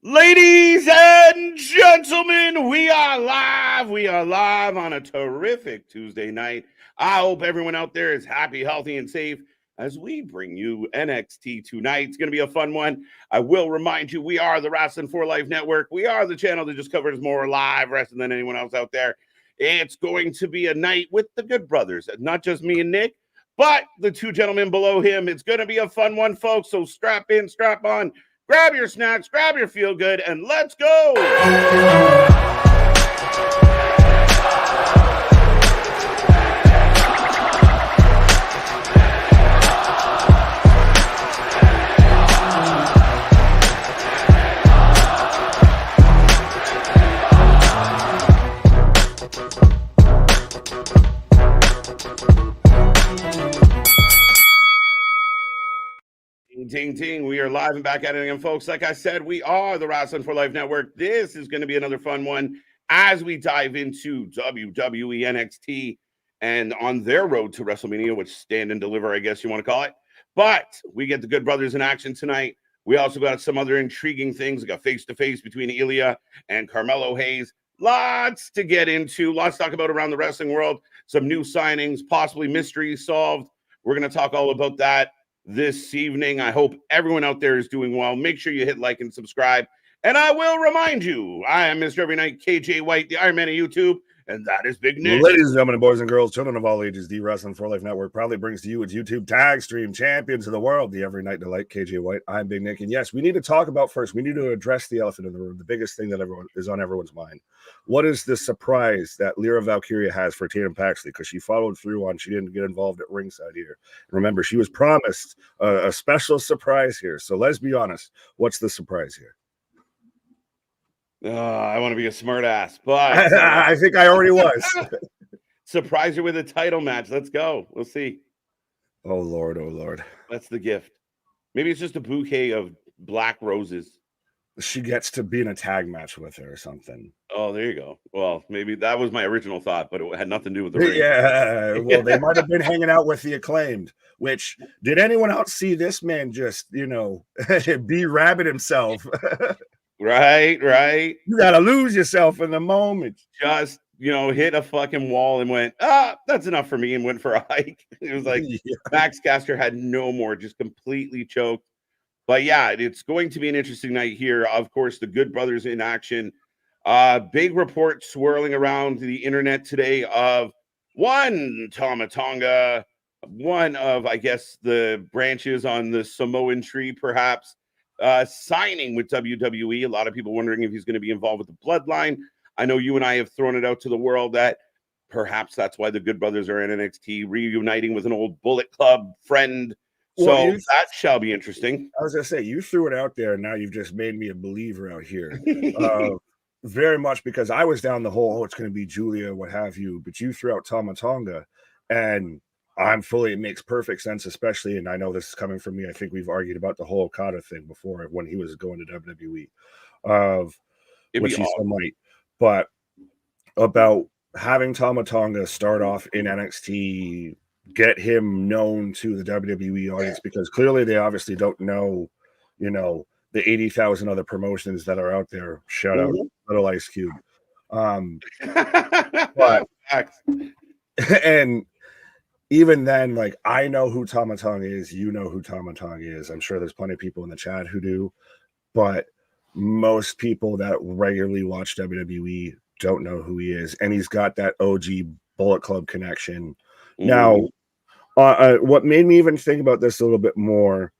Ladies and gentlemen, we are live. We are live on a terrific Tuesday night. I hope everyone out there is happy, healthy, and safe as we bring you NXT tonight. It's going to be a fun one. I will remind you, we are the Wrestling for Life Network. We are the channel that just covers more live wrestling than anyone else out there. It's going to be a night with the Good Brothers, not just me and Nick, but the two gentlemen below him. It's going to be a fun one, folks. So strap in, strap on, grab your snacks, grab your feel good, and let's go. Ting, ting. We are live and back at it again, folks. Like I said, we are the Wrestling for Life Network. This is going to be another fun one as we dive into WWE NXT and on their road to WrestleMania, which stand and deliver, I guess you want to call it. But we get the Good Brothers in action tonight. We also got some other intriguing things. We got face-to-face between Ilya and Carmelo Hayes. Lots to get into, lots to talk about around the wrestling world. Some new signings, possibly mysteries solved. We're going to talk all about that this evening. I hope everyone out there is doing well. Make sure you hit like and subscribe. And I will remind you, I am Mr. Every Night, KJ White, the Iron Man of YouTube, and that is Big Nick. Ladies and gentlemen, boys and girls, children of all ages, the Wrestling for Life Network proudly brings to you its YouTube tag stream champions of the world, the Every Night Delight, KJ White. I'm Big Nick. And yes, we need to talk about first, we need to address the elephant in the room, the biggest thing that everyone is on everyone's mind. What is the surprise that Lyra Valkyria has for Tatum Paxley? Because she followed through on, she didn't get involved at ringside here. Remember, she was promised a special surprise here. So let's be honest. What's the surprise here? I want to be a smart ass, but I think I already was. Surprise her with a title match. Let's go. We'll see. Oh, Lord. Oh, Lord. That's the gift. Maybe it's just a bouquet of black roses. She gets to be in a tag match with her or something. Oh, there you go. Well, maybe that was my original thought, but it had nothing to do with the ring. Yeah, well, they might have been hanging out with the Acclaimed, which, did anyone else see this man just, be rabbit himself? Right. You got to lose yourself in the moment. Just, hit a fucking wall and went, that's enough for me, and went for a hike. It was like Max Caster had no more, just completely choked. But yeah, it's going to be an interesting night here. Of course, the Good Brothers in action. Big report swirling around the internet today of one Tama Tonga, one of, I guess, the branches on the Samoan tree, perhaps, signing with WWE. A lot of people wondering if he's going to be involved with the Bloodline. I know you and I have thrown it out to the world that perhaps that's why the Good Brothers are in NXT, reuniting with an old Bullet Club friend. So that shall be interesting. I was going to say, you threw it out there, and now you've just made me a believer out here. Very much because I was down the whole, it's going to be Julia, what have you, but you threw out Tama Tonga, and it makes perfect sense, especially, and I know this is coming from me, I think we've argued about the whole Okada thing before when he was going to WWE, which he still might, but about having Tama Tonga start off in NXT, get him known to the WWE audience, because clearly they obviously don't know, the 80,000 other promotions that are out there. Shout out Little Ice Cube. But and even then, like, I know who Tama Tonga is, you know who Tama Tonga is. I'm sure there's plenty of people in the chat who do, but most people that regularly watch WWE don't know who he is, and he's got that OG Bullet Club connection. Now, what made me even think about this a little bit more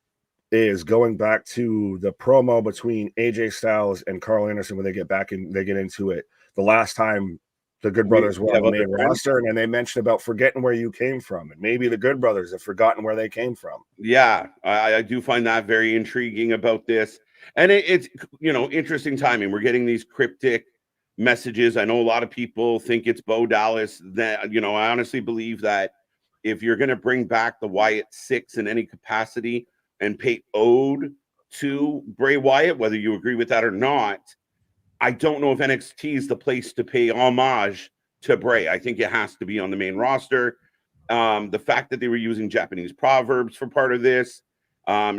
is going back to the promo between AJ Styles and Karl Anderson when they get into it. The last time the Good Brothers were on the main roster, and then they mentioned about forgetting where you came from, and maybe the Good Brothers have forgotten where they came from. Yeah, I do find that very intriguing about this, and it's interesting timing. We're getting these cryptic messages. I know a lot of people think it's Bo Dallas. That I honestly believe that if you're going to bring back the Wyatt Six in any capacity and pay ode to Bray Wyatt, whether you agree with that or not, I don't know if NXT is the place to pay homage to Bray. I think it has to be on the main roster. The fact that they were using Japanese proverbs for part of this,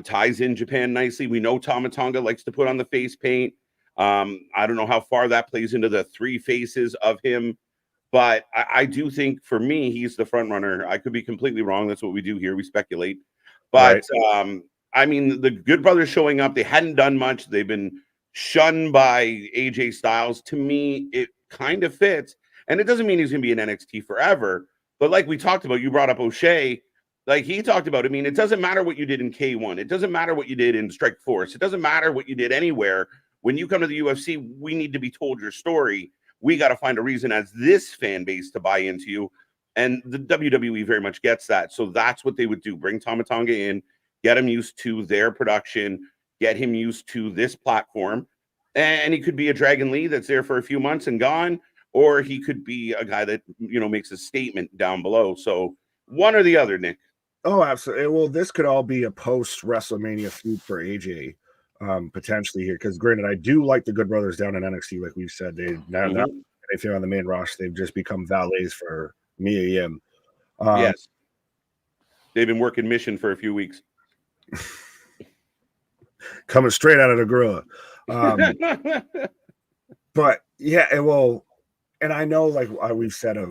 Ties in Japan nicely. We know Tama Tonga likes to put on the face paint. I don't know how far that plays into the three faces of him, but I do think for me, he's the front runner. I could be completely wrong. That's what we do here. We speculate. But Right. I mean, the Good Brothers showing up, they hadn't done much. They've been shunned by AJ Styles. To me, it kind of fits. And it doesn't mean he's going to be in NXT forever. But like we talked about, you brought up O'Shea. Like he talked about, I mean, it doesn't matter what you did in K1. It doesn't matter what you did in Strike Force. It doesn't matter what you did anywhere. When you come to the UFC, we need to be told your story. We got to find a reason as this fan base to buy into you. And the WWE very much gets that. So that's what they would do. Bring Tama Tonga in, get him used to their production, get him used to this platform. And he could be a Dragon Lee that's there for a few months and gone, or he could be a guy that, makes a statement down below. So one or the other, Nick. Oh, absolutely. Well, this could all be a post WrestleMania feud for AJ, potentially here. Because granted, I do like the Good Brothers down in NXT, like we've said. They now anything on the main roster, they've just become valets for Mia Yim. Yes, they've been working mission for a few weeks. Coming straight out of the gorilla. But yeah, and I know, like we've said,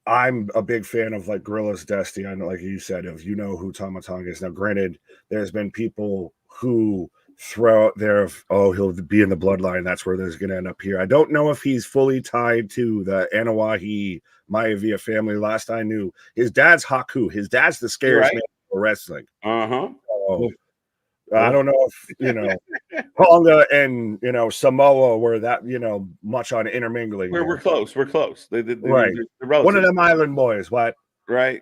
I'm a big fan of like Gorilla's Destiny. I know, like you said, who Tama Tonga is. Now, granted, there's been people who throw out there he'll be in the bloodline. That's where there's going to end up here. I don't know if he's fully tied to the Anawahi Maivia family. Last I knew, his dad's Haku. His dad's the scariest man for wrestling. So, I don't know if Tonga and Samoa were that much on intermingling. We're close. We're close. Right. One of them island boys. What? Right.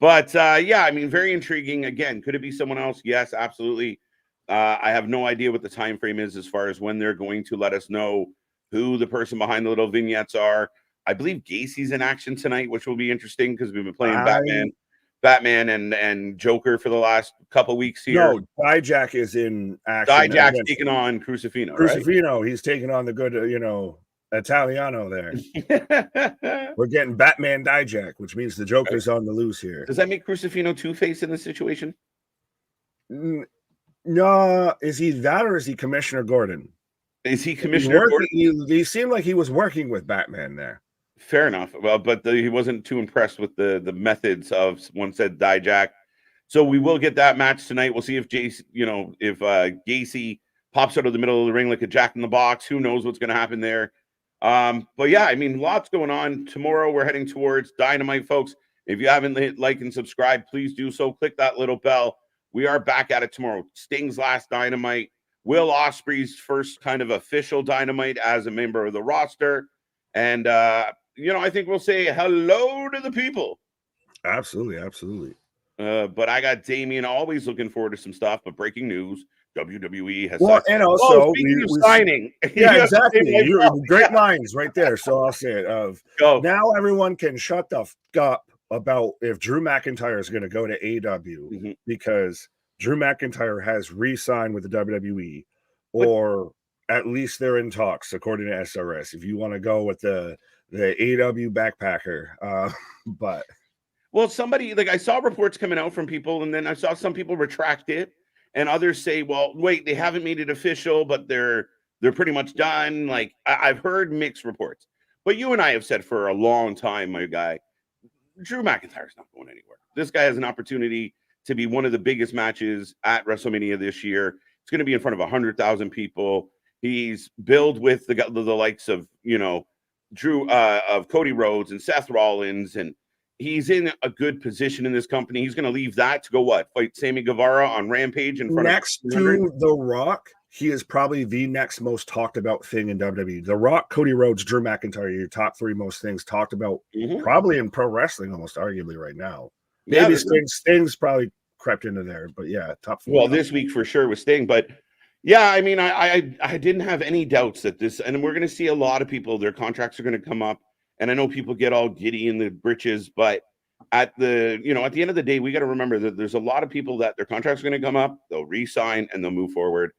But yeah, I mean, very intriguing. Again, could it be someone else? Yes, absolutely. I have no idea what the time frame is as far as when they're going to let us know who the person behind the little vignettes are. I believe Gacy's in action tonight, which will be interesting because we've been playing Batman and Joker for the last couple weeks here. No, Dijak is in action. Dijak's taking on Crusifino. Crusifino, right? He's taking on the good, Italiano there. We're getting Batman Dijak, which means the Joker's on the loose here. Does that make Crusifino Two-Face in this situation? No, is he that or is he Commissioner Gordon? Is he Commissioner Gordon? He seemed like he was working with Batman there. Fair enough. Well, but he wasn't too impressed with the methods of one said Dijak. So we will get that match tonight. We'll see if Gacy pops out of the middle of the ring like a jack in the box. Who knows what's going to happen there? But yeah, I mean, lots going on. Tomorrow we're heading towards Dynamite, folks. If you haven't hit like and subscribe, please do so. Click that little bell. We are back at it tomorrow. Sting's last Dynamite. Will Ospreay's first kind of official Dynamite as a member of the roster. And, I think we'll say hello to the people. Absolutely, absolutely. But I got Damien always looking forward to some stuff. But breaking news, WWE has and also signing. Yeah, exactly. Great lines right there. So I'll say it. Now everyone can shut the fuck up about if Drew McIntyre is going to go to AEW because Drew McIntyre has re-signed with the WWE, or at least they're in talks, according to SRS. If you want to go with the AEW backpacker, but. Well, somebody, like I saw reports coming out from people, and then I saw some people retract it, and others say, well, wait, they haven't made it official, but they're pretty much done. Like, I've heard mixed reports. But you and I have said for a long time, my guy, Drew McIntyre's not going anywhere. This guy has an opportunity to be one of the biggest matches at WrestleMania this year. It's going to be in front of 100,000 people. He's billed with the likes of, Drew, of Cody Rhodes and Seth Rollins, and he's in a good position in this company. He's going to leave that to go fight Sammy Guevara on Rampage in front next to The Rock. He is probably the next most talked about thing in WWE. The Rock, Cody Rhodes, Drew McIntyre, your top three most things talked about probably in pro wrestling, almost arguably right now. Maybe Sting's probably crept into there, but yeah, top four. Well, this week for sure with Sting, but yeah, I mean, I didn't have any doubts that this, and we're going to see a lot of people, their contracts are going to come up. And I know people get all giddy in the britches, but at the end of the day, we got to remember that there's a lot of people that their contracts are going to come up, they'll re-sign and they'll move forward.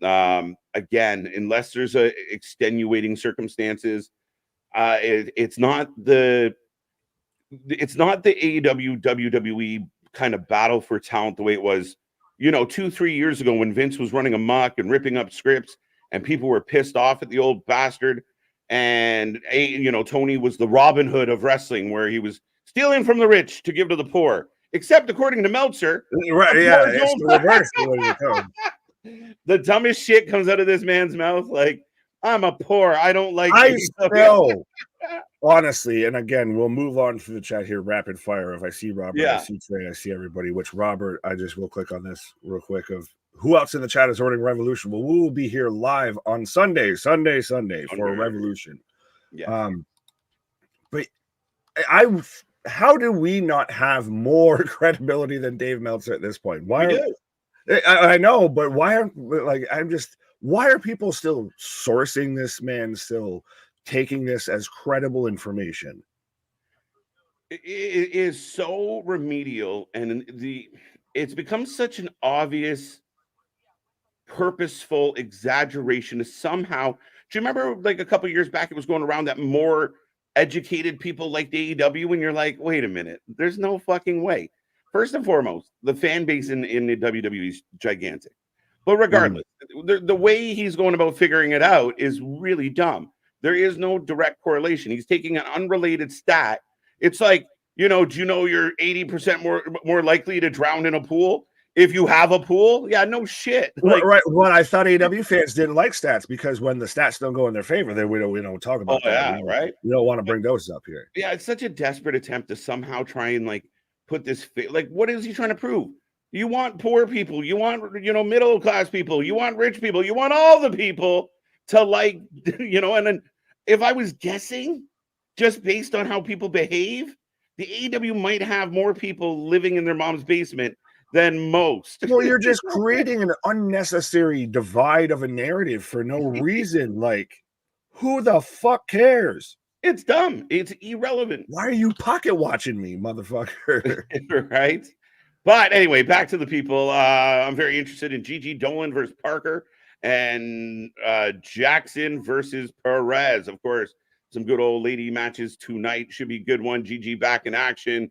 Again, unless there's extenuating circumstances, it's not the AEW WWE kind of battle for talent the way it was, 2-3 years ago when Vince was running amok and ripping up scripts and people were pissed off at the old bastard. And Tony was the Robin Hood of wrestling, where he was stealing from the rich to give to the poor. Except according to Meltzer, right? Yeah, it's the reverse. The dumbest shit comes out of this man's mouth. Like, I'm a poor. I don't like. I still, honestly, and again, we'll move on to the chat here, rapid fire. If I see Robert, I see Trey, I see everybody. Which Robert, I just will click on this real quick. Of who else in the chat is ordering Revolution? Well, we will be here live on Sunday for Revolution. Yeah. But how do we not have more credibility than Dave Meltzer at this point? Why? I know, but why are people still sourcing this man, still taking this as credible information? It is so remedial, and it's become such an obvious, purposeful exaggeration to somehow. Do you remember, like, a couple of years back, it was going around that more educated people like the AEW, and you're like, wait a minute, there's no fucking way. First and foremost, the fan base in the WWE is gigantic. But regardless, the way he's going about figuring it out is really dumb. There is no direct correlation. He's taking an unrelated stat. It's like, do you know you're 80% more likely to drown in a pool if you have a pool? Yeah, no shit. Like, right. Well, I thought AEW fans didn't like stats because when the stats don't go in their favor, then we don't talk about that. Yeah, right. We don't want to bring those up here. Yeah, it's such a desperate attempt to somehow try and put this what is he trying to prove? You want poor people, you want middle class people, you want rich people, you want all the people to and then if I was guessing, just based on how people behave, the AEW might have more people living in their mom's basement than most. Well, you're just creating an unnecessary divide of a narrative for no reason. Like, who the fuck cares? It's dumb. It's irrelevant. Why are you pocket watching me, motherfucker? Right? But anyway, back to the people. I'm very interested in Gigi Dolan versus Parker and Jackson versus Perez. Of course, some good old lady matches tonight. Should be a good one. Gigi back in action.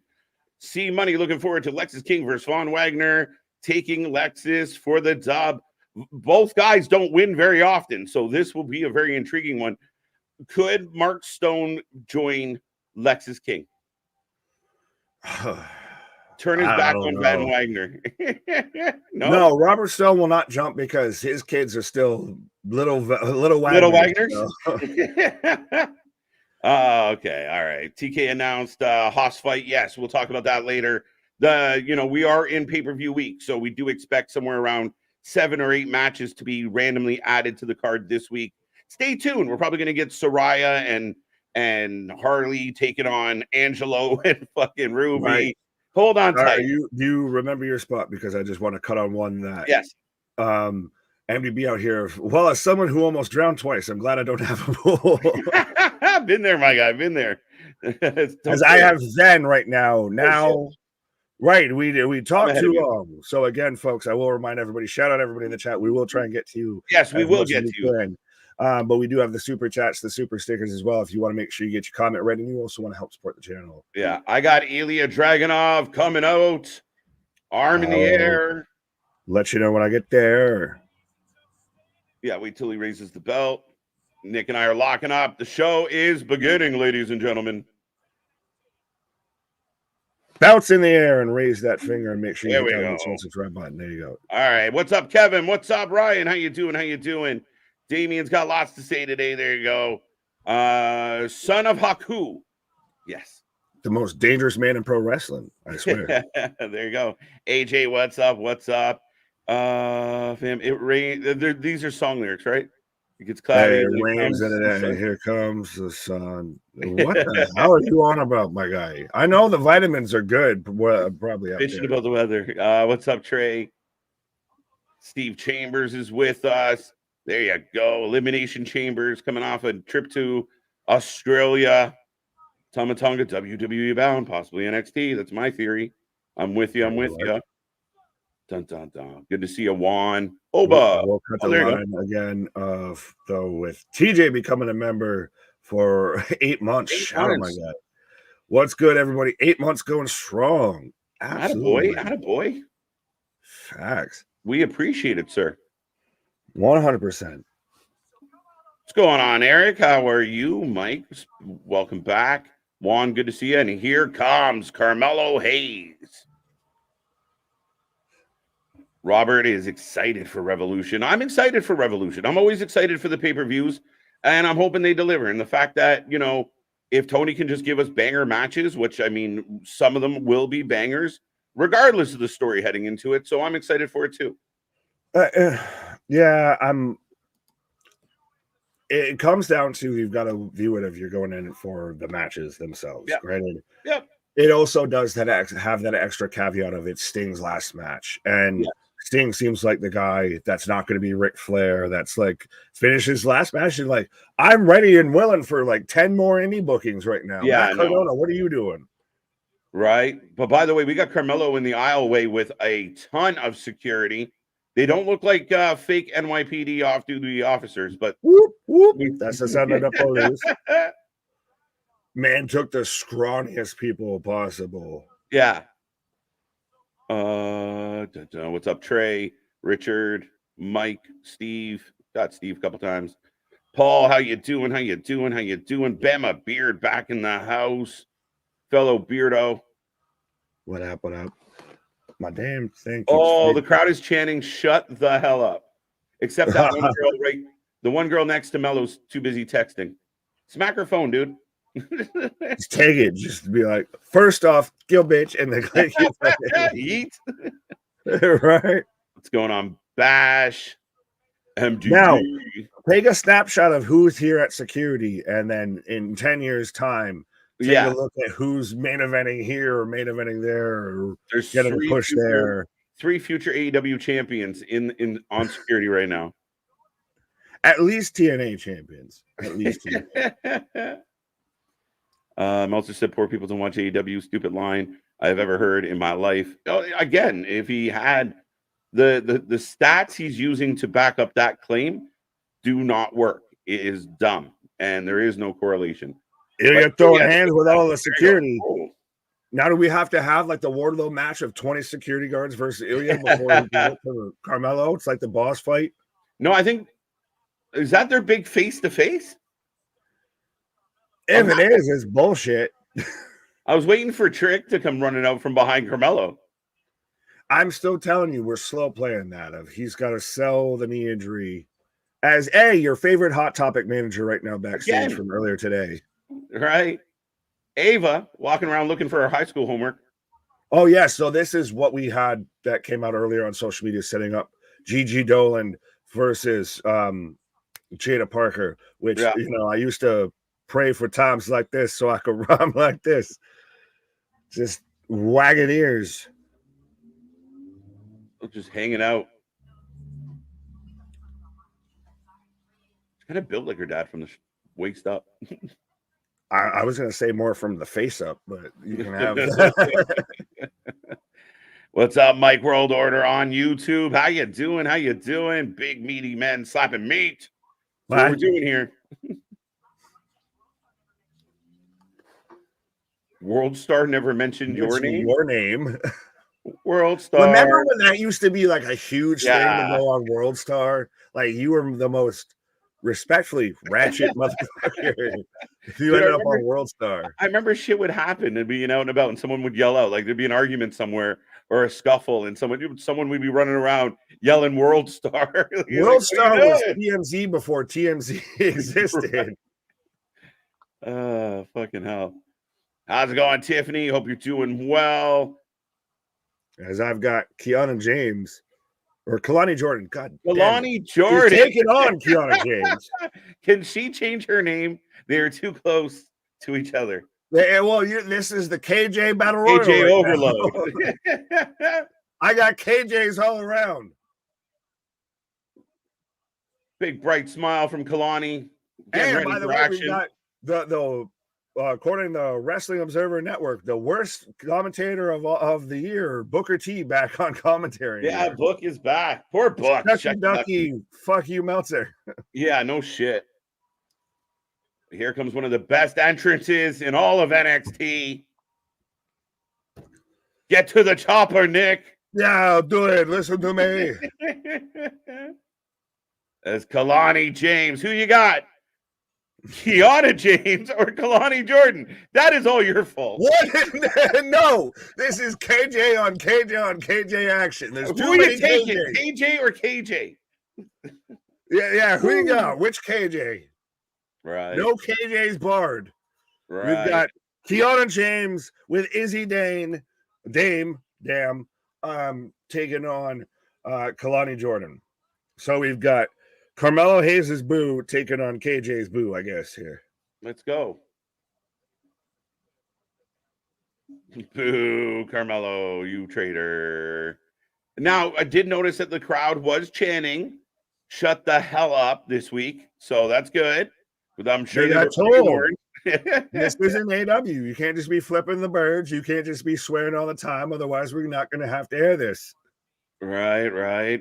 C Money looking forward to Lexis King versus Von Wagner, taking Lexis for the dub. Both guys don't win very often, so this will be a very intriguing one. Could Mark Stone join Lexis King? Turn his back on Van Wagner. No, Robert Stone will not jump because his kids are still little Wagners. Okay, all right. TK announced Haas fight. Yes, we'll talk about that later. We are in pay-per-view week, so we do expect somewhere around 7 or 8 matches to be randomly added to the card this week. Stay tuned. We're probably going to get Soraya and Harley taking on Angelo and fucking Ruby. Right. Hold on tight. Do you remember your spot? Because I just want to cut on one that. Yes. MDB out here. Well, as someone who almost drowned twice, I'm glad I don't have a pool. I've been there, my guy. I've been there. As I have Zen right now. Right, we talked too long. So again, folks, I will remind everybody, shout out everybody in the chat. We will try and get to you. Yes, we will get to you. But we do have the super chats, the super stickers as well. If you want to make sure you get your comment ready, and you also want to help support the channel. Yeah, I got Ilya Dragunov coming out, arm in the air. Let you know when I get there. Yeah, wait till he raises the belt. Nick and I are locking up. The show is beginning, ladies and gentlemen. Bounce in the air and raise that finger and make sure you hit the subscribe button. There you go. All right. What's up, Kevin? What's up, Ryan? How you doing? Damien's got lots to say today. There you go. Son of Haku. Yes. The most dangerous man in pro wrestling, I swear. There you go. AJ, what's up? Fam, it rains. These are song lyrics, right? It gets cloudy. It rains and here comes the sun. What the hell are you on about, my guy? I know the vitamins are good, but probably fishing about the weather. What's up, Trey? Steve Chambers is with us. There you go. Elimination Chambers coming off a trip to Australia. Tama Tonga, WWE bound, possibly NXT. That's my theory. I'm with you. Dun, dun, dun. Good to see you, Juan. Oba. We'll cut the line again with TJ becoming a member for 8 months. Oh my God. What's good, everybody? 8 months going strong. Absolutely. Attaboy. Facts. We appreciate it, sir. 100%. What's going on, Eric? How are you? Mike, welcome back. Juan, good to see you. And here comes Carmelo Hayes. Robert is excited for Revolution. I'm excited for Revolution. I'm always excited for the pay-per-views, and I'm hoping they deliver. And the fact that, you know, if Tony can just give us banger matches, which, I mean, some of them will be bangers, regardless of the story heading into it. So I'm excited for it, too. Yeah, it comes down to you've got to view it if you're going in for the matches themselves. Yep. Granted, Yep. It also does have that extra caveat of it's Sting's last match. And Sting seems like the guy that's not going to be Ric Flair. That's like finish his last match and like, I'm ready and willing for like 10 more indie bookings right now. Yeah, Matt Cardona, what are you doing? Right. But by the way, we got Carmelo in the aisleway with a ton of security. They don't look like fake NYPD off-duty officers, but whoop, whoop. That's the sound of the police. Man took the scrawniest people possible. Yeah. What's up, Trey, Richard, Mike, Steve? Got Steve a couple times. Paul, how you doing? How you doing? How you doing? Bama Beard back in the house. Fellow Beardo. What up? What up? My damn thing. Oh, the crowd is chanting, shut the hell up. Except that one girl, right? The one girl next to Melo's too busy texting. Smack her phone, dude. Just take it. Just be like, first off, kill bitch, and then click eat. Right? What's going on? Bash. MDB. Now, take a snapshot of who's here at security, and then in 10 years' time, take a look at who's main eventing here or main eventing there, or there's getting a push there. 3 future AEW champions in on security right now. At least TNA champions. At least TNA. Meltzer said poor people don't watch AEW. Stupid line I've ever heard in my life. Again, if he had the stats he's using to back up that claim do not work. It is dumb, and there is no correlation. You're throwing hands with all the security. Now do we have to have like the Wardlow match of 20 security guards versus Ilya before we go to Carmelo? It's like the boss fight. No, I think is that their big face-to-face? If it is, it's bullshit. I was waiting for Trick to come running out from behind Carmelo. I'm still telling you, we're slow playing that. He's got to sell the knee injury as your favorite Hot Topic manager right now backstage from earlier today. Right. Ava walking around looking for her high school homework. Oh, yeah. So this is what we had that came out earlier on social media, setting up Gigi Dolan versus Jada Parker, which, you know, I used to pray for times like this so I could rhyme like this. Just wagging ears. Just hanging out. Kind of built like her dad from the waist up. I was going to say more from the face up, but you can have that. What's up, Mike World Order on YouTube? How you doing? How you doing? Big meaty men slapping meat. That's what we're doing here. World Star never mentioned your name. Your name. World Star. Remember when that used to be like a huge thing to go on World Star? Like you were the most respectfully ratchet motherfucker if you ended up on World Star. I remember shit would happen and being out and about and someone would yell out, like there'd be an argument somewhere or a scuffle and someone would be running around yelling World Star. World Star was TMZ before TMZ existed. Fucking hell. How's it going, Tiffany? Hope you're doing well. As I've got Kiana James or Kelani Jordan. God, Kelani Jordan. You're taking on Kiana James. Can she change her name? They are too close to each other. Well, this is the KJ Battle Royal. KJ overload. I got KJs all around. Big bright smile from Kelani. And by the way, we got the according to the Wrestling Observer Network, the worst commentator of the year, Booker T, back on commentary. Yeah, Book is back. Poor Book. Ducky, fuck you, Meltzer. Yeah, no shit. Here comes one of the best entrances in all of NXT. Get to the chopper, Nick. Yeah, I'll do it. Listen to me. As Kelani James. Who you got? Kiana James or Kelani Jordan? That is all your fault. What? No, this is KJ on KJ on KJ action. There's Who are you taking? KJ or KJ? Yeah. Who you got? Which KJ? Right. No KJ's barred. Right. We've got Kiana James with Izzy Dame, taking on Kelani Jordan. So we've got Carmelo Hayes' boo taking on KJ's boo, I guess, here. Let's go. Boo, Carmelo, you traitor. Now, I did notice that the crowd was chanting, shut the hell up this week. So that's good. But I'm sure they got told. This isn't AW. You can't just be flipping the birds. You can't just be swearing all the time. Otherwise, we're not going to have to air this. Right.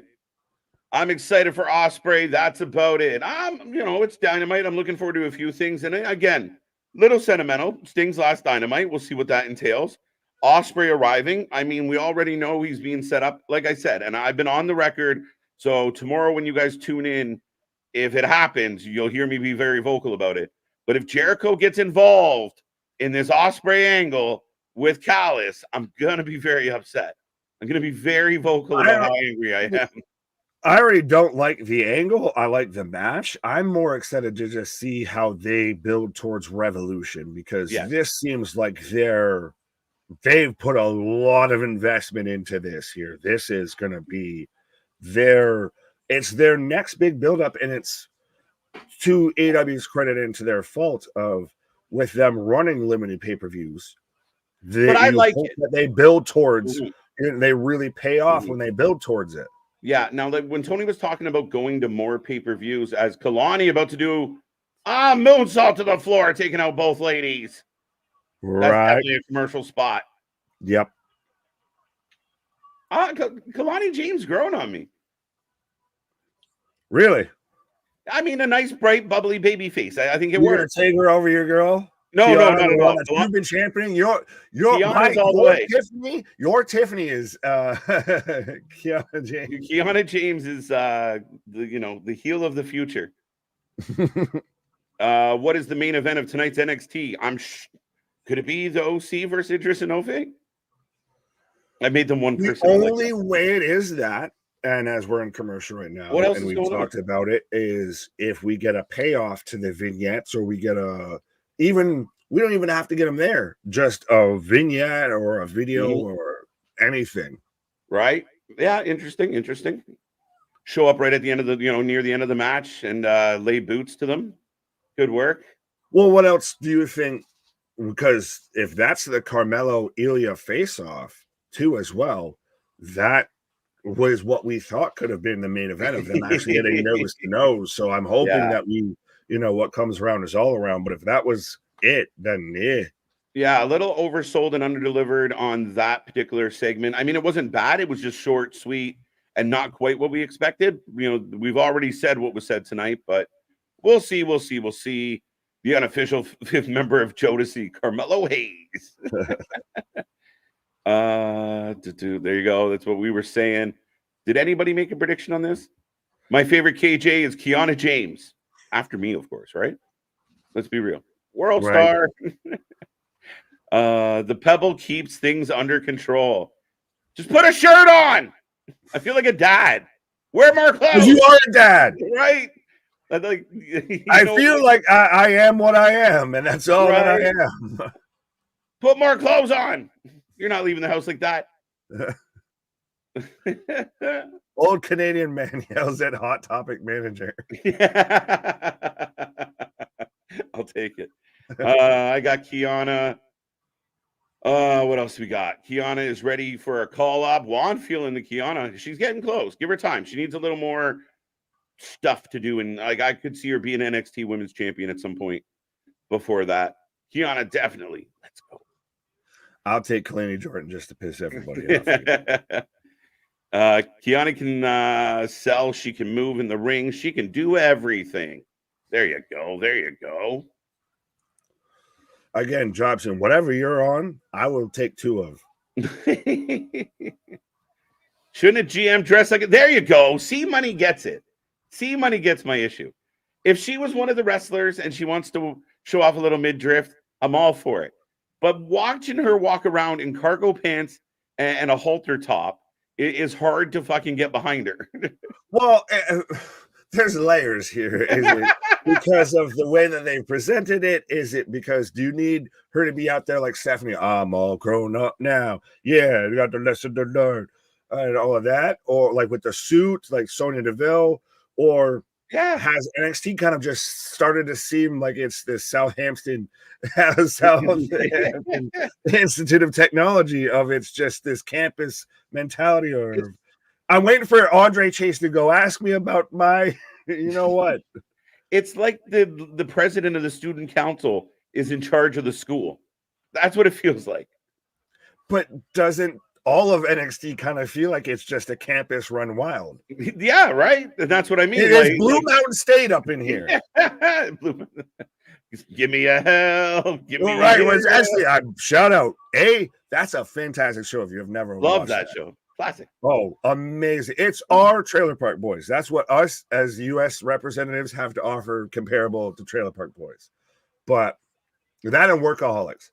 I'm excited for Ospreay. That's about it. It's Dynamite. I'm looking forward to a few things. And again, little sentimental. Sting's last Dynamite. We'll see what that entails. Ospreay arriving. I mean, we already know he's being set up, like I said, and I've been on the record. So tomorrow when you guys tune in, if it happens, you'll hear me be very vocal about it. But if Jericho gets involved in this Ospreay angle with Callis, I'm going to be very upset. I'm going to be very vocal about how angry I am. I already don't like the angle. I like the match. I'm more excited to just see how they build towards Revolution because this seems like they've put a lot of investment into this here. This is going to be their next big buildup, and it's to AEW's credit and to their fault of with them running limited pay-per-views. But I like it. That they build towards, and they really pay off when they build towards it. Yeah. Now, like when Tony was talking about going to more pay-per-views, as Kelani about to do moonsault to the floor, taking out both ladies. Right. That's definitely a commercial spot. Yep. Kelani James growing on me. Really? I mean, a nice, bright, bubbly baby face. I think it You're works. Gonna take her over your girl? No, You've been championing. Your Tiffany. Your Tiffany is Kiana James. Kiana James is the heel of the future. What is the main event of tonight's NXT? Could it be the OC versus Idris and Enofe? I made them one person. The only way it is that, and as we're in commercial right now, what else and we've talked about it, is if we get a payoff to the vignettes, or we get we don't even have to get them there, just a vignette or a video or anything. Right? Yeah, interesting. Show up right at the end of the, near the end of the match and lay boots to them. Good work. Well, what else do you think? Because if that's the Carmelo Ilya face-off too, as well, that was what we thought could have been the main event of them actually getting nose to nose. So I'm hoping that what comes around is all around. But if that was it, then yeah, a little oversold and underdelivered on that particular segment. I mean, it wasn't bad. It was just short, sweet, and not quite what we expected. We've already said what was said tonight, but we'll see. The unofficial fifth member of Jodeci, Carmelo Hayes. There you go. That's what we were saying. Did anybody make a prediction on this? My favorite KJ is Kiana James. After me, of course, right? Let's be real. World star. The Pebble keeps things under control. Just put a shirt on. I feel like a dad. Wear more clothes. You are a dad. Right? I feel like I am what I am, and that's all that I am. Put more clothes on. You're not leaving the house like that. Old Canadian man yells at Hot Topic manager. I'll take it. I got Kiana. What else we got? Kiana is ready for a call up. Juan feeling the Kiana. She's getting close. Give her time. She needs a little more stuff to do, and I could see her being NXT Women's Champion at some point before that. Kiana, definitely. Let's go. I'll take Kelani Jordan just to piss everybody off. Kiana can sell. She can move in the ring. She can do everything. There you go. Again, Jobson, whatever you're on, I will take two of. Shouldn't a GM dress like it? There you go. C Money gets it. C Money gets my issue. If she was one of the wrestlers and she wants to show off a little midriff, I'm all for it. But watching her walk around in cargo pants and a halter top is hard to fucking get behind her. Well, there's layers here. Is it because of the way that they presented it? Is it because do you need her to be out there like Stephanie? I'm all grown up now. Yeah, you got the lesson to learn and all of that, or like with the suit, like Sonya Deville, or has NXT kind of just started to seem like it's this Southampton Institute of Technology of it's just this campus mentality, or I'm waiting for Andre Chase to go ask me about my, you know what? It's like the president of the student council is in charge of the school. That's what it feels like. But doesn't all of NXT kind of feel like it's just a campus run wild? Yeah, right. And that's what I mean. It is Blue Mountain State up in here. Give me a hell. Give me right. Well, actually, shout out. That's a fantastic show. If you have never loved that show. Classic. Oh, amazing. It's our Trailer Park Boys. That's what us as U.S. representatives have to offer comparable to Trailer Park Boys. But that and Workaholics.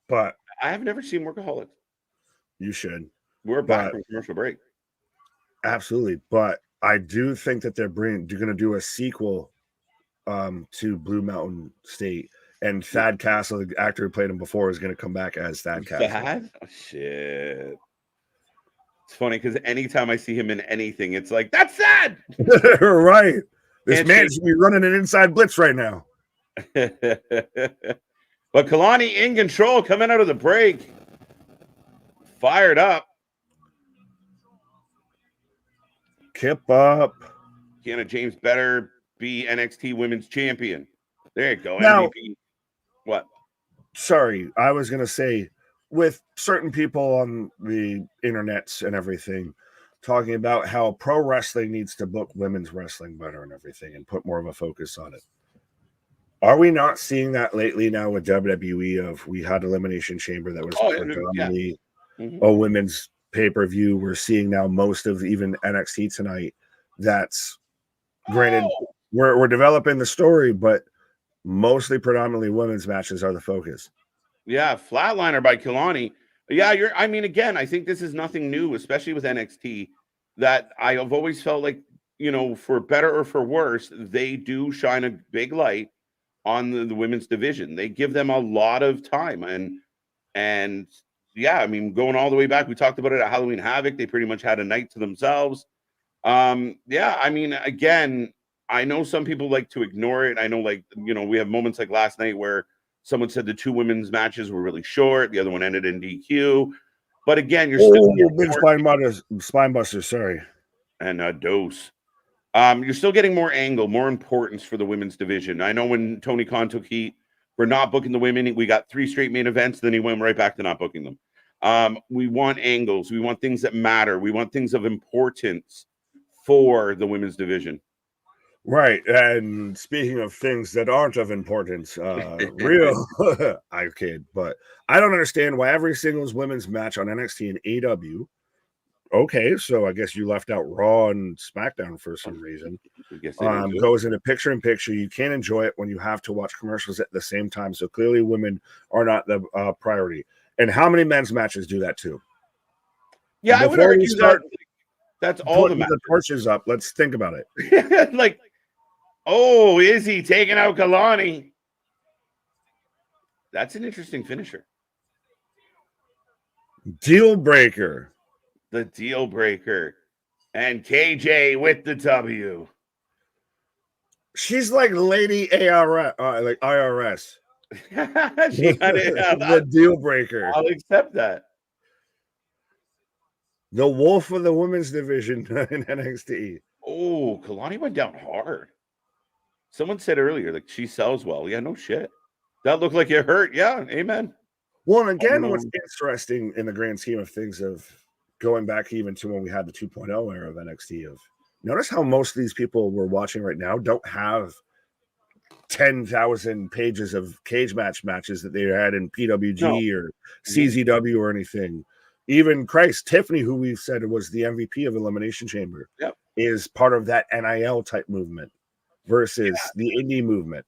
But I have never seen Workaholics. You should. We're back from commercial break. Absolutely. But I do think that they're going to do a sequel to Blue Mountain State. And Thad Castle, the actor who played him before, is going to come back as Thad Castle. Thad? Oh, shit. It's funny because anytime I see him in anything, it's like, that's Thad! Right. This man should be running an inside blitz right now. But Kelani in control coming out of the break. Fired up. Kip up. Kiana James better be NXT Women's Champion. There you go. Now, MVP. What? Sorry, I was going to say, with certain people on the internets and everything, talking about how pro wrestling needs to book women's wrestling better and everything and put more of a focus on it. Are we not seeing that lately now with WWE of we had Elimination Chamber that was predominantly a women's pay-per-view? We're seeing now most of even NXT tonight. That's granted, we're developing the story, but mostly predominantly women's matches are the focus. Yeah, Flatliner by Kelani. Yeah, I mean, again, I think this is nothing new, especially with NXT, that I have always felt like, you know, for better or for worse, they do shine a big light on the women's division. They give them a lot of time. And yeah, I mean, going all the way back, we talked about it at Halloween Havoc. They pretty much had a night to themselves. Yeah, I mean, again, I know some people like to ignore it. I know, like, you know, we have moments like last night where someone said the two women's matches were really short. The other one ended in DQ. But again, you're still big spine buster. Sorry, and a dose. You're still getting more angle, more importance for the women's division. I know when Tony Khan took heat for not booking the women, we got 3 straight main events. Then he went right back to not booking them. We want angles. We want things that matter. We want things of importance for the women's division. Right. And speaking of things that aren't of importance, I kid, but I don't understand why every singles women's match on NXT and AW. Okay, so I guess you left out Raw and SmackDown for some reason. Goes into picture-in-picture. You can't enjoy it when you have to watch commercials at the same time. So clearly women are not the priority. And how many men's matches do that too? Yeah, before I would argue that's all the torches up. Let's think about it. Like, oh, is he taking out Kelani? That's an interesting finisher. Deal breaker. The deal breaker. And KJ with the W. She's like Lady ARS, like IRS. She got it. The deal breaker. I'll accept that. The wolf of the women's division in NXT. Oh, Kelani went down hard. Someone said earlier, like, she sells well. Yeah, no shit. That looked like it hurt. Yeah, amen. Well, and again, what's interesting in the grand scheme of things of going back even to when we had the 2.0 era of NXT, of notice how most of these people we're watching right now don't have 10,000 pages of cage matches that they had in PWG or CZW or anything. even Christ, Tiffany, who we've said was the MVP of Elimination Chamber, Yep. is part of that NIL type movement versus the indie movement.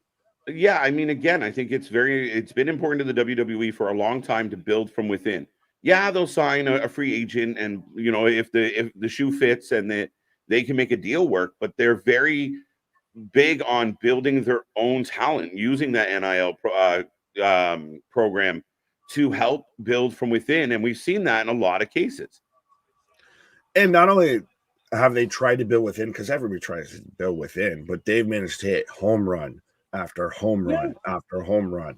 Yeah, I mean, again, I think it's been important to the WWE for a long time to build from within. Yeah, they'll sign a free agent, and if the shoe fits and they can make a deal work, but they're very big on building their own talent, using that NIL program to help build from within, and we've seen that in a lot of cases. And not only have they tried to build within, because everybody tries to build within, but they've managed to hit home run after home run after home run.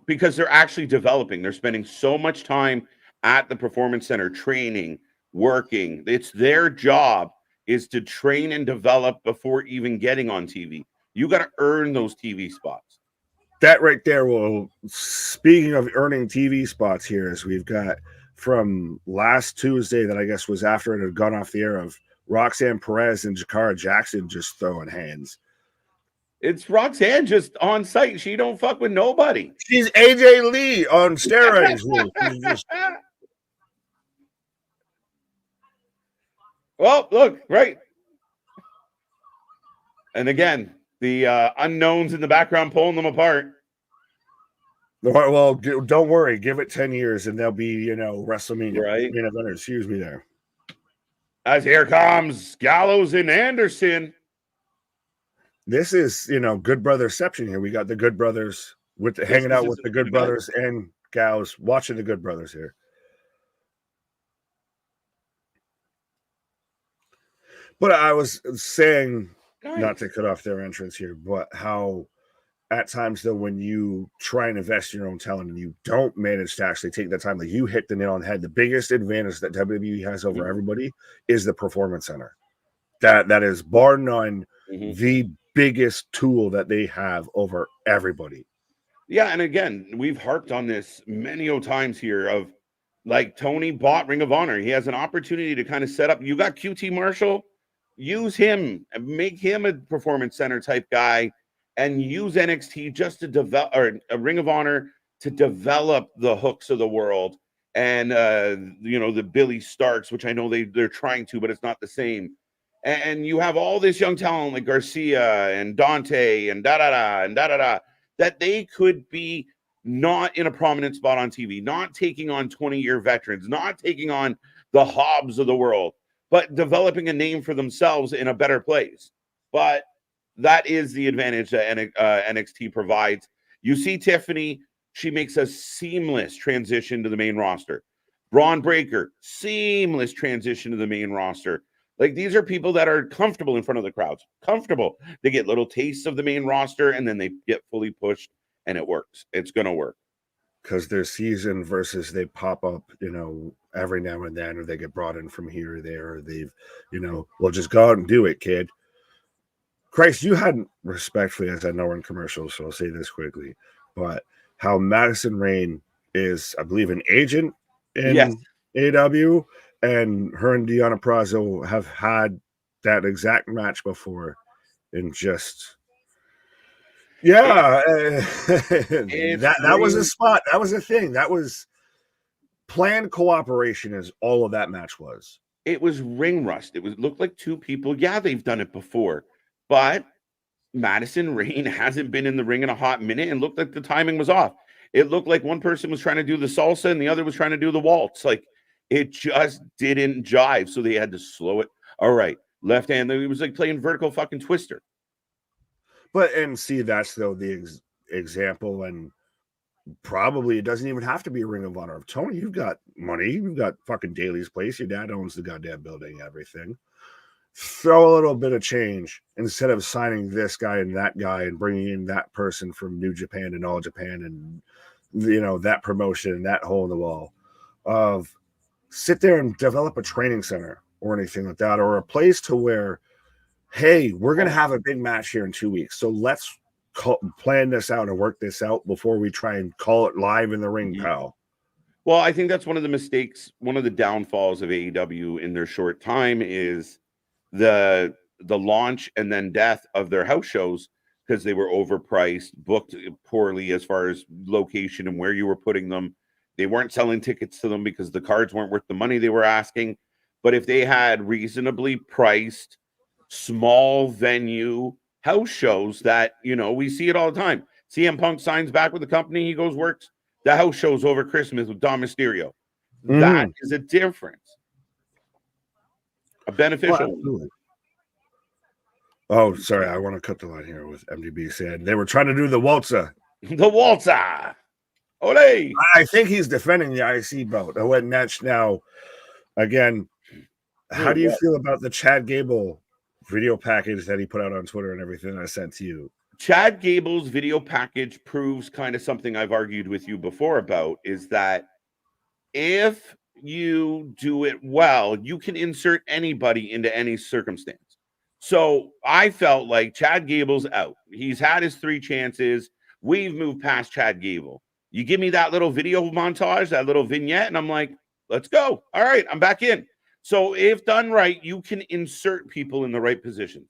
Because they're actually developing. They're spending so much time at the performance center, training, working. It's their job is to train and develop before even getting on TV. You got to earn those TV spots. That right there will, speaking of earning TV spots here, as we've got from last Tuesday that I guess was after it had gone off the air, of Roxanne Perez and Jakara Jackson just throwing hands. It's Roxanne just on site. She don't fuck with nobody. She's AJ Lee on steroids. Well, look, right. And again, the unknowns in the background pulling them apart. Well, don't worry. Give it 10 years and they'll be, WrestleMania. Right. Excuse me there. As here comes Gallows and Anderson. This is, Good Brotherception here. We got the Good Brothers hanging out with the Good Brothers and Gallows, watching the Good Brothers here. But I was saying, not to cut off their entrance here, but how at times, though, when you try and invest in your own talent and you don't manage to actually take that time, like you hit the nail on the head, the biggest advantage that WWE has over everybody is the Performance Center. That is, bar none, the biggest tool that they have over everybody. Yeah, and again, we've harped on this many times here of, like, Tony bought Ring of Honor. He has an opportunity to kind of set up. You got QT Marshall, use him and make him a Performance Center type guy, and use NXT just to develop, or a Ring of Honor to develop the Hooks of the world, and the Billy Starks, which I know they're trying to, but it's not the same. And you have all this young talent like Garcia and Dante and da-da-da, that they could be not in a prominent spot on TV, not taking on 20-year veterans, not taking on the Hobbs of the world, but developing a name for themselves in a better place. But that is the advantage that NXT provides. You see Tiffany, she makes a seamless transition to the main roster. Braun Breaker, seamless transition to the main roster. Like, these are people that are comfortable in front of the crowds, comfortable. They get little tastes of the main roster, and then they get fully pushed, and it works. It's going to work. Because they're seasoned versus they pop up, every now and then, or they get brought in from here or there, or they've, well, just go out and do it, kid. Christ, you hadn't, respectfully, as I know we're in commercials, so I'll say this quickly, but how Madison Rayne is, I believe, an agent in AEW, and her and Deonna Purrazzo have had that exact match before, and just that was a spot, that was a thing, that was planned cooperation, as all of that match was. It was ring rust. It looked like two people. Yeah, they've done it before, but Madison Rayne hasn't been in the ring in a hot minute, and looked like the timing was off. It looked like one person was trying to do the salsa and the other was trying to do the waltz. Like, it just didn't jive, so they had to slow it. All right, left hand. It was like playing vertical fucking twister. But, and see, that's, though, the example, and probably it doesn't even have to be a Ring of Honor. Tony, you've got money. You've got fucking Daly's place. Your dad owns the goddamn building, everything. Throw a little bit of change instead of signing this guy and that guy and bringing in that person from New Japan and All Japan and, that promotion and that hole in the wall. Of sit there and develop a training center or anything like that, or a place to where, hey, we're going to have a big match here in 2 weeks. So let's plan this out and work this out before we try and call it live in the ring, pal. Well, I think that's one of the mistakes, one of the downfalls of AEW in their short time is the launch and then death of their house shows, because they were overpriced, booked poorly as far as location and where you were putting them. They weren't selling tickets to them because the cards weren't worth the money they were asking. But if they had reasonably priced, small venue house shows that, we see it all the time. CM Punk signs back with the company. He goes, works the house shows over Christmas with Dom Mysterio. That is a difference. A beneficial one. Oh, sorry. I want to cut the line here with MDB said they were trying to do the waltzer. The waltzer. Ole. I think he's defending the IC belt. I went next now. Again, how do you feel about the Chad Gable video package that he put out on Twitter and everything I sent to you? Chad Gable's video package proves kind of something I've argued with you before about, is that if you do it well, you can insert anybody into any circumstance. So I felt like Chad Gable's out. He's had his 3 chances. We've moved past Chad Gable. You give me that little video montage, that little vignette, and I'm like, let's go. All right, I'm back in. So if done right, you can insert people in the right positions.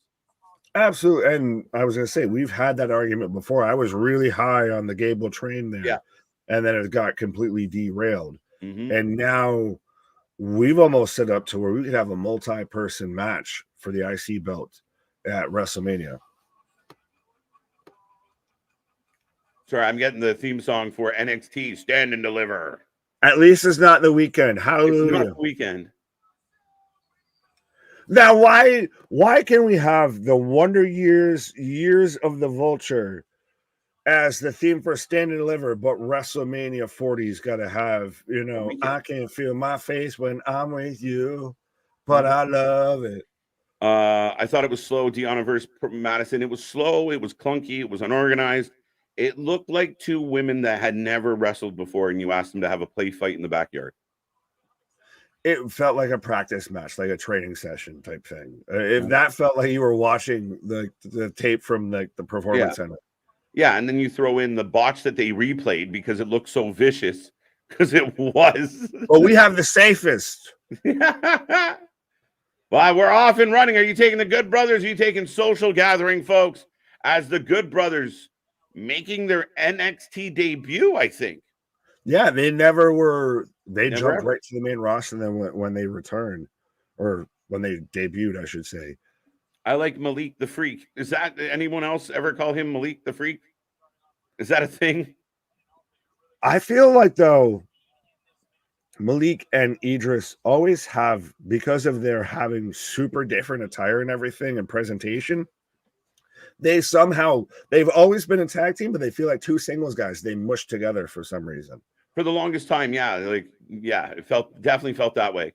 Absolutely. And I was going to say, we've had that argument before. I was really high on the Gable train there. Yeah. And then it got completely derailed. And now we've almost set up to where we could have a multi-person match for the IC belt at WrestleMania. Sorry, I'm getting the theme song for NXT, Stand and Deliver. At least it's not the weekend. Hallelujah. It's not the weekend. Now, why can we have the Wonder Years of the Vulture as the theme for Stand and Deliver, but WrestleMania 40's got to have, I can feel my face when I'm with you, but I love it. I thought it was slow, Deanna versus Madison. It was slow. It was clunky. It was unorganized. It looked like 2 women that had never wrestled before, and you asked them to have a play fight in the backyard. It felt like a practice match, like a training session type thing. If that felt like you were watching the tape from the performance center. Yeah, and then you throw in the botch that they replayed because it looked so vicious, because it was. Well, we have the safest. Well, we're off and running. Are you taking the Good Brothers? Are you taking Social Gathering, folks? As the Good Brothers making their NXT debut, I think. Yeah, they never were. They Never jumped ever. right to the main roster. And then when they returned, or when they debuted, I should say. I like Malik the Freak. Is that, anyone else ever call him Malik the Freak? Is that a thing? I feel like, though, Malik and Edris always have, because of their having super different attire and everything and presentation, they've always been a tag team, but they feel like 2 singles guys. They mush together for some reason. For the longest time, it definitely felt that way.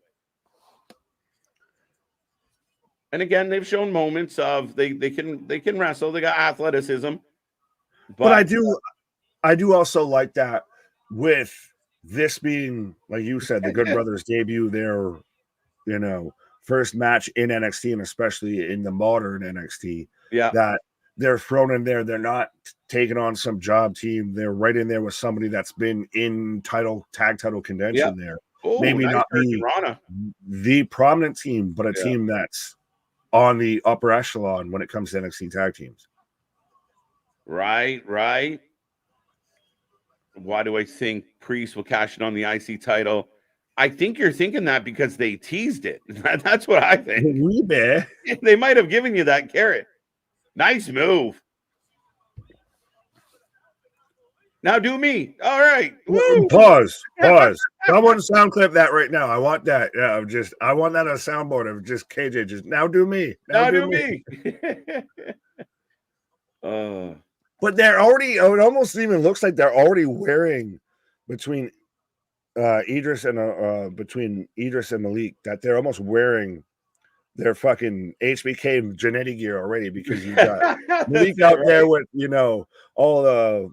And again, they've shown moments of they can wrestle. They got athleticism. But I do also like that, with this being, like you said, the Good Brothers debut, their first match in NXT, and especially in the modern NXT. Yeah. That they're thrown in there. They're not taking on some job team. They're right in there with somebody that's been in tag title contention there. Oh, maybe nice not be the prominent team, but a team that's on the upper echelon when it comes to NXT tag teams. Right. Why do I think Priest will cash in on the IC title? I think you're thinking that because they teased it. That's what I think. They might have given you that carrot. Nice move. Now do me. All right. Woo! Pause. Someone sound clip that right now. I want that. Yeah, I want that on a soundboard of just KJ. Just now do me. Now do me. But they're already. It almost even looks like they're already wearing between Edris and Malik, that they're almost wearing their fucking HBK genetic gear already, because you got Malik out there with all the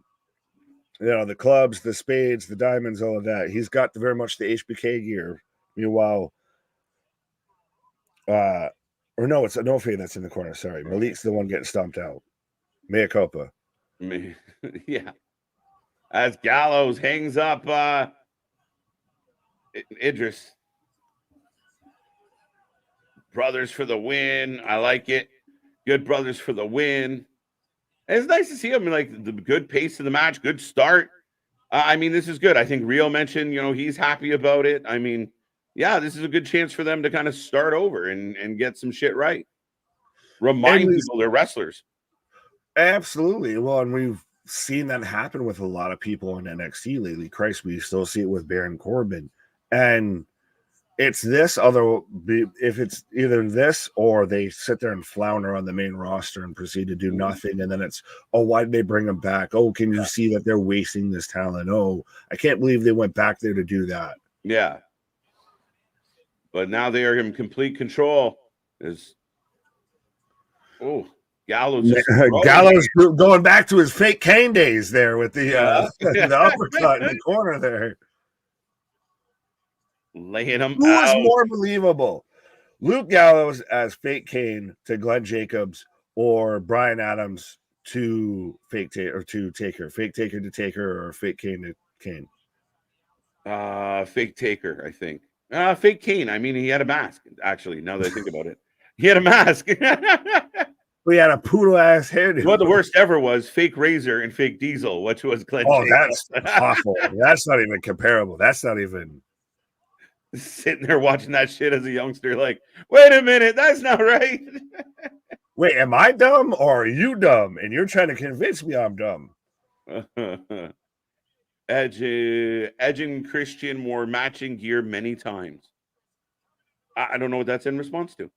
clubs, the spades, the diamonds, all of that. He's got very much the HBK gear. Meanwhile, or no, it's Enofe that's in the corner. Sorry, Malik's the one getting stomped out. Mea culpa. Yeah. As Gallows hangs up Edris. Brothers for the win. I like it. Good Brothers for the win. And it's nice to see them in like the good pace of the match, good start. I mean, this is good. I think Rio mentioned, he's happy about it. I mean, yeah, this is a good chance for them to kind of start over and get some shit right. Remind people they're wrestlers. Absolutely. Well, and we've seen that happen with a lot of people in NXT lately. Christ, we still see it with Baron Corbin. And it's this if it's either this or they sit there and flounder on the main roster and proceed to do nothing. And then it's, oh, why did they bring them back? Oh, can you see that they're wasting this talent? Oh, I can't believe they went back there to do that. Yeah. But now they are in complete control. Gallows going back to his fake Kane days there with the uppercut in the corner there. Laying him Who out. was more believable? Luke Gallows as fake Kane to Glenn Jacobs or Brian Adams to fake Taker to Taker? Fake Taker to Taker or fake Kane to Kane? Fake Taker, I think. Fake Kane. I mean, he had a mask, actually, now that I think about it. He had a mask. We had a poodle-ass hairdo. What the worst ever was fake Razor and fake Diesel, which was Glenn Jacobs. That's awful. That's not even comparable. That's not even... Sitting there watching that shit as a youngster, like, wait a minute, that's not right. Wait, am I dumb or are you dumb? And you're trying to convince me I'm dumb. Edge and Christian wore matching gear many times. I don't know what that's in response to.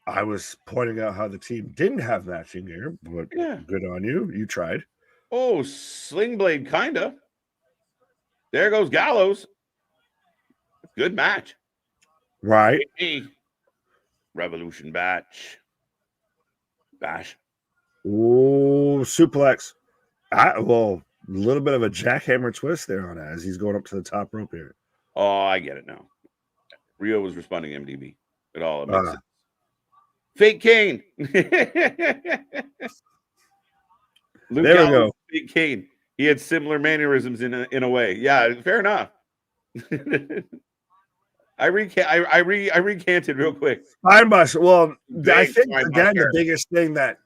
I was pointing out how the team didn't have matching gear, but good on you. You tried. Oh, Sling Blade, kinda. There goes Gallows. Good match. Right. Revolution Bash. Oh, suplex. A little bit of a jackhammer twist there on it as he's going up to the top rope here. Oh, I get it now. Rio was responding MDB. It all makes sense. Fake Kane. There we go. Fake Kane. He had similar mannerisms in a way. Yeah, fair enough. I recanted real quick. I think again the biggest thing that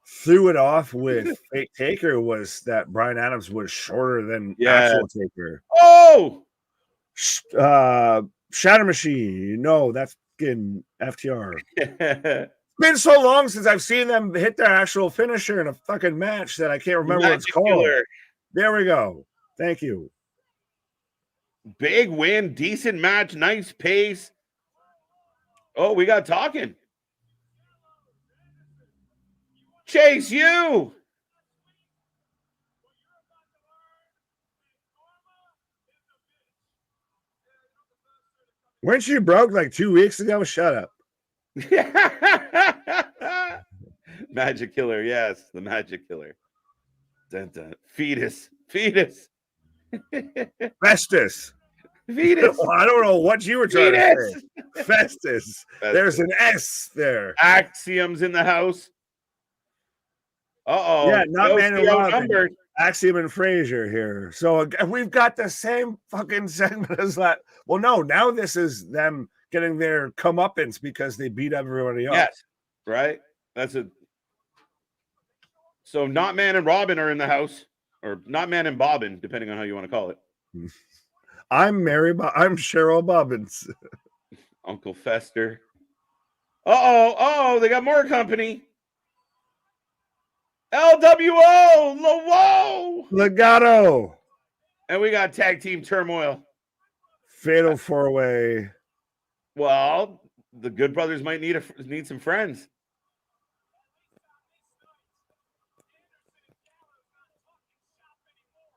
threw it off with fake Taker was that Brian Adams was shorter than actual Taker. Oh, Shatter Machine. No, that's getting FTR. It's been so long since I've seen them hit their actual finisher in a fucking match that I can't remember what it's called. There we go. Thank you. Big win, decent match, nice pace. Oh, we got talking. Chase you. Weren't you broke like 2 weeks ago? Shut up. Magic Killer, yes, the Magic Killer. Dun, dun. Fetus. Festus. Fetus. Well, I don't know what you were trying to say. Festus. There's an S there. Axiom's in the house. Uh-oh. Yeah, not Man and Robin. Axiom and Frazier here. So we've got the same fucking segment as that. Well, no, now this is them getting their comeuppance because they beat everybody up. Yes, right? So not Man and Robin are in the house, or not Man and Bobbin, depending on how you want to call it. I'm Cheryl Bobbins. Uncle Fester. Oh, they got more company. LWO, Legato. And we got tag team turmoil. Fatal 4-way. Well, the Good Brothers might need some friends.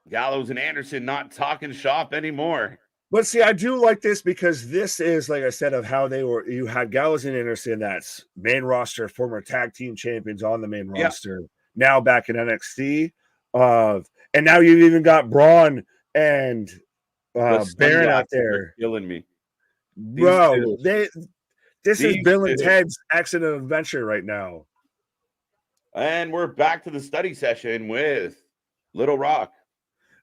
Gallows and Anderson not talking shop anymore. But see, I do like this because this is, like I said, of how they were. You had Gallows and Anderson, that's main roster, former tag team champions on the main roster, now back in NXT. And now you've even got Borne and Baron out there. Killing me. Bro, this is Bill and Ted's Accident Adventure right now. And we're back to the study session with Little Rock.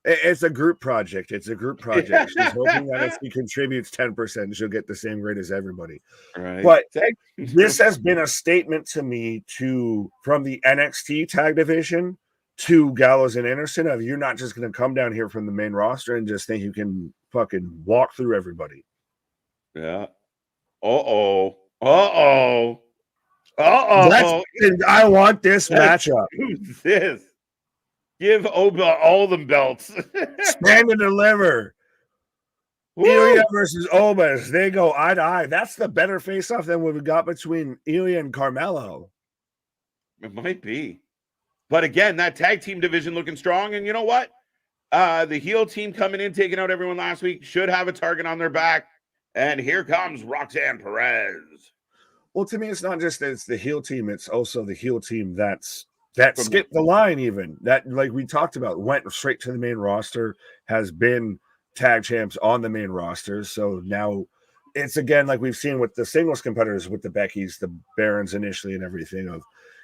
It's a group project. She's hoping that if she contributes 10%, she'll get the same grade as everybody. Right. But this has been a statement to me from the NXT tag division to Gallows and Anderson of you're not just going to come down here from the main roster and just think you can fucking walk through everybody. Yeah. Uh-oh. I want this matchup. Who's this? Give Oba all the belts. Stand and deliver. Ilya versus Oba. They go eye to eye. That's the better face-off than what we got between Ilya and Carmelo. It might be. But again, that tag team division looking strong. And you know what? The heel team coming in, taking out everyone last week, should have a target on their back. And here comes Roxanne Perez. Well, to me, it's not just that it's the heel team. It's also the heel team that skipped the line even. That, like we talked about, went straight to the main roster, has been tag champs on the main roster. So now it's, again, like we've seen with the singles competitors, with the Beckys, the Barons initially and everything, of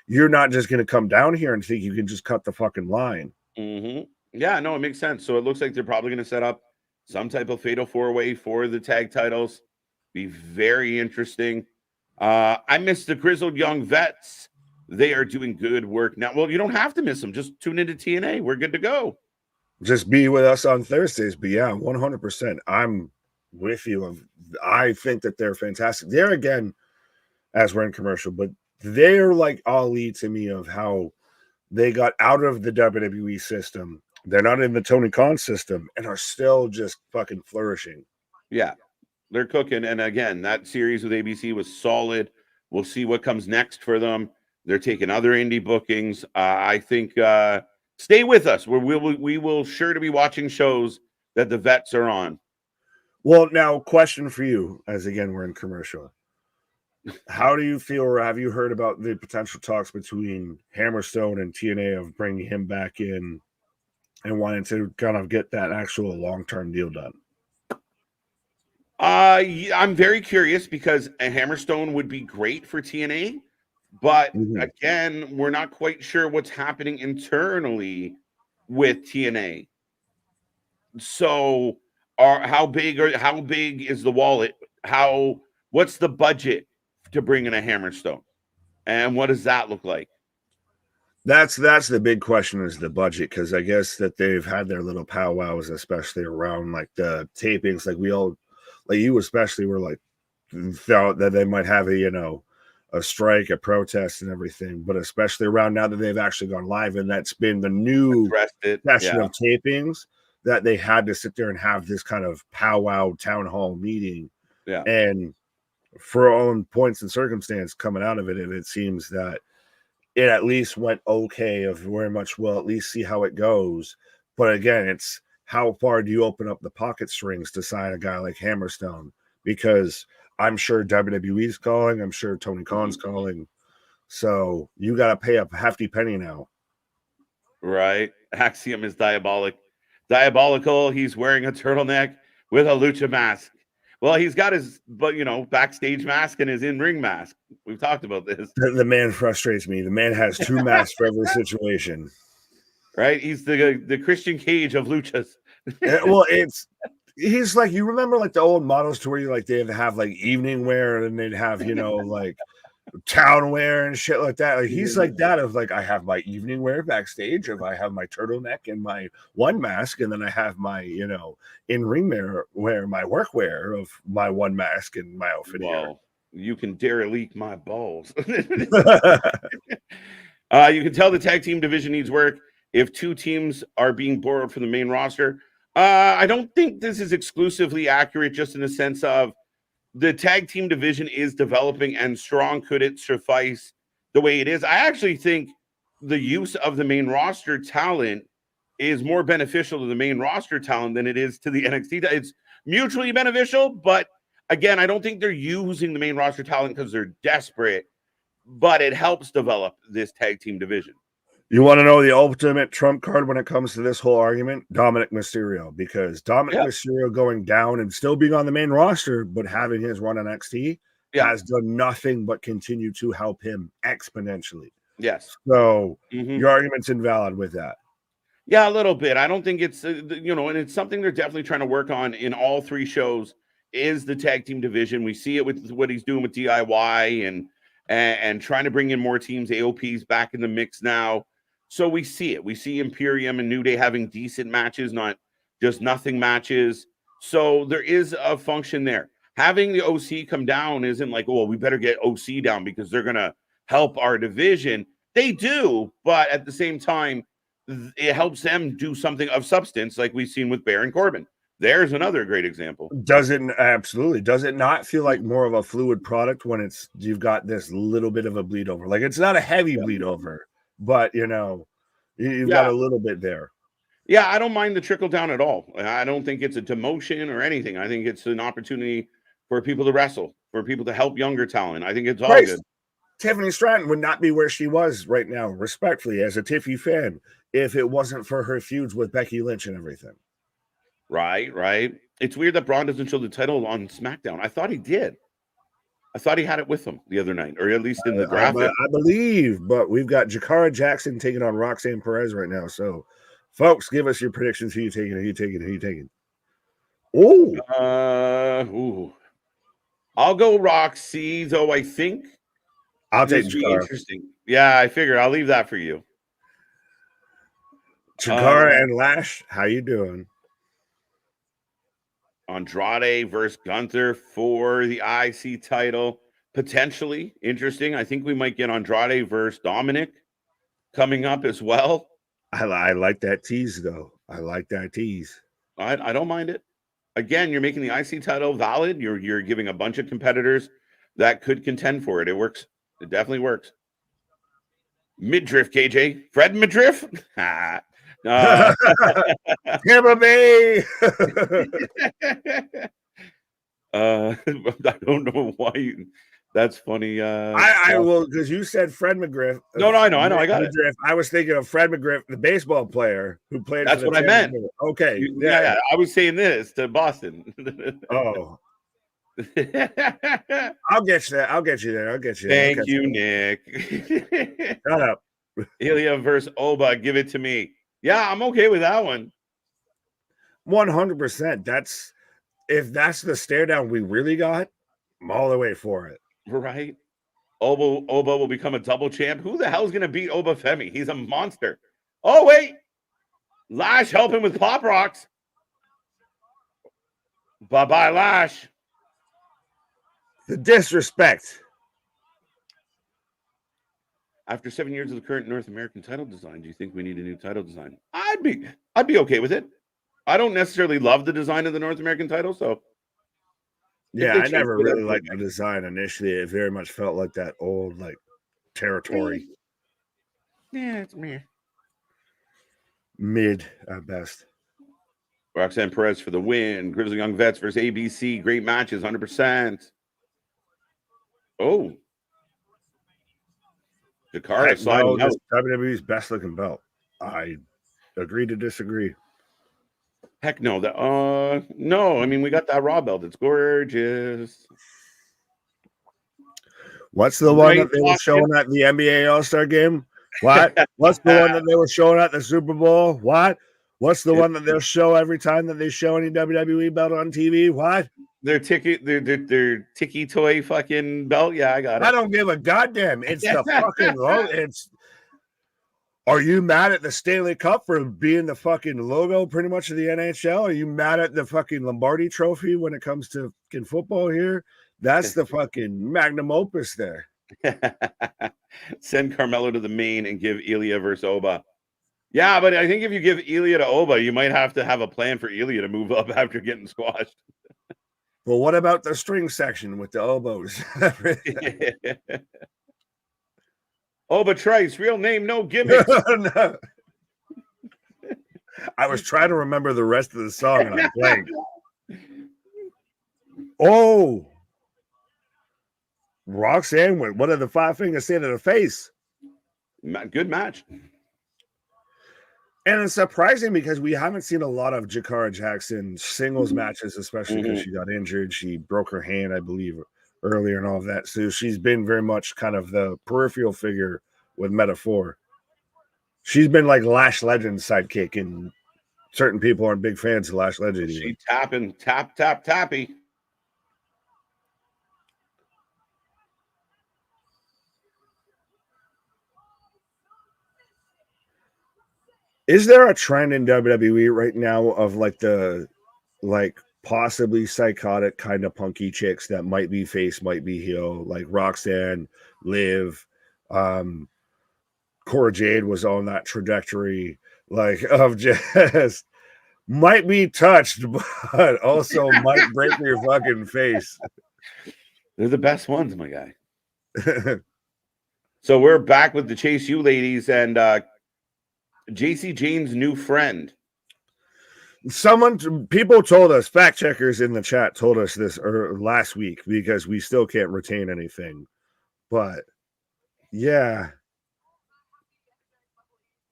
you're not just going to come down here and think you can just cut the fucking line. Mm-hmm. Yeah, no, it makes sense. So it looks like they're probably going to set up some type of fatal four-way for the tag titles. Be very interesting. I miss the grizzled young vets. They are doing good work now. Well, you don't have to miss them. Just tune into TNA. We're good to go. Just be with us on Thursdays. But yeah, 100%. I'm with you. I think that they're fantastic. They're, again, as we're in commercial, but they're like Ali to me of how they got out of the WWE system. They're not in the Tony Khan system and are still just fucking flourishing. Yeah, they're cooking. And again, that series with ABC was solid. We'll see what comes next for them. They're taking other indie bookings. I think stay with us. We will sure to be watching shows that the vets are on. Well, now, question for you, as again, we're in commercial. How do you feel, or have you heard about the potential talks between Hammerstone and TNA of bringing him back in and wanting to kind of get that actual long-term deal done? I'm very curious because a Hammerstone would be great for TNA, but again, we're not quite sure what's happening internally with TNA. So, how big is the wallet? What's the budget to bring in a Hammerstone, and what does that look like? That's the big question, is the budget, because I guess that they've had their little powwows, especially around like the tapings. Like we all, like you especially, were like thought that they might have a strike, a protest, and everything. But especially around now that they've actually gone live, and that's been the new session of tapings, that they had to sit there and have this kind of powwow town hall meeting. Yeah, and for all points and circumstance coming out of it, and it seems that it at least went okay. Of very much, we'll at least see how it goes. But again, it's how far do you open up the pocket strings to sign a guy like Hammerstone? Because I'm sure WWE's calling. I'm sure Tony Khan's calling. So you got to pay a hefty penny now. Right. Axiom is diabolical. He's wearing a turtleneck with a lucha mask. Well, he's got his, backstage mask and his in-ring mask. We've talked about this. The man frustrates me. The man has two masks for every situation. Right? He's the Christian Cage of luchas. Well, he's like, you remember like the old models to where they'd have like evening wear, and they'd have, like town wear and shit like that. Like he's like that of like, I have my evening wear backstage, if I have my turtleneck and my one mask, and then I have my in-ring wear, my work wear of my one mask and my outfit. Whoa, you can dare leak my balls. You can tell the tag team division needs work if two teams are being borrowed from the main roster. I don't think this is exclusively accurate, just in the sense of the tag team division is developing and strong. Could it suffice the way it is? I actually think the use of the main roster talent is more beneficial to the main roster talent than it is to the NXT. It's mutually beneficial, but again, I don't think they're using the main roster talent because they're desperate, but it helps develop this tag team division. You want to know the ultimate trump card when it comes to this whole argument? Dominic Mysterio, because Dominic Mysterio going down and still being on the main roster, but having his run on NXT has done nothing but continue to help him exponentially. Yes. So your argument's invalid with that. Yeah, a little bit. I don't think it's, and it's something they're definitely trying to work on in all three shows, is the tag team division. We see it with what he's doing with DIY and trying to bring in more teams. AOP's back in the mix now. So we see it. We see Imperium and New Day having decent matches, not just nothing matches. So there is a function there. Having the OC come down isn't like, oh, well, we better get OC down because they're going to help our division. They do, but at the same time, it helps them do something of substance, like we've seen with Baron Corbin. There's another great example. Does it not feel like more of a fluid product when you've got this little bit of a bleed over? Like, it's not a heavy bleed over, but you've got a little bit there. Yeah, I don't mind the trickle down at all. I don't think it's a demotion or anything. I think it's an opportunity for people to wrestle, for people to help younger talent. I think it's all good. Tiffany Stratton would not be where she was right now, respectfully, as a Tiffy fan, if it wasn't for her feuds with Becky Lynch and everything. Right. It's weird that Braun doesn't show the title on SmackDown. I thought he did. I thought he had it with him the other night, or at least in the graphic. I believe, but we've got Jakara Jackson taking on Roxanne Perez right now. So, folks, give us your predictions. Who you taking? Ooh. I'll go Roxy, though I think I'll take Jakara. Interesting. Yeah, I figure I'll leave that for you. Jakara and Lash, how you doing? Andrade versus Gunther for the IC title. Potentially interesting. I think we might get Andrade versus Dominic coming up as well. I like that tease, though. I like that tease. I don't mind it. Again, you're making the IC title valid. You're giving a bunch of competitors that could contend for it. It works. It definitely works. Midriff, KJ. Fred Midriff? Tampa Bay. I don't know why you. That's funny. I will, because you said Fred McGriff. No, I know. I got it. I was thinking of Fred McGriff, the baseball player who played. That's what I meant. Okay. Yeah. I was saying this to Boston. Oh. I'll get you there. Thank you, Nick. Shut up. Ilya versus Oba. Give it to me. Yeah, I'm okay with that one. 100%. If that's the stare down we really got, I'm all the way for it. Right. Oba will become a double champ. Who the hell's going to beat Oba Femi? He's a monster. Oh, wait. Lash helping with Pop Rocks. Bye-bye, Lash. The disrespect. After 7 years of the current North American title design, do you think we need a new title design? I'd be okay with it. I don't necessarily love the design of the North American title, so. Yeah, I never really liked the design initially. It very much felt like that old, territory. Yeah, it's meh. Mid at best. Roxanne Perez for the win. Grizzly Young Vets versus ABC. Great matches, 100%. Oh. Jakara signing out. WWE's best looking belt. I agree to disagree. Heck no. No, I mean, we got that Raw belt. It's gorgeous. What's the one that they were showing at the NBA All-Star game? What? What's the one that they were showing at the Super Bowl? What? What's the one that they'll show every time that they show any WWE belt on TV? What? Their tiki toy fucking belt. Yeah, I got it. I don't give a goddamn. It's the fucking it's. Are you mad at the Stanley Cup for being the fucking logo pretty much of the NHL? Are you mad at the fucking Lombardi trophy when it comes to fucking football here? That's the fucking magnum opus there. Send Carmelo to the main and give Ilya versus Oba. Yeah, but I think if you give Ilya to Oba, you might have to have a plan for Ilya to move up after getting squashed. Well, what about the string section with the elbows? Oba Trice, real name, no gimmicks. No. I was trying to remember the rest of the song and I blanked. Oh, Roxanne went. What did the five fingers say to the face? Good match. And it's surprising because we haven't seen a lot of Jakara Jackson singles matches, especially because she got injured. She broke her hand, I believe, earlier and all of that. So she's been very much kind of the peripheral figure with Metaphor. She's been like Lash Legend's sidekick, and certain people aren't big fans of Lash Legend. She tapping, tappy. Is there a trend in WWE right now of like the possibly psychotic kind of punky chicks that might be face, might be heel, like Roxanne, Liv, Cora Jade was on that trajectory, like of just might be touched, but also might break your fucking face. They're the best ones, my guy. So we're back with the Chase U ladies and JC Jane's new friend. People told us, fact checkers in the chat told us this last week because we still can't retain anything. But yeah,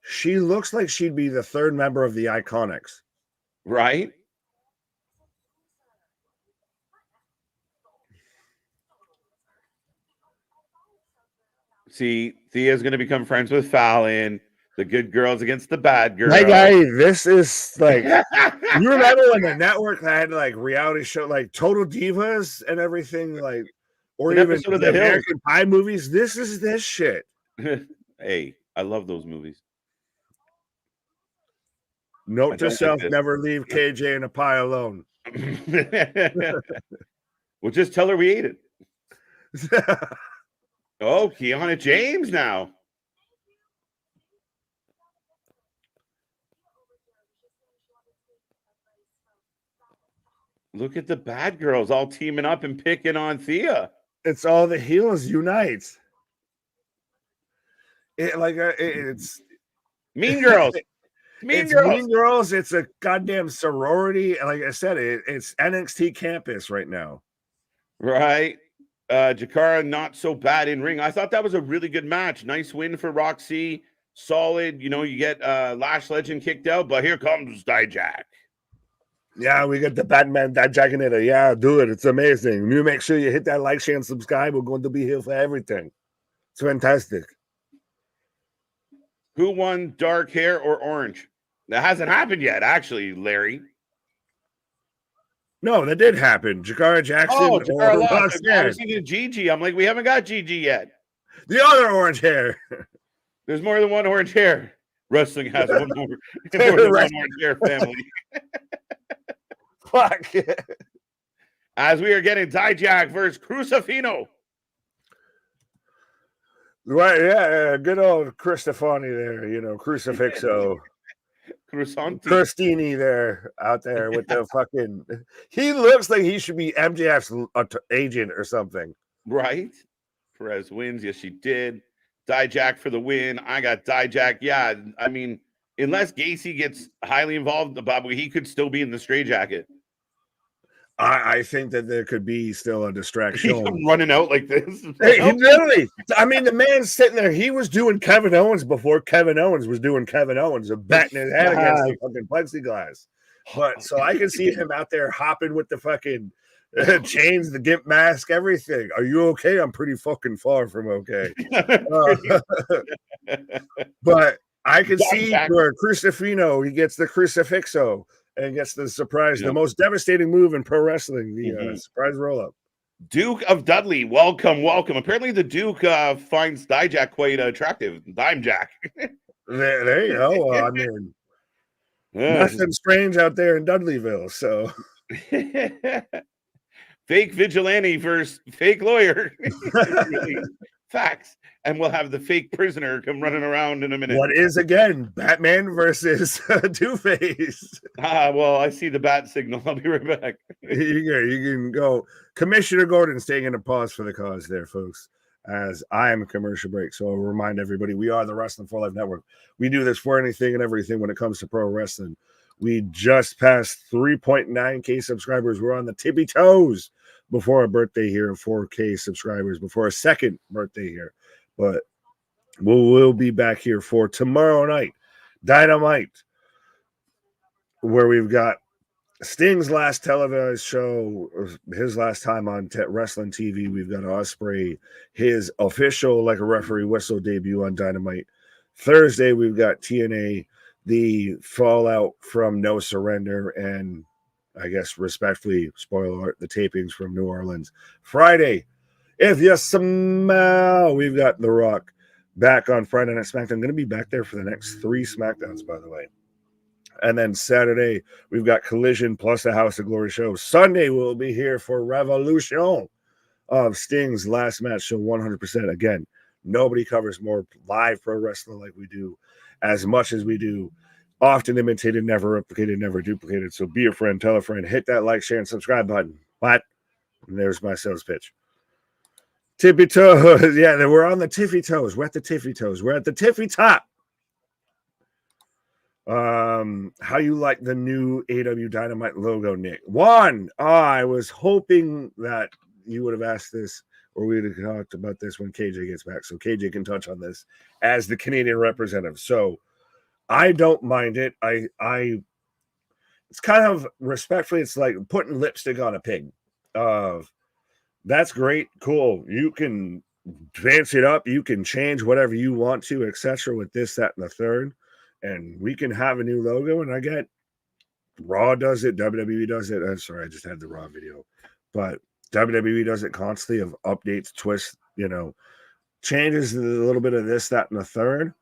she looks like she'd be the third member of the Iconics. Right? See, Thea's going to become friends with Fallon. The good girls against the bad girls. My guy, this is like, you remember when the network had like reality show, like Total Divas and everything, like, or even the American Pie movies? This is this shit. Hey, I love those movies. Note to self, never leave KJ in a pie alone. We'll just tell her we ate it. Oh, Kiana James now. Look at the bad girls all teaming up and picking on Thea. It's all the heels unite. It's Mean Girls. Mean Girls. It's a goddamn sorority. Like I said, it's NXT campus right now. Right. Jakara not so bad in ring. I thought that was a really good match. Nice win for Roxy. Solid. You know, you get Lash Legend kicked out, but here comes Dijak. Yeah, we got the Batman Dijak in it. Yeah, do it. It's amazing. You make sure you hit that like, share, and subscribe. We're going to be here for everything. It's fantastic. Who won dark hair or orange? That hasn't happened yet, actually, Larry. No, that did happen. Jakara Jackson. Oh, Jakara lost. I was thinking of Gigi. I'm like, we haven't got Gigi yet. The other orange hair. There's more than one orange hair. Wrestling has one more than one orange hair family. Fuck. As we are getting Dijak versus Crusifino. Right, yeah, good old Cristofani there, you know, Crucifixo. Cristini there, out there with the fucking... He looks like he should be MJF's agent or something. Right? Perez wins. Yes, she did. Dijak for the win. I got Dijak. Yeah, I mean, unless Gacy gets highly involved, Bob, he could still be in the straitjacket. I think that there could be still a distraction. He's running out like this. Hey, he literally, I mean, the man's sitting there. He was doing Kevin Owens before Kevin Owens was doing Kevin Owens, batting his head against the fucking plexiglass. But so I can see him out there hopping with the fucking chains, the gimp mask, everything. Are you okay? I'm pretty fucking far from okay. But I can see where Crusifino, he gets the Crucifixo. And gets the surprise, the most devastating move in pro wrestling, the surprise roll-up. Duke of Dudley, welcome. Apparently the Duke finds Dijak quite attractive. Dime Jack. there you go. I mean, nothing strange out there in Dudleyville, so. Fake vigilante versus fake lawyer. Facts. And we'll have the fake prisoner come running around in a minute. What is, again, Batman versus Two-Face? Well, I see the bat signal. I'll be right back. You can go. Commissioner Gordon's taking a pause for the cause there, folks, as I am a commercial break. So I'll remind everybody, we are the Wrestling for Life Network. We do this for anything and everything when it comes to pro wrestling. We just passed 3.9K subscribers. We're on the tippy toes before our birthday here, 4K subscribers, before our second birthday here. But we'll be back here for tomorrow night, Dynamite, where we've got Sting's last televised show, his last time on wrestling TV. We've got Ospreay, his official, like a referee whistle debut on Dynamite. Thursday, we've got TNA, the fallout from No Surrender, and I guess respectfully, spoiler alert, the tapings from New Orleans. Friday, if you smell, we've got The Rock back on Friday Night SmackDown. I'm going to be back there for the next 3 SmackDowns, by the way. And then Saturday, we've got Collision plus the House of Glory show. Sunday, we'll be here for Revolution of Sting's last match show 100%. Again, nobody covers more live pro wrestling like we do, as much as we do. Often imitated, never replicated, never duplicated. So be a friend, tell a friend, hit that like, share, and subscribe button. What? And there's my sales pitch. Tippy toes. Yeah, we're on the tiffy toes. We're at the tiffy toes. We're at the tiffy top. How you like the new AW Dynamite logo, Nick? I was hoping that you would have asked this, or we would have talked about this when KJ gets back, so KJ can touch on this as the Canadian representative. So I don't mind it. I it's kind of respectfully, it's like putting lipstick on a pig. That's great, cool. You can fancy it up, you can change whatever you want to, etc. with this, that, and the third. And we can have a new logo, and I get Raw does it, WWE does it. I'm sorry, I just had the Raw video, but WWE does it constantly of updates, twists, changes a little bit of this, that, and the third.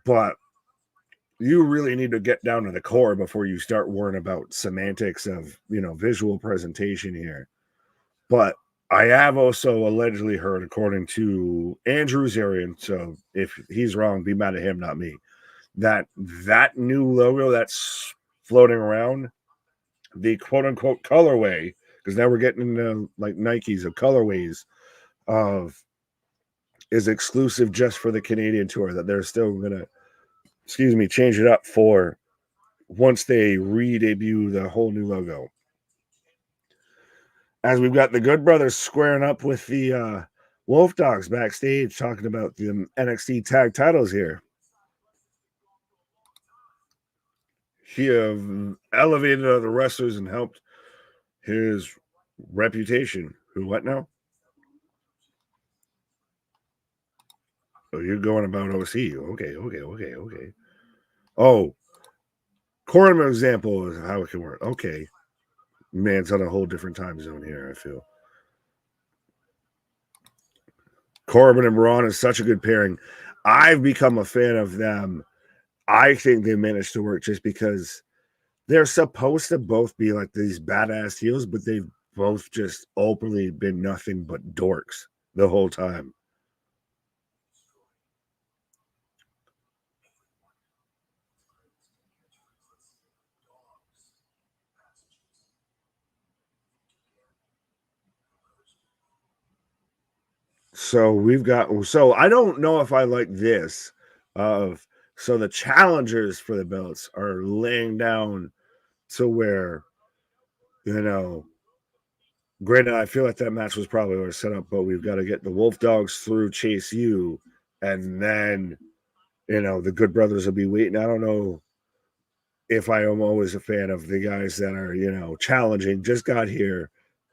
But you really need to get down to the core before you start worrying about semantics of, visual presentation here. But I have also allegedly heard, according to Andrew Zarian, so if he's wrong, be mad at him, not me, that new logo that's floating around, the quote-unquote colorway, because now we're getting into like Nikes of colorways is exclusive just for the Canadian tour, that they're still going to, change it up for once they re-debut the whole new logo. As we've got the Good Brothers squaring up with the Wolf Dogs backstage talking about the NXT tag titles here. He have elevated other wrestlers and helped his reputation. What now? Oh, you're going about OC. Okay. Oh, Corbin example is how it can work. Okay. Man's on a whole different time zone here, I feel. Corbin and Braun is such a good pairing. I've become a fan of them. I think they managed to work just because they're supposed to both be like these badass heels, but they've both just openly been nothing but dorks the whole time. So I don't know if I like this so the challengers for the belts are laying down to where, granted, I feel like that match was probably set up, but we've got to get the Wolf Dogs through Chase U, and then, the Good Brothers will be waiting. I don't know if I am always a fan of the guys that are, challenging, just got here.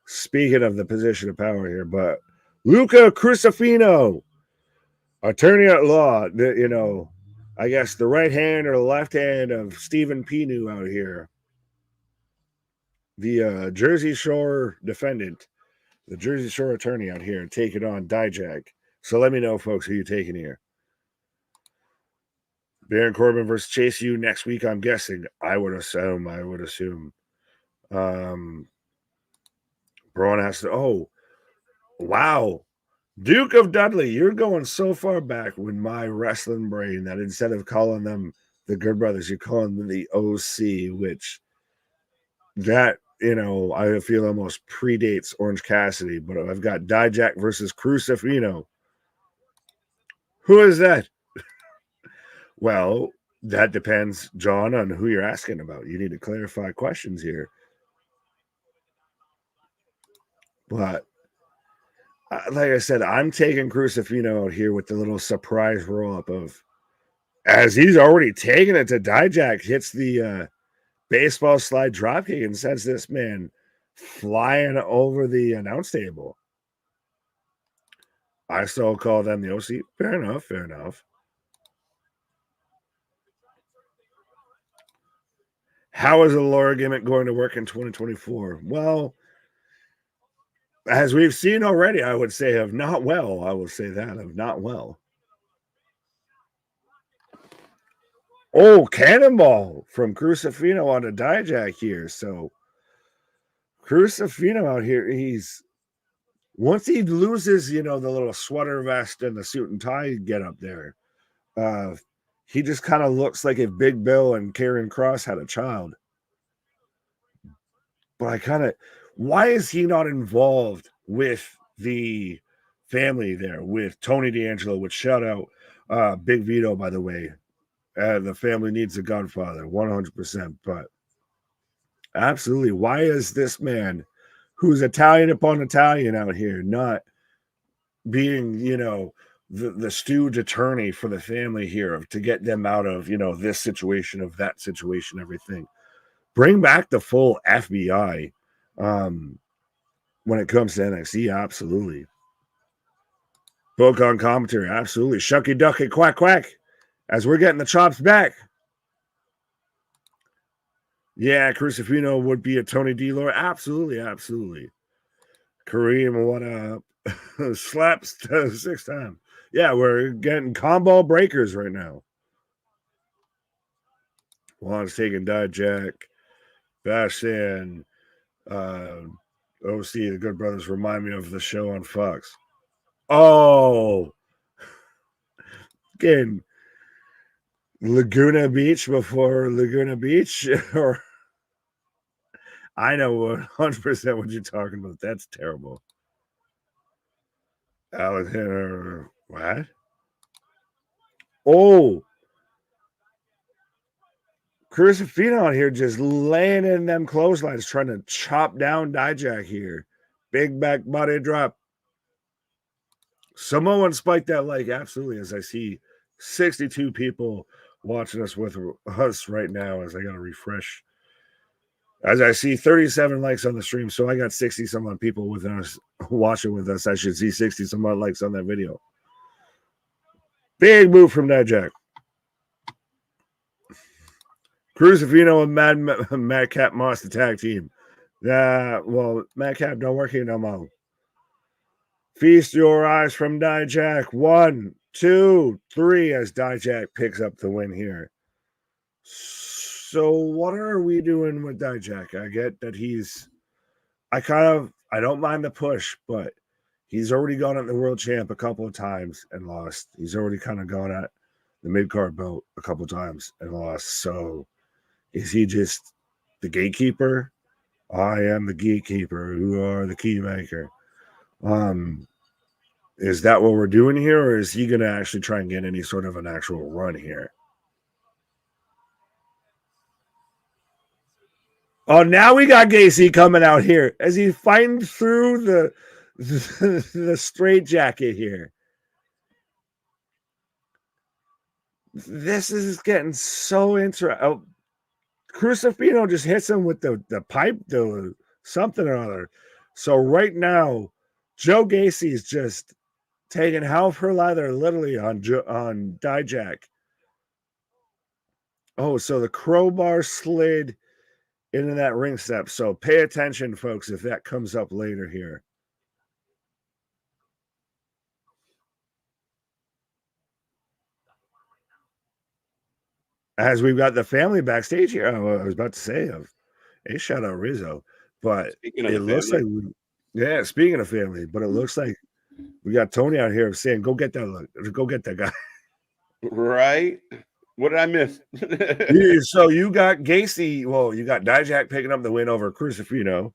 Speaking of the position of power here, but Luca Crusifino, attorney at law, I guess the right hand or the left hand of Stephen Pinu out here. The Jersey Shore defendant, the Jersey Shore attorney out here, taking on Dijak. So let me know, folks, who you're taking here. Baron Corbin versus Chase U next week, I'm guessing. I would assume. Braun has to. Oh, wow. Duke of Dudley, you're going so far back with my wrestling brain that instead of calling them the Good Brothers, you're calling them the OC, which that, I feel almost predates Orange Cassidy. But I've got Dijak versus Crusifino. Who is that? Well, that depends, John, on who you're asking about. You need to clarify questions here. But like I said, I'm taking Crusifino out here with the little surprise roll-up of, as he's already taken it to Dijak, hits the baseball slide dropkick and sends this man flying over the announce table. I still call them the OC. Fair enough. How is the Laura gimmick going to work in 2024? Well, as we've seen already, I would say of not well. I will say that of not well. Oh, cannonball from Crusifino on a Dijak here. So Crusifino out here, once he loses, the little sweater vest and the suit and tie get up there, he just kind of looks like if Big Bill and Karen Cross had a child. But why is he not involved with the family there, with Tony D'Angelo, which shout out Big Vito, by the way. The family needs a godfather, 100%. But absolutely, why is this man who's Italian upon Italian out here not being, the stooge attorney for the family here to get them out of, this situation, of that situation, everything? Bring back the full FBI when it comes to NXT, absolutely. Book on commentary, absolutely. Shucky ducky quack quack, as we're getting the chops back. Yeah, Crusifino would be a Tony D-Lord. Absolutely, absolutely. Kareem, what up? Slaps 6 times. Yeah, we're getting combo breakers right now. Juan's taking Dijak. Bash in. OC, the Good Brothers, remind me of the show on Fox. Oh, again, Laguna Beach before Laguna Beach, or I know 100% what you're talking about. That's terrible. Alexander, what? Oh, Crusifino out here just laying in them clotheslines, trying to chop down Dijak here. Big back body drop. Samoan spike that like, absolutely, as I see 62 people watching us with us right now, as I got to refresh. As I see 37 likes on the stream, so I got 60 some odd people with us watching with us. I should see 60 some odd likes on that video. Big move from Dijak. Crusifino and Madcap Moss, the tag team. Well, Madcap don't work here no more. Feast your eyes from Dijak. 1, 2, 3, as Dijak picks up the win here. So what are we doing with Dijak? I get that I don't mind the push, but he's already gone at the world champ a couple of times and lost. He's already kind of gone at the mid-card belt a couple of times and lost. So is he just the gatekeeper? I am the gatekeeper. Who are the key maker? Is that what we're doing here, or is he going to actually try and get any sort of an actual run here? Oh, now we got Gacy coming out here as he's fighting through the straitjacket here. This is getting so interesting. Oh, Crusifino just hits him with the pipe, the something or other. So right now, Joe Gacy is just taking hell for leather, literally on Dijak. Oh, so the crowbar slid into that ring step. So pay attention, folks, if that comes up later here. As we've got the family backstage here. Oh, I was about to say, a shout out Rizzo, but it looks like, speaking of family, but it looks like we got Tony out here saying, go get that guy. Right? What did I miss? So you got Gacy. Well, you got Dijak picking up the win over Crusifino.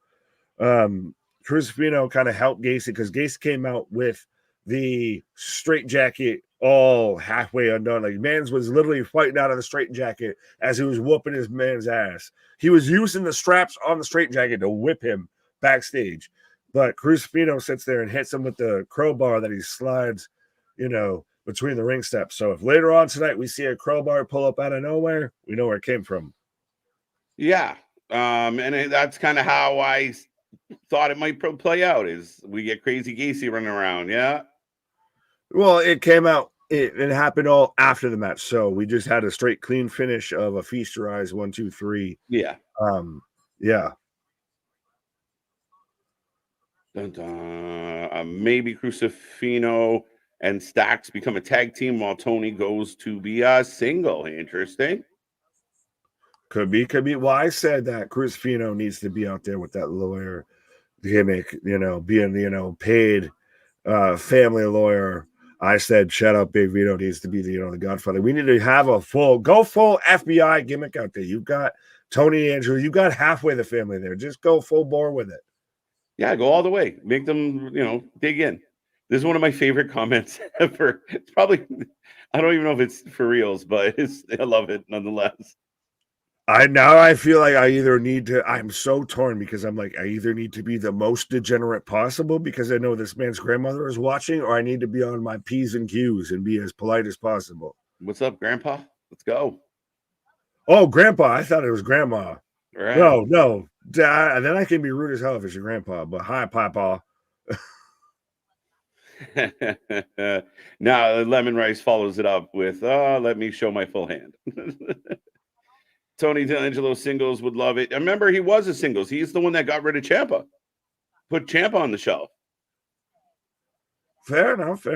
Crusifino kind of helped Gacy because Gacy came out with the straight jacket all halfway undone. Like, Mans was literally fighting out of the straight jacket as he was whooping his man's ass. He was using the straps on the straight jacket to whip him backstage. But Crusifino sits there and hits him with the crowbar that he slides, between the ring steps. So if later on tonight we see a crowbar pull up out of nowhere, we know where it came from. Yeah. And that's kind of how I thought it might play out, is we get Crazy Gacy running around. Yeah. Well, it came out, it happened all after the match. So we just had a straight clean finish of a feast your eyes 1, 2, 3. Yeah. Yeah. Dun, dun. Maybe Crusifino and Stacks become a tag team while Tony goes to be a single. Interesting. Could be. Well, I said that Crusifino needs to be out there with that lawyer gimmick, being, paid family lawyer. I said, shut up, Big Vito needs to be the Godfather. We need to have a full FBI gimmick out there. You've got Tony Andrew, you got halfway the family there. Just go full bore with it. Yeah, go all the way. Make them, dig in. This is one of my favorite comments ever. It's probably, I don't even know if it's for reals, but I love it nonetheless. I feel like I either need to, I'm so torn because I'm like, I either need to be the most degenerate possible because I know this man's grandmother is watching, or I need to be on my P's and Q's and be as polite as possible. What's up, Grandpa? Let's go. Oh, Grandpa. I thought it was Grandma. Right. No. Then I can be rude as hell if it's your grandpa, but hi, Papa. Now, Lemon Rice follows it up with, let me show my full hand. Tony D'Angelo singles would love it. I remember he was a singles. He's the one that got rid of Ciampa. Put Ciampa on the shelf. Fair enough.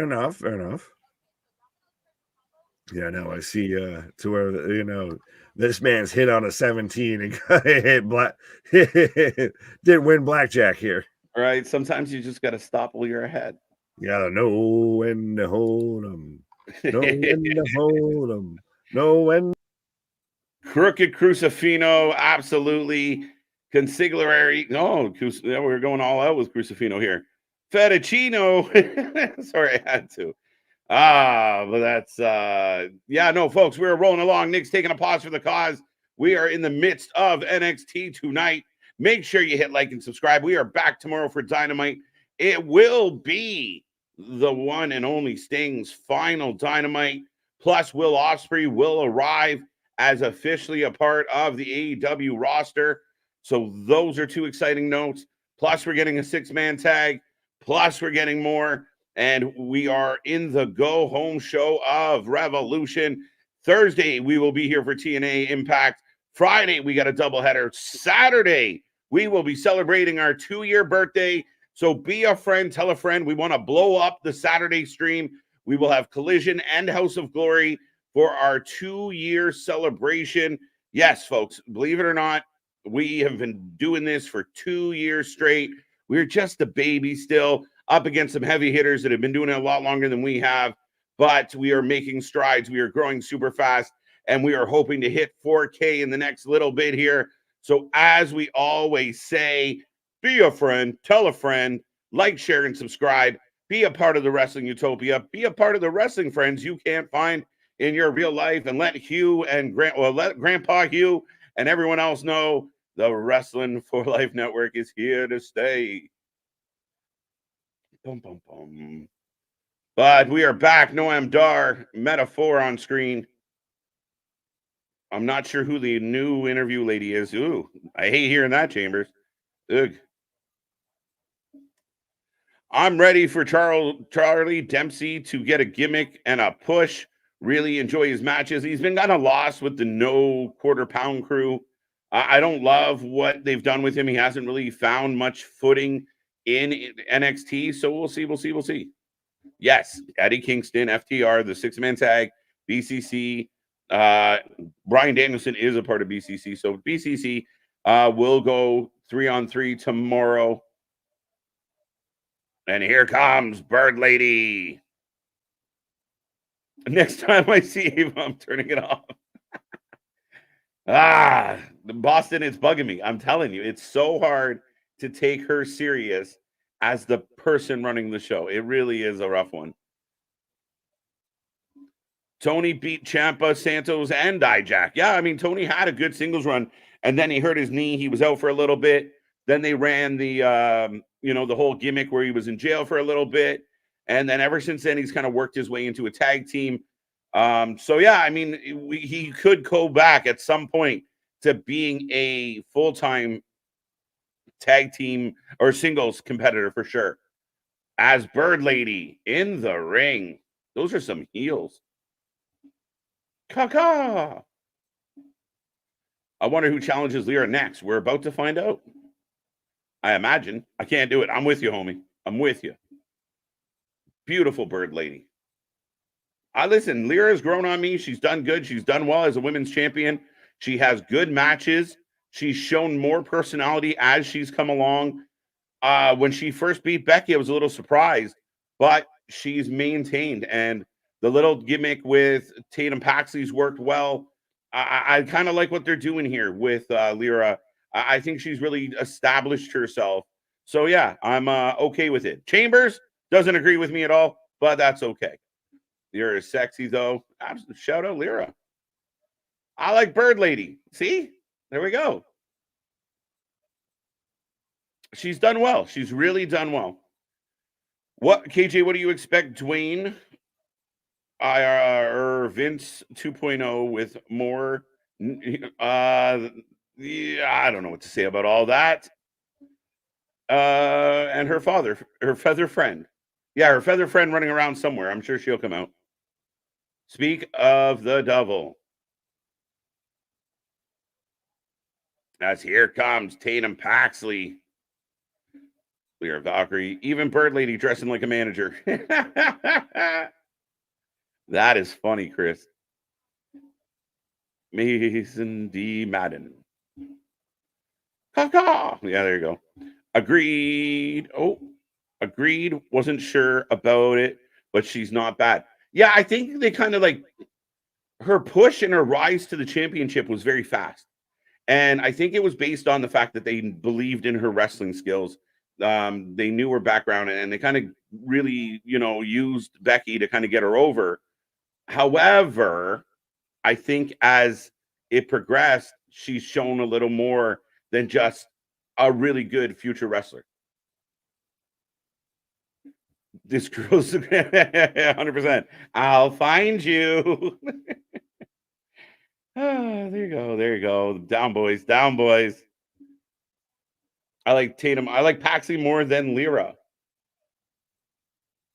Yeah, now I see to where, this man's hit on a 17 and hit didn't win blackjack here. All right. Sometimes you just got to stop while you're ahead. You gotta know when to hold them. Know when to hold them. Know when. Crooked Crusifino, absolutely. Consigliere. No, we're going all out with Crusifino here. Fettuccino. Sorry, I had to. But that's folks, we're rolling along. Nick's taking a pause for the cause. We are in the midst of NXT tonight. Make sure you hit like and subscribe. We are back tomorrow for Dynamite. It will be the one and only Sting's final Dynamite. Plus, Will Ospreay will arrive as officially a part of the AEW roster. So those are two exciting notes. Plus, we're getting a 6-man tag. Plus, we're getting more. And we are in the go-home show of Revolution. Thursday, we will be here for TNA Impact. Friday, we got a doubleheader. Saturday, we will be celebrating our 2-year birthday. So be a friend, tell a friend. We want to blow up the Saturday stream. We will have Collision and House of Glory for our 2-year celebration. Yes, folks, believe it or not, we have been doing this for 2 years straight. We're just a baby still, up against some heavy hitters that have been doing it a lot longer than we have, but we are making strides. We are growing super fast, and we are hoping to hit 4K in the next little bit here. So as we always say, be a friend, tell a friend, like, share, and subscribe. Be a part of the Wrestling Utopia. Be a part of the wrestling friends you can't find in your real life, and let let Grandpa Hugh and everyone else know the Wrestling for Life Network is here to stay. Boom, boom, boom. But we are back. Noam Dar, metaphor on screen. I'm not sure who the new interview lady is. Ooh, I hate hearing that, Chambers. Ugh. I'm ready for Charlie Dempsey to get a gimmick and a push. Really enjoy his matches. He's been kind of lost with the no quarter pound crew. I don't love what they've done with him. He hasn't really found much footing in NXT. So we'll see. Yes, Eddie Kingston, FTR, the 6-man tag, BCC. Brian Danielson is a part of BCC. So BCC will go 3-on-3 tomorrow. And here comes Bird Lady. Next time I see Ava, I'm turning it off. Boston is bugging me. I'm telling you, it's so hard to take her serious as the person running the show. It really is a rough one. Tony beat Ciampa, Santos, and Dijak. Yeah, I mean, Tony had a good singles run, and then he hurt his knee. He was out for a little bit. Then they ran the, the whole gimmick where he was in jail for a little bit. And then ever since then, he's kind of worked his way into a tag team. He could go back at some point to being a full-time tag team or singles competitor for sure. As Bird Lady in the ring. Those are some heels. Caca. I wonder who challenges Lyra next. We're about to find out. I imagine. I can't do it. I'm with you, homie. I'm with you. Beautiful Bird Lady. Listen, Lyra's grown on me. She's done good. She's done well as a women's champion. She has good matches. She's shown more personality as she's come along. When she first beat Becky, I was a little surprised, but she's maintained. And the little gimmick with Tatum Paxley's worked well. I kind of like what they're doing here with Lyra. I think she's really established herself. So, yeah, I'm okay with it. Chambers doesn't agree with me at all, but that's okay. Lyra is sexy, though. Shout out Lyra. I like Bird Lady. See? There we go. She's done well. She's really done well. What, KJ, what do you expect, Dwayne or Vince 2.0 with more? Yeah, I don't know what to say about all that. And her father, her feather friend. Yeah, her feather friend running around somewhere. I'm sure she'll come out. Speak of the devil. As here comes Tatum Paxley. Lyra Valkyrie. Even Bird Lady dressing like a manager. That is funny, Chris. Mason D. Madden. Yeah, there you go. Agreed. Oh, agreed. Wasn't sure about it, but she's not bad. Yeah, I think they kind of like her push and her rise to the championship was very fast. And I think it was based on the fact that they believed in her wrestling skills. They knew her background and they kind of really, used Becky to kind of get her over. However, I think as it progressed, she's shown a little more than just a really good future wrestler. This girl's 100%. I'll find you. There you go. There you go. Down, boys. Down, boys. I like Tatum. I like Paxley more than Lyra.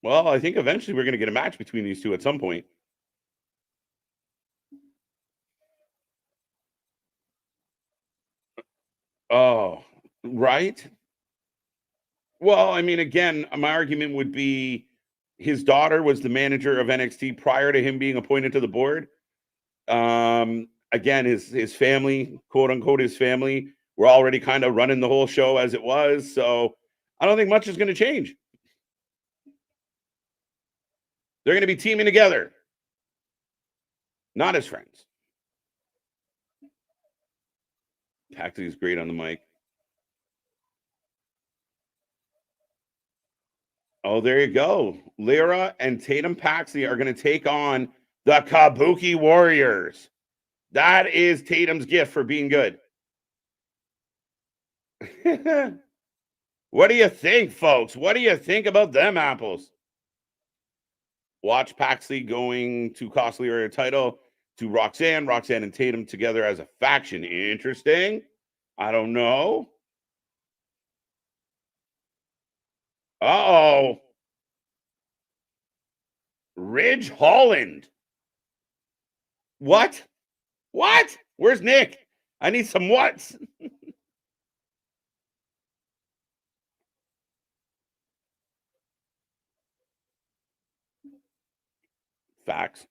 Well, I think eventually we're going to get a match between these two at some point. Oh, right. Well, I mean, again, my argument would be his daughter was the manager of NXT prior to him being appointed to the board. Again, his family, quote unquote, his family, were already kind of running the whole show as it was. So I don't think much is going to change. They're going to be teaming together, not as friends. Paxley is great on the mic. Oh, there you go. Lyra and Tatum Paxley are going to take on the Kabuki Warriors. That is Tatum's gift for being good. What do you think, folks? What do you think about them apples? Watch Paxley going to cost Lyra a title to Roxanne. Roxanne and Tatum together as a faction. Interesting. I don't know. Uh-oh. Ridge Holland. What? What? Where's Nick? I need some whats. Facts.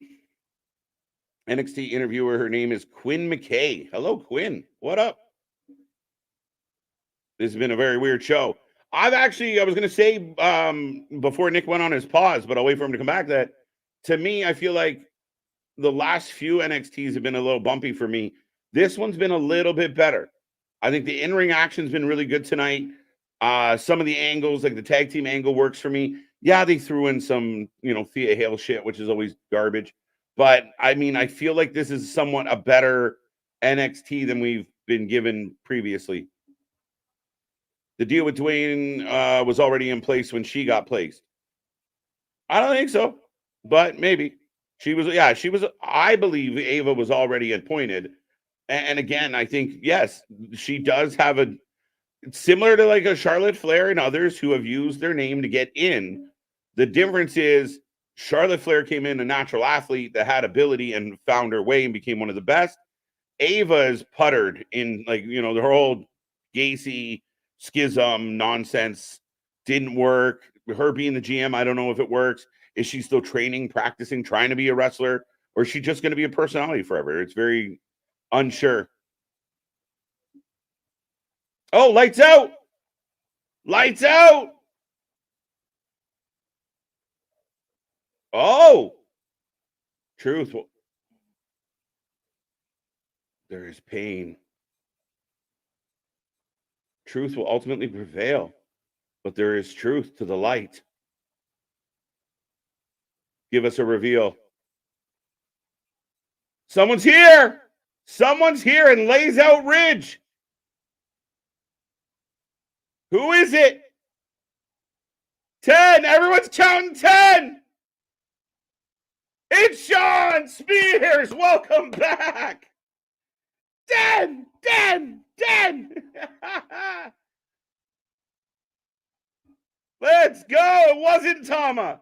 NXT interviewer, her name is Quinn McKay. Hello, Quinn. What up? This has been a very weird show. I was going to say before Nick went on his pause, but I'll wait for him to come back, that to me, I feel like the last few NXTs have been a little bumpy for me. This one's been a little bit better. I think the in-ring action's been really good tonight. Some of the angles, like the tag team angle, works for me. Yeah, they threw in some, Thea Hale shit, which is always garbage. But, I mean, I feel like this is somewhat a better NXT than we've been given previously. The deal with Dwayne was already in place when she got placed. I don't think so, but maybe. She was, I believe Ava was already appointed. And again, I think, yes, she does have similar to like a Charlotte Flair and others who have used their name to get in. The difference is Charlotte Flair came in a natural athlete that had ability and found her way and became one of the best. Ava is puttered in the whole Gacy schism nonsense didn't work. Her being the GM, I don't know if it works. Is she still training, practicing, trying to be a wrestler, or is she just going to be a personality forever? It's very Unsure. Oh, lights out. Lights out. Oh. Truthful. There is pain. Truth will ultimately prevail, but there is truth to the light. Give us a reveal. Someone's here. Someone's here and lays out Ridge. Who is it? 10. Everyone's counting 10. It's Shawn Spears. Welcome back. 10. Let's go. It wasn't Tama.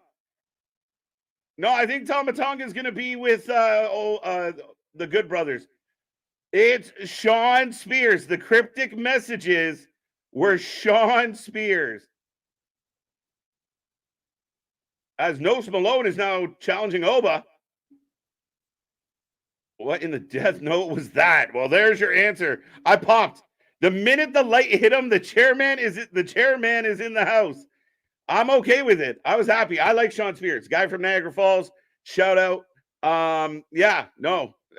No, I think Tama Tonga is going to be with the Good Brothers. It's Shawn Spears. The cryptic messages were Shawn Spears. As Nos Malone is now challenging Oba. What in the death note was that? Well, there's your answer. I popped. The minute the light hit him, the chairman is in the house. I'm okay with it. I was happy. I like Shawn Spears, guy from Niagara Falls. Shout out.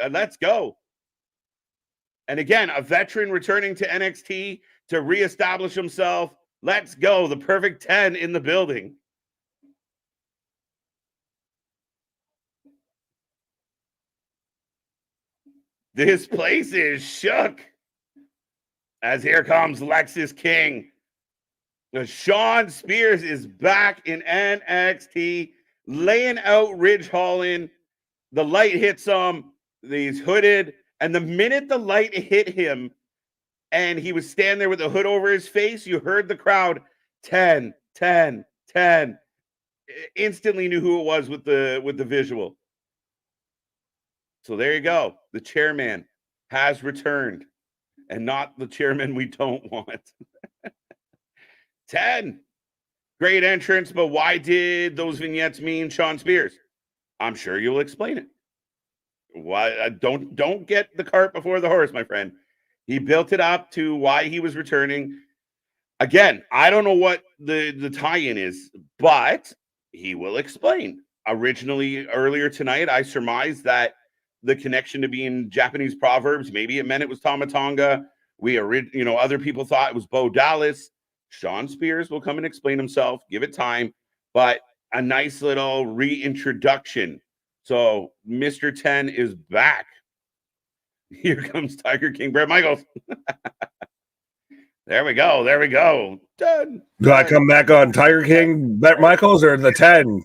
Let's go. And again, a veteran returning to NXT to reestablish himself. Let's go. The perfect 10 in the building. This place is shook. As here comes Lexis King. Shawn Spears is back in NXT, laying out Ridge Holland. The light hits him. He's hooded. And the minute the light hit him and he was standing there with the hood over his face, you heard the crowd 10, 10, 10. Instantly knew who it was with the visual. So there you go. The chairman has returned, and not the chairman we don't want. 10. Great entrance, but why did those vignettes mean Shawn Spears? I'm sure you'll explain it. Why? Don't get the cart before the horse, my friend. He built it up to why he was returning. Again, I don't know what the tie-in is, but he will explain. Originally, earlier tonight, I surmised that the connection to being Japanese proverbs, maybe it meant it was Tama Tonga. Other people thought it was Bo Dallas. Shawn Spears will come and explain himself. Give it time, but a nice little reintroduction. So Mr. 10 is back. Here comes Tiger King Bret Michaels. There we go. Done. Do I come back on Tiger King Bret Michaels or the 10?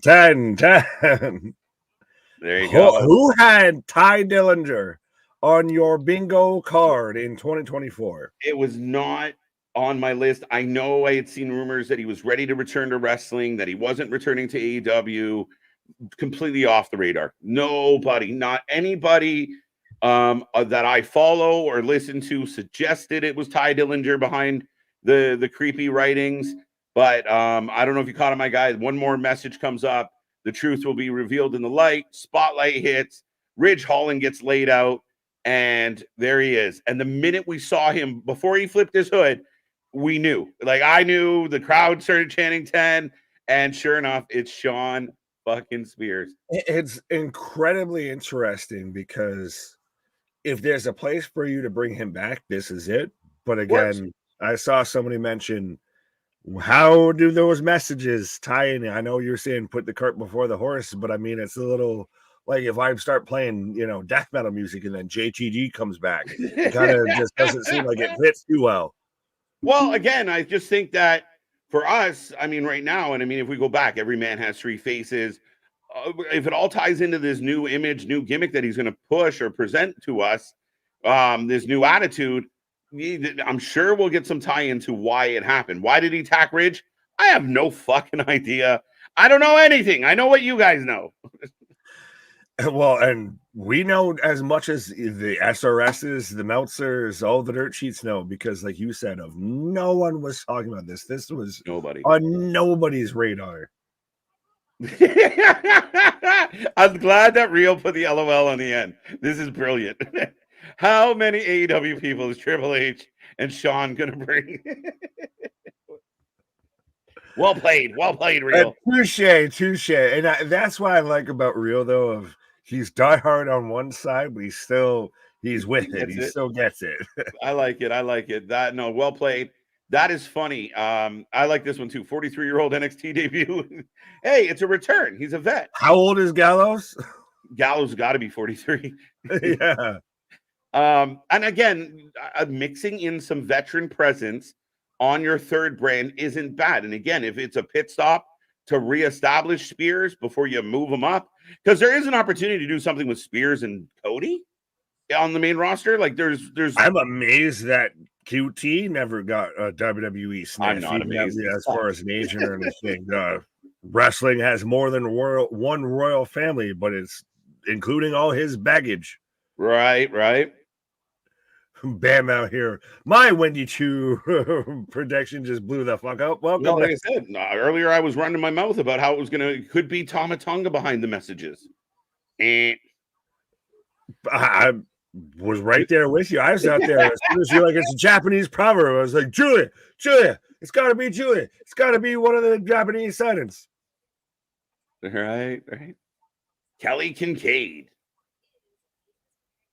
There you go. Who had Ty Dillinger on your bingo card in 2024? It was not on my list. I know I had seen rumors that he was ready to return to wrestling, that he wasn't returning to AEW. Completely off the radar. Nobody, not anybody that I follow or listen to suggested it was Ty Dillinger behind the creepy writings. But I don't know if you caught it, my guy. One more message comes up. The truth will be revealed in the light. Spotlight hits. Ridge Holland gets laid out. And there he is. And the minute we saw him, before he flipped his hood, we knew. Like, I knew. The crowd started chanting 10. And sure enough, it's Shawn fucking Spears. It's incredibly interesting because if there's a place for you to bring him back, this is it. But again, I saw somebody mention, how do those messages tie in? I know you're saying put the cart before the horse, but I mean, it's a little like if I start playing, death metal music and then JTG comes back, it kind of just doesn't seem like it fits too well. Well, again, I just think that for us, I mean, right now, and I mean, if we go back, every man has three faces. If it all ties into this new image, new gimmick that he's going to push or present to us, this new attitude, I'm sure we'll get some tie into why it happened. Why did he attack Ridge? I have no fucking idea. I don't know anything. I know what you guys know. Well, and we know as much as the SRSs, the Meltzers, all the dirt sheets know, because like you said, no one was talking about this. This was nobody on nobody's radar. I'm glad that Rio put the LOL on the end. This is brilliant. How many AEW people is Triple H and Sean gonna bring? Well played, Real. Touche. And that's what I like about Real, though. Of he's diehard on one side, but he's with it. He still gets it. I like it. Well played. That is funny. I like this one too. 43-year-old NXT debut. Hey, it's a return. He's a vet. How old is Gallows? Gallows got to be 43. Yeah. And again, mixing in some veteran presence on your third brand isn't bad. And again, if it's a pit stop to reestablish Spears before you move them up, because there is an opportunity to do something with Spears and Cody on the main roster. Like there's I'm amazed that QT never got a WWE sniff. I'm not amazed as far as an agent or anything. Wrestling has more than one royal family, but it's including all his baggage. Right. Bam out here. My Wendy Chu prediction just blew the fuck up. Welcome. No, like I said earlier, I was running my mouth about how it could be Tama Tonga behind the messages. And I was right there with you. I was out there as soon as you're like, it's a Japanese proverb. I was like, Julia, it's got to be Julia. It's got to be one of the Japanese silence. Right. Kelly Kincaid.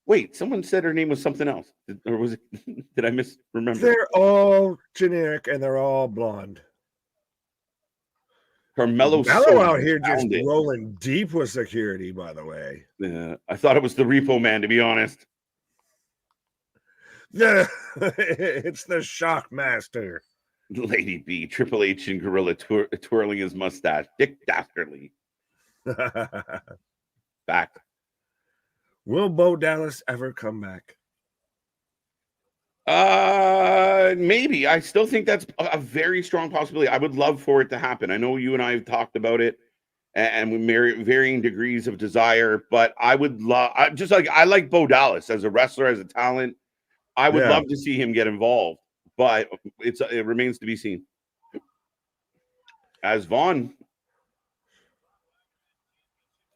Wait, someone said her name was something else. Or was it? Did I misremember? They're all generic and they're all blonde. Carmelo out here just rolling deep with security, by the way. Yeah, I thought it was the Repo Man, to be honest. It's the Shock Master. Lady B, Triple H and Gorilla twirling his mustache. Dick Dastardly. Back. Will Bo Dallas ever come back? Maybe. I still think that's a very strong possibility. I would love for it to happen. I know you and I have talked about it, and we varying degrees of desire. But I would love. I like Bo Dallas as a wrestler, as a talent. I would love to see him get involved, but it remains to be seen. As Vaughn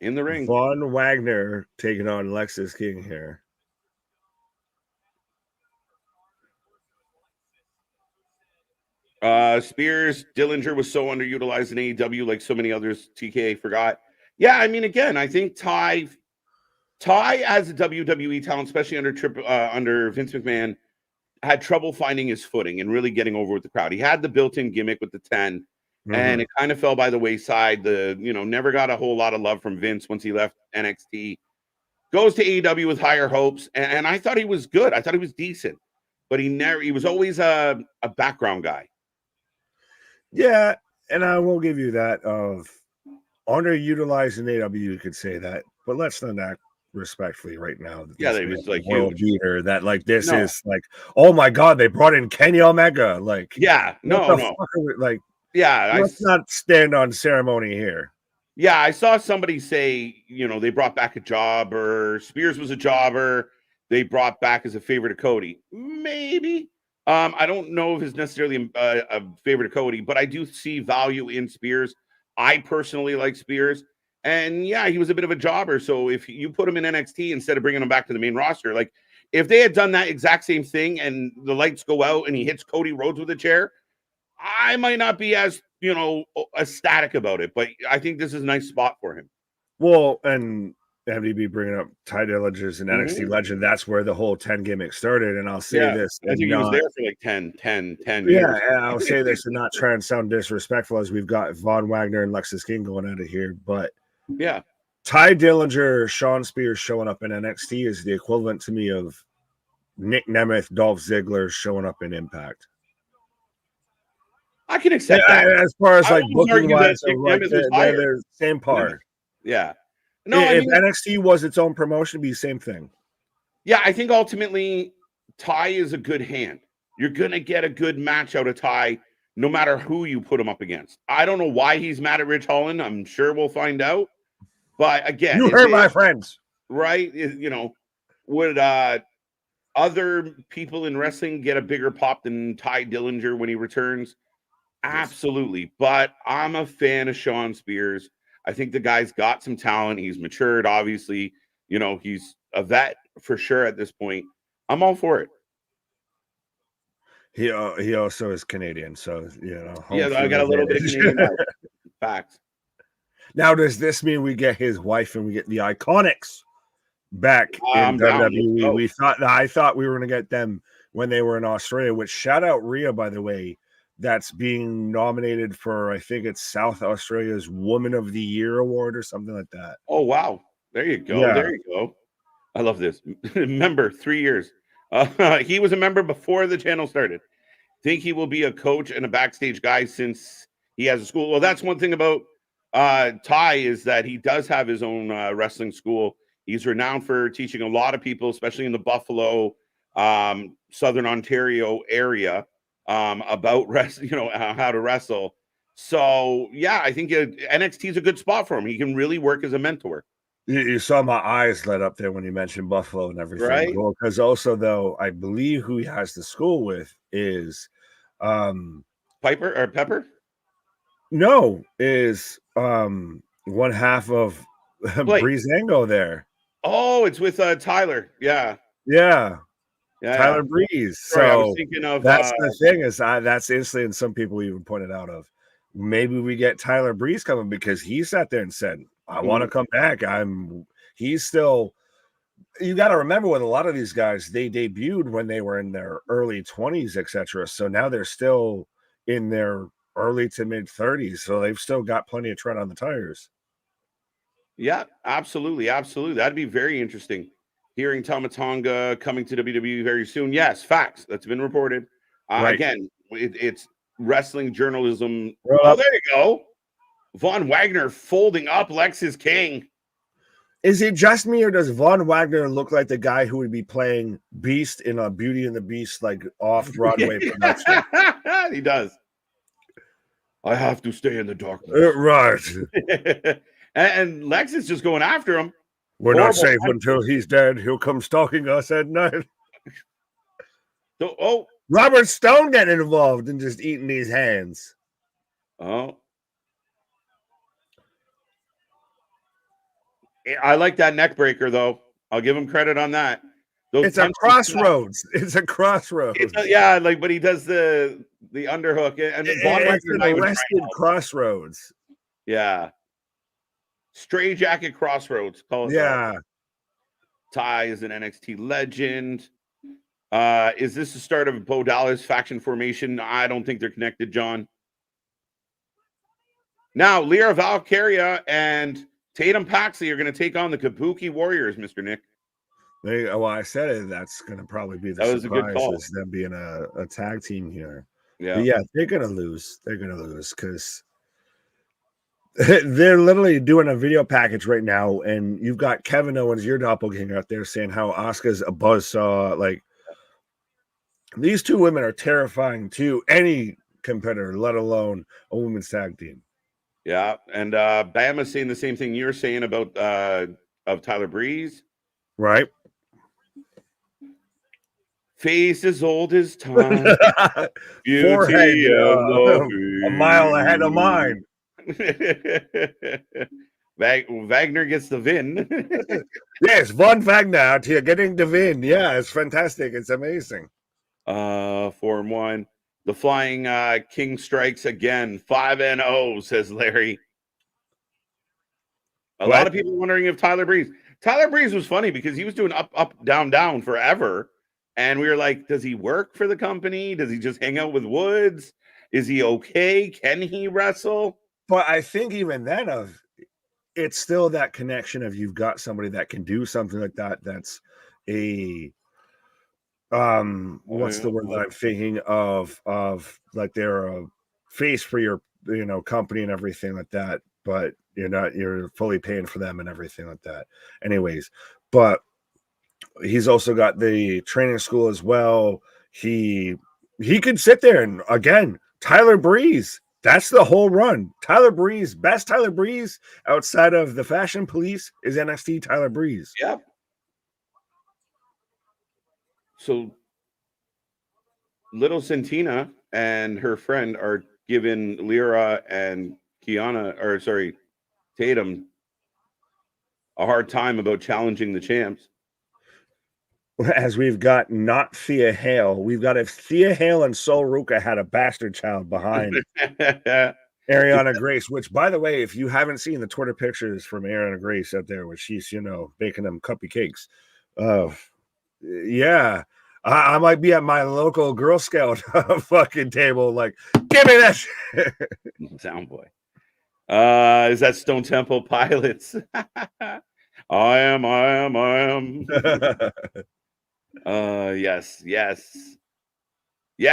in the ring, Von Wagner taking on Lexis King here. Spears, Dillinger was so underutilized in AEW, like so many others. TK forgot. Yeah, I mean, again, I think Ty as a WWE talent, especially under Vince McMahon, had trouble finding his footing and really getting over with the crowd. He had the built-in gimmick with the 10, and it kind of fell by the wayside. Never got a whole lot of love from Vince once he left NXT. Goes to AEW with higher hopes, and I thought he was good. I thought he was decent, but he was always a background guy. Yeah, and I will give you that. Of underutilized in AEW, you could say that, but let's not act respectfully right now. Yeah, they was like world beater. That like this is like, oh my god, they brought in Kenny Omega. Like, yeah, no, like, yeah, let's not stand on ceremony here. Yeah, I saw somebody say, they brought back a jobber. Spears was a jobber. They brought back as a favorite of Cody. Maybe. I don't know if it's necessarily a favorite of Cody, but I do see value in Spears. I personally like Spears. And yeah, he was a bit of a jobber. So if you put him in NXT instead of bringing him back to the main roster, like if they had done that exact same thing and the lights go out and he hits Cody Rhodes with a chair, I might not be as, ecstatic about it. But I think this is a nice spot for him. Well, and MDB bringing up Ty Dillinger's an NXT legend. That's where the whole 10 gimmick started. And I'll say this. I think he was there for like 10 years. Yeah, and I'll say this and not try and sound disrespectful as we've got Von Wagner and Lexis King going out of here. But yeah, Ty Dillinger, Sean Spears showing up in NXT is the equivalent to me of Nick Nemeth, Dolph Ziggler showing up in Impact. I can accept that. As far as like booking wise, they're same par. Yeah. No, if NXT was its own promotion, it'd be the same thing. Yeah, I think ultimately Ty is a good hand. You're gonna get a good match out of Ty, no matter who you put him up against. I don't know why he's mad at Rich Holland. I'm sure we'll find out. But again, you hurt my friends, right? Would other people in wrestling get a bigger pop than Ty Dillinger when he returns? Absolutely. But I'm a fan of Sean Spears. I think the guy's got some talent. He's matured, obviously. He's a vet for sure at this point. I'm all for it. He also is Canadian, so Yeah, I got a little bit of Canadian facts. Now, does this mean we get his wife and we get the Iconics back in WWE? I thought we were going to get them when they were in Australia. Which shout out Rhea, by the way, that's being nominated for, I think it's South Australia's Woman of the Year award or something like that. Oh wow, there you go. Yeah. There you go. I love this. Member 3 years. He was a member before the channel started. Think he will be a coach and a backstage guy since he has a school. Well, that's one thing about Ty is that he does have his own wrestling school. He's renowned for teaching a lot of people, especially in the Buffalo, Southern Ontario area, about wrestling, how to wrestle. So yeah, I think NXT is a good spot for him. He can really work as a mentor. You saw my eyes lit up there when you mentioned Buffalo and everything, right? Because also, though, I believe who he has the school with is Piper or Pepper. No, is one half of Breezango there. Oh, it's with Tyler. Yeah. Tyler Breeze. Sorry, so I was thinking of that's the thing is that's instantly, and some people even pointed out of maybe we get Tyler Breeze coming because he sat there and said, I want to come back. He's still, you got to remember with a lot of these guys, they debuted when they were in their early 20s, etc. So now they're still in their early to mid 30s. So they've still got plenty of tread on the tires. Yeah, absolutely. Absolutely. That'd be very interesting. Hearing Tama Tonga coming to WWE very soon. Yes, facts. That's been reported. Right. Again, it's wrestling journalism. Oh, there you go. Von Wagner folding up Lexis King. Is it just me, or does Von Wagner look like the guy who would be playing Beast in a Beauty and the Beast, like off-Broadway production? He does. I have to stay in the darkness. Right. And Lex is just going after him. We're not safe until he's dead. He'll come stalking us at night. So, Robert Stone getting involved and just eating these hands. Oh. I like that neck breaker, though. I'll give him credit on that. It's a crossroads. It's a crossroads. But he does the underhook. And it's an arrested crossroads. Yeah. Stray jacket crossroads. Call it that. Ty is an NXT legend. Is this the start of Bo Dallas faction formation? I don't think they're connected, John. Now, Lyra Valkyria and Tatum Paxley are going to take on the Kabuki Warriors, Mr. Nick. I said it. That's going to probably be the surprise. A good call. Is them being a tag team here. Yeah, they're going to lose. They're going to lose because they're literally doing a video package right now, and you've got Kevin Owens, your doppelganger, out there saying how Asuka's a buzzsaw. Like, these two women are terrifying to any competitor, let alone a women's tag team. Yeah, and Bama's saying the same thing you're saying about of Tyler Breeze. Right. Face as old as time. Forehead a mile ahead of mine. Wagner gets the win. Yes, Von Wagner out here getting the win. Yeah, it's fantastic. It's amazing. 4-1. The Flying King strikes again. 5-0, says Larry. A lot of people wondering if Tyler Breeze was funny because he was doing up, down, down forever. And we were like, does he work for the company? Does he just hang out with Woods? Is he okay? Can he wrestle? But I think even then it's still that connection of you've got somebody that can do something like that. That's a what's the word that I'm thinking of like they're a face for your company and everything like that, but you're fully paying for them and everything like that. Anyways, but he's also got the training school as well. He could sit there and again, Tyler Breeze. That's the whole run. Tyler Breeze, best Tyler Breeze outside of the Fashion Police is NXT Tyler Breeze. Yep. So Little Santina and her friend are giving Lyra and Tatum a hard time about challenging the champs. as we've got not Thea Hale. We've got if Thea Hale and Sol Ruca had a bastard child behind Ariana Grace, which, by the way, if you haven't seen the Twitter pictures from Ariana Grace out there, where she's, baking them cupcakes, yeah, I might be at my local Girl Scout fucking table, like, give me that shit. Sound boy. Is that Stone Temple Pilots? I am. Yes.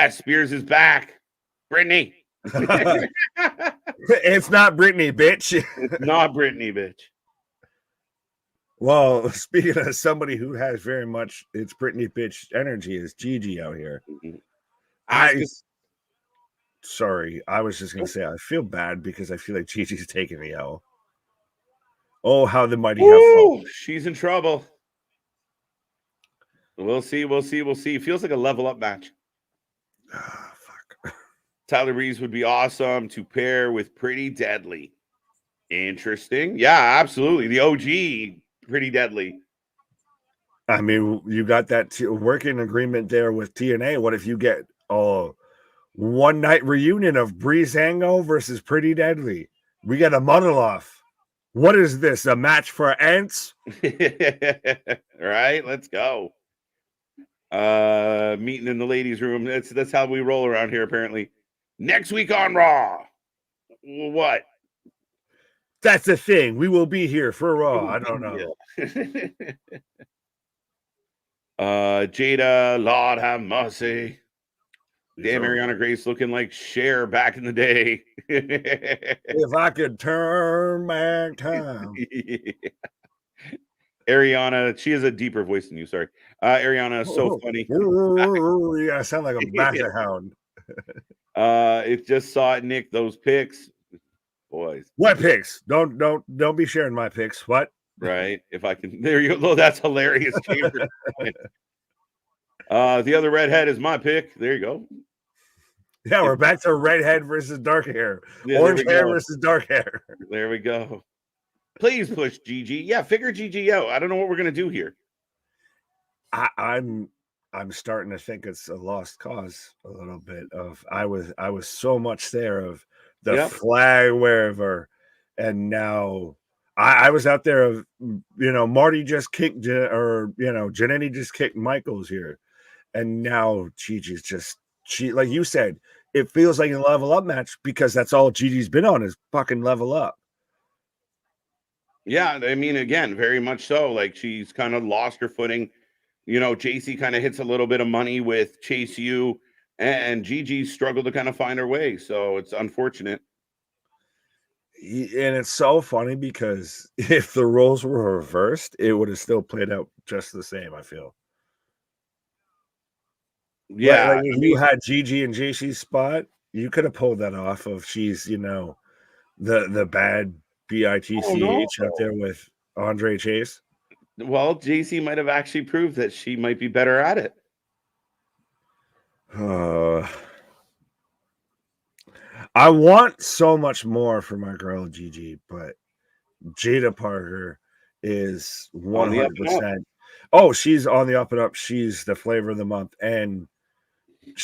Spears is back. Brittany. It's not Brittany, bitch. It's not Brittany, bitch. Well, speaking of somebody who has very much it's Brittany bitch energy, is Gigi out here. Sorry, I was just gonna say I feel bad because I feel like Gigi's taking the L. Oh, how the mighty have fallen. She's in trouble. We'll see. It feels like a level up match. Fuck. Tyler Breeze would be awesome to pair with Pretty Deadly. Interesting. Yeah, absolutely. The OG Pretty Deadly. I mean, you got that working agreement there with TNA. What if you get one night reunion of Breezango versus Pretty Deadly? We got a muddle off. What is this? A match for ants? Right, let's go. Meeting in the ladies' room. That's how we roll around here, apparently. Next week on Raw. What? That's the thing. We will be here for Raw. I don't know. Jada, Lord have mercy. Damn, Ariana Grace looking like Cher back in the day. If I could turn back time. Ariana, she has a deeper voice than you. Sorry. Ariana is so funny. Yeah, I sound like a basset hound. It just saw it, Nick. Those pics, boys. What pics? Don't be sharing my pics. What? Right. If I can, there you go. That's hilarious. The other redhead is my pick. There you go. Yeah, we're back to redhead versus dark hair. Yeah, orange hair versus dark hair. There we go. Please push Gigi. Yeah, figure Gigi out. I don't know what we're gonna do here. I'm starting to think it's a lost cause a little bit. I was so much there of the flag wherever, and now I was out there of Marty just kicked Jannetty just kicked Michaels here, and now Gigi's just like you said, it feels like a level up match because that's all Gigi's been on is fucking level up. Yeah, I mean, again, very much so. Like she's kind of lost her footing. JC kind of hits a little bit of money with Chase U, and Gigi struggled to kind of find her way. So it's unfortunate. And it's so funny because if the roles were reversed, it would have still played out just the same, I feel. Yeah. Like if you had Gigi and JC's spot, you could have pulled that off of she's, the bad BITCH out there with Andre Chase. Well, JC might have actually proved that she might be better at it. I want so much more for my girl Gigi, but Jada Parker is 100%. Oh, she's on the up and up. She's the flavor of the month, and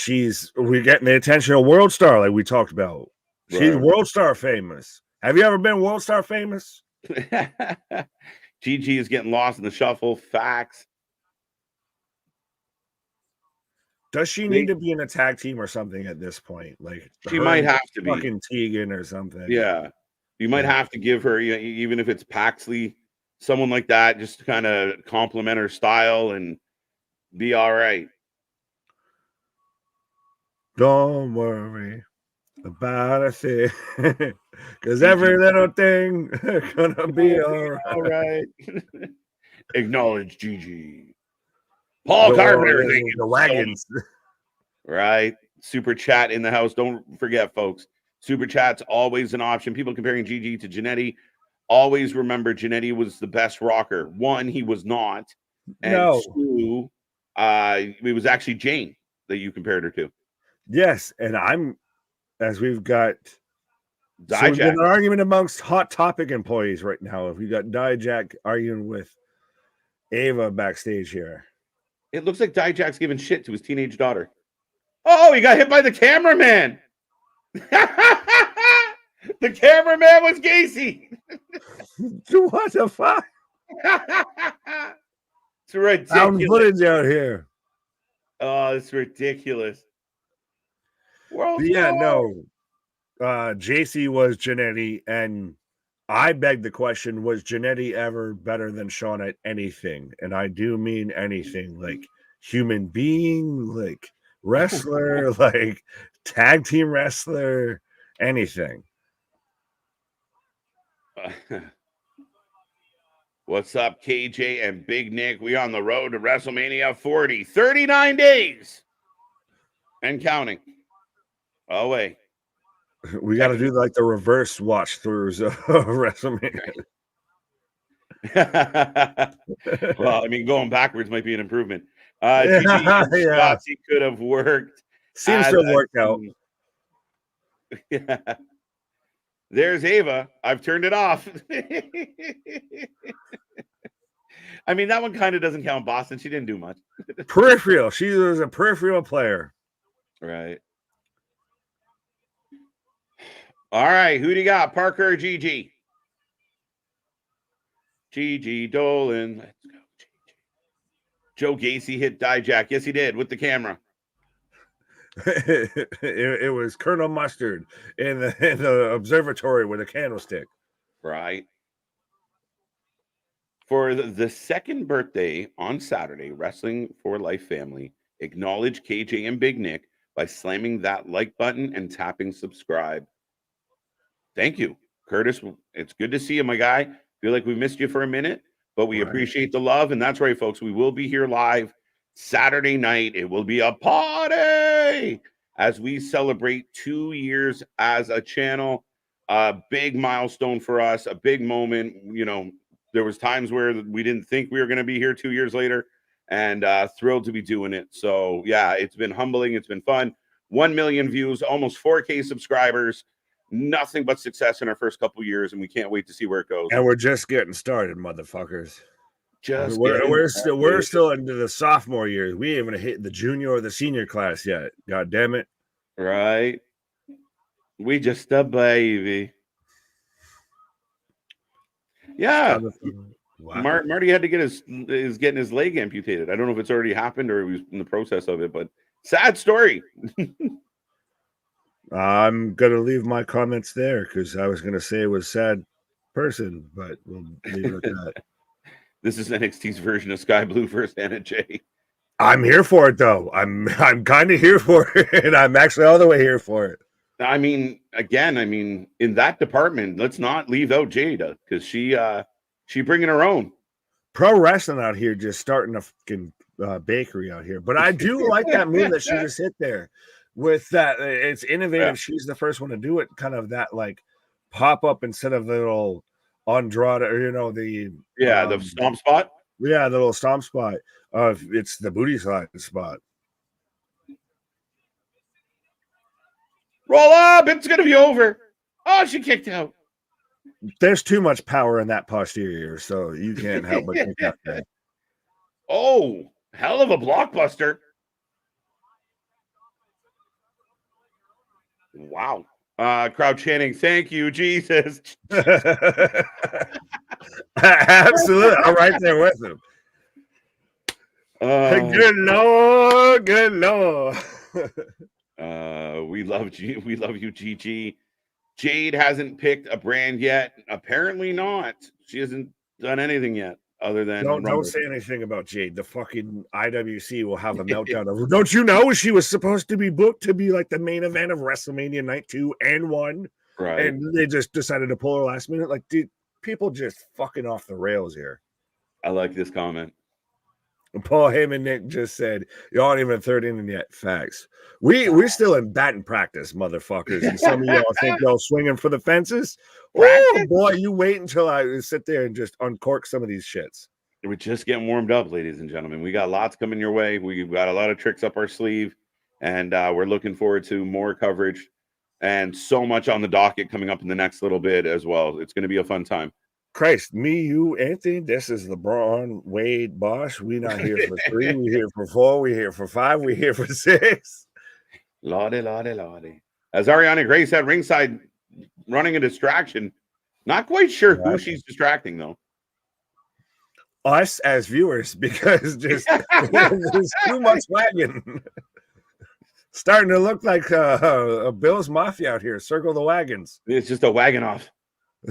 we're getting the attention of World Star, like we talked about. She's World Star famous. Have you ever been World Star famous? Gigi is getting lost in the shuffle. Facts. Does she need to be in a tag team or something at this point? Like she might have to be fucking Tegan or something. Yeah, you might have to give her, even if it's Paxley, someone like that, just to kind of compliment her style and be all right. Don't worry about a thing, because every little thing gonna be all right. Acknowledge Gigi. Paul Carpenter, the wagons. Right. Super chat in the house. Don't forget, folks. Super chat's always an option. People comparing Gigi to Jannetty. Always remember Jannetty was the best rocker. One, he was not. And two, it was actually Jane that you compared her to. Yes, and as we've got Dijak. So we've got an argument amongst Hot Topic employees right now. If we got Dijak arguing with Ava backstage here. It looks like Dijak's giving shit to his teenage daughter. Oh, he got hit by the cameraman. The cameraman was Gacy. What the fuck? It's ridiculous. Found footage out here. Oh, it's ridiculous. Yeah, no. JC was Jannetty, and I beg the question, was Jannetty ever better than Sean at anything? And I do mean anything, like human being, like wrestler, like tag team wrestler, anything. What's up, KJ and Big Nick? We on the road to WrestleMania 40. 39 days and counting. Away. We got to do like the reverse watch throughs of WrestleMania. Well, I mean, going backwards might be an improvement. Yeah. He could have worked. Seems to have worked out. Yeah. There's Ava. I've turned it off. I mean, that one kind of doesn't count Boston. She didn't do much. Peripheral. She was a peripheral player. Right. All right. Who do you got? Parker or Gigi? Gigi Dolan. Let's go, Gigi. Joe Gacy hit Dijak. Yes, he did with the camera. It was Colonel Mustard in the observatory with a candlestick. Right. For the second birthday on Saturday, Wrestling for Life family, acknowledge KJ and Big Nick by slamming that like button and tapping subscribe. Thank you, Curtis. It's good to see you, my guy. Feel like we missed you for a minute, but we appreciate the love. And that's right, folks. We will be here live Saturday night. It will be a party as we celebrate 2 years as a channel. A big milestone for us, a big moment. You know, there was times where we didn't think we were going to be here 2 years later, and thrilled to be doing it. So yeah, it's been humbling. It's been fun. 1 million views, almost 4K subscribers. Nothing but success in our first couple years, and we can't wait to see where it goes. And we're just getting started, motherfuckers. We're still into the sophomore years. We haven't hit the junior or the senior class yet. God damn it! Right? We just a baby. Yeah. Wow. Marty had to get getting his leg amputated. I don't know if it's already happened or he was in the process of it, but sad story. I'm gonna leave my comments there because I was gonna say it was sad person, but we'll leave it at that. This is NXT's version of Sky Blue versus Anna Jay. I'm here for it though. I'm kind of here for it, and I'm actually all the way here for it. I mean, again, in that department, let's not leave out Jada because she bringing her own. Pro wrestling out here, just starting a fucking bakery out here. But I do like that move that she just hit there. With that, it's innovative. Yeah. She's the first one to do it. Kind of that like pop up instead of the little Andrade, or the stomp spot. Yeah, the little stomp spot. It's the booty slide spot. Roll up! It's gonna be over. Oh, she kicked out. There's too much power in that posterior, so you can't help but kick out there. Oh, hell of a blockbuster. Wow. Crowd chanting, thank you, Jesus. Absolutely. I'm right there with him. Good Lord, good Lord. We love you. We love you, GG. Jade hasn't picked a brand yet. Apparently not. She hasn't done anything yet. Other than don't say anything about Jade. The fucking IWC will have a meltdown over. Don't you know she was supposed to be booked to be like the main event of WrestleMania Night 2 and 1, right? And they just decided to pull her last minute. Like, dude, people just fucking off the rails here. I like this comment. Paul Heyman Nick just said, "You aren't even third inning yet." Facts. We're still in batting practice, motherfuckers. And some of y'all think y'all swinging for the fences. Oh boy, you wait until I sit there and just uncork some of these shits. We're just getting warmed up, ladies and gentlemen. We got lots coming your way. We've got a lot of tricks up our sleeve, and we're looking forward to more coverage and so much on the docket coming up in the next little bit as well. It's going to be a fun time. Christ, me, you, Anthony. This is the Braun Wade Bosch. We not here for 3. We here for 4. We here for 5. We here for 6. Lordy, lordy, lordy. As Ariana Grace at ringside running a distraction. Not quite sure who she's distracting, though. Us as viewers, because just there's too much wagon. Starting to look like a Bill's Mafia out here. Circle the wagons. It's just a wagon off.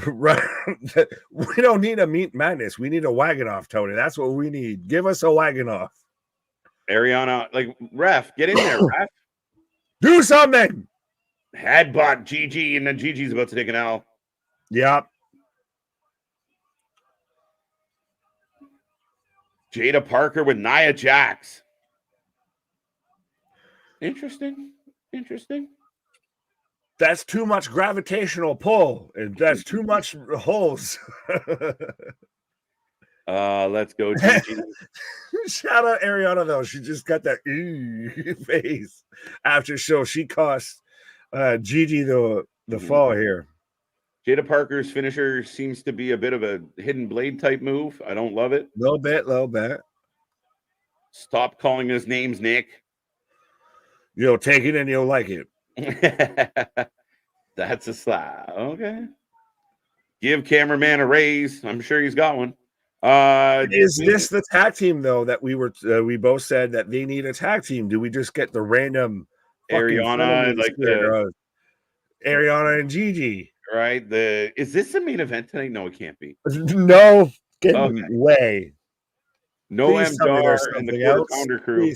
Right. We don't need a meat madness. We need a wagon off, Tony. That's what we need. Give us a wagon off. Ariana, like, ref, get in there, ref. Do something. Headbutt Gigi, and then Gigi's about to take an L. Yep. Jada Parker with Nia Jax. Interesting. That's too much gravitational pull, and that's too much holes. Let's go, Gigi. Shout out Ariana, though. She just got that face after show. She cost Gigi the fall here. Jada Parker's finisher seems to be a bit of a hidden blade type move. I don't love it. Little bit. Stop calling us names, Nick. You'll take it and you'll like it. That's a slap. Okay. Give cameraman a raise. I'm sure he's got one. Is this the tag team, though, that we both said that they need a tag team? Do we just get the random Ariana, like Ariana and Gigi? Right. Is this the main event tonight? No, it can't be. No, way. Noam Dar and the Quarter Pounder crew.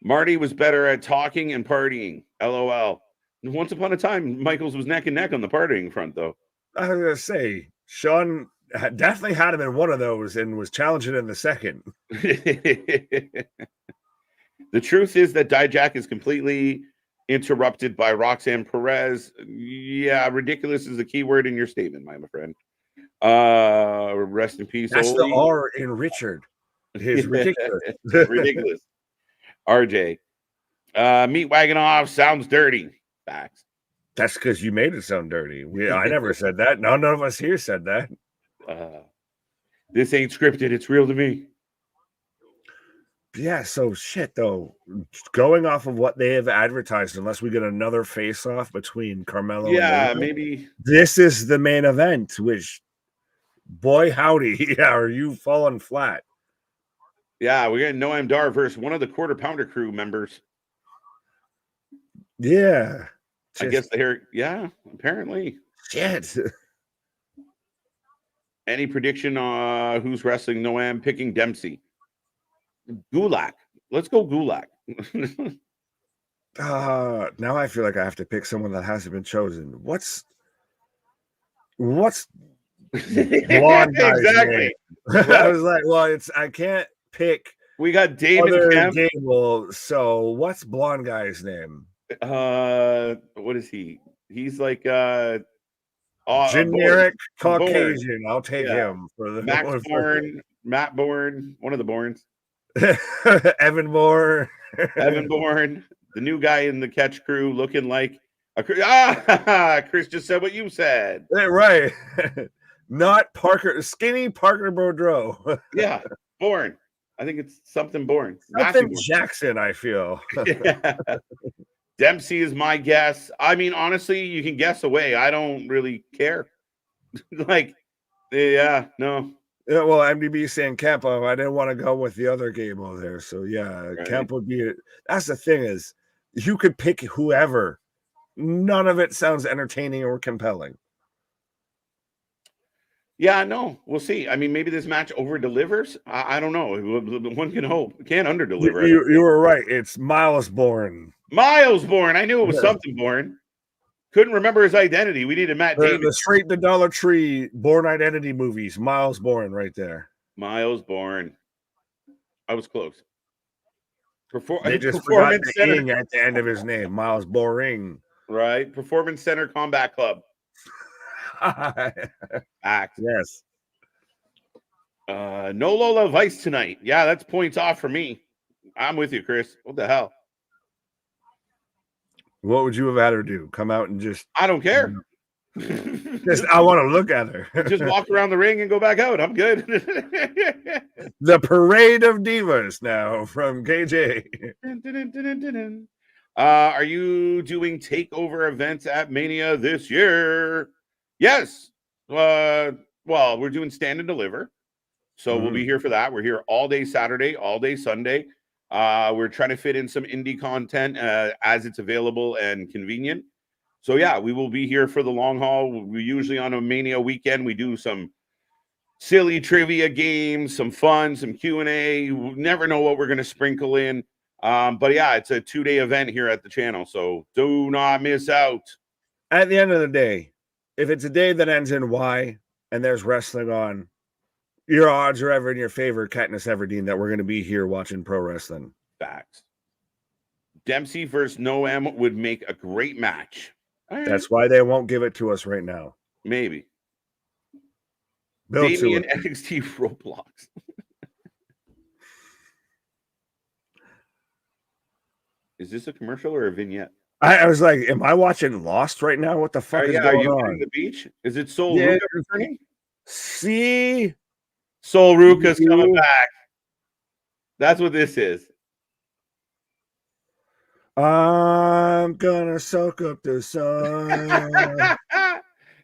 Marty was better at talking and partying. LOL. Once upon a time, Michaels was neck and neck on the partying front, though. I was gonna say Sean definitely had him in one of those and was challenging in the second. The truth is that Dijak is completely interrupted by Roxanne Perez. Yeah, ridiculous is the key word in your statement, my friend. Rest in peace. That's Oli. the R in Richard. It's ridiculous. Ridiculous. RJ. Meat wagon off sounds dirty. Facts. That's because you made it sound dirty. I never said that. None of us here said that. This ain't scripted. It's real to me. Yeah, so shit, though. Going off of what they have advertised, unless we get another face-off between Carmelo and Luca, maybe. This is the main event, which, boy, howdy, are you falling flat? Yeah, we're getting Noam Dar versus one of the Quarter Pounder crew members. Yeah. I guess apparently. Shit. Any prediction on who's wrestling Noam? Picking Dempsey. Gulak. Let's go Gulak. Now I feel like I have to pick someone that hasn't been chosen. What's blonde guy's exactly. name? I was like, well, I can't pick. We got Damon Kemp. So what's blonde guy's name? What is he? He's like generic Caucasian. Borne. I'll take him for the Matt Borne, one of the Borns. Evan Borne, the new guy in the catch crew, looking like Chris just said what you said. Right. Not Parker, skinny Parker Boudreaux. Yeah, Borne. I think it's something Borne. Something Jackson, I feel. Yeah. Dempsey is my guess. I mean, honestly, you can guess away. I don't really care. No. Yeah, well, MDB saying Kemp. I didn't want to go with the other game over there. So, yeah, right. Kemp would be it. That's the thing is, you could pick whoever. None of it sounds entertaining or compelling. Yeah, no, we'll see. I mean, maybe this match over delivers. I don't know. One can hope. Can't under deliver. You were right. It's Myles Borne. Myles Borne. I knew it was something Borne. Couldn't remember his identity. We needed Matt Damon. The straight to Dollar Tree Borne Identity movies. Myles Borne right there. Myles Borne. I was close. They just forgot the ing at the end of his name. Myles Borne. Right. Performance Center Combat Club. Act. Yes. No Lola Vice tonight. Yeah, that's points off for me. I'm with you, Chris. What the hell? What would you have had her do? Come out and just... I don't care. Just I want to look at her. Just walk around the ring and go back out. I'm good. The Parade of Divas now from KJ. Are you doing takeover events at Mania this year? Yes. Well, we're doing stand and deliver. So we'll be here for that. We're here all day Saturday, all day Sunday. We're trying to fit in some indie content as it's available and convenient. So yeah, we will be here for the long haul. We usually on a Mania weekend, we do some silly trivia games, some fun, some Q&A. You never know what we're going to sprinkle in. But yeah, it's a 2-day event here at the channel. So do not miss out. At the end of the day, if it's a day that ends in Y and there's wrestling on, your odds are ever in your favor, Katniss Everdeen, that we're going to be here watching pro wrestling. Facts. Dempsey versus Noam would make a great match. Right. That's why they won't give it to us right now. Maybe. Build Damon NXT roadblocks. Is this a commercial or a vignette? I was like, am I watching Lost right now? What the fuck is going are you on? the beach? Is it Sol Ruca returning? See? Sol Ruca's coming back. That's what this is. I'm gonna soak up the sun.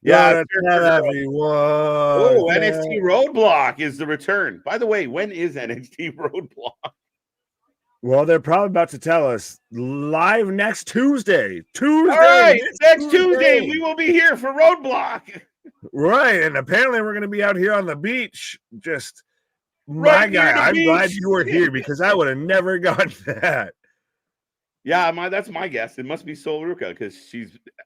Yeah, tell everyone. Oh, NXT Roadblock is the return. By the way, when is NXT Roadblock? Well, they're probably about to tell us live next Tuesday. All right, next Tuesday we will be here for Roadblock. Right, and apparently we're going to be out here on the beach. Just my guy, I'm glad you were here because I would have never gotten that. Yeah, that's my guess. It must be Sol Ruca because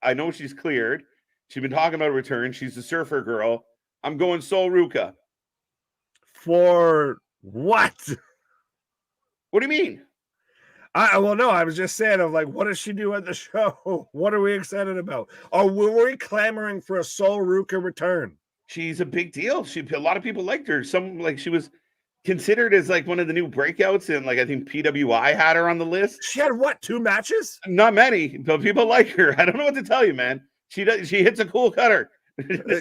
I know she's cleared. She's been talking about a return. She's a surfer girl. I'm going Sol Ruca. For what? What do you mean? Well, no, I was just saying, of like, what does she do at the show? What are we excited about? Or were we clamoring for a Sol Ruca return? She's a big deal. A lot of people liked her. She was considered as like one of the new breakouts, and like I think PWI had her on the list. She had what, 2 matches? Not many, but people like her. I don't know what to tell you, man. She hits a cool cutter.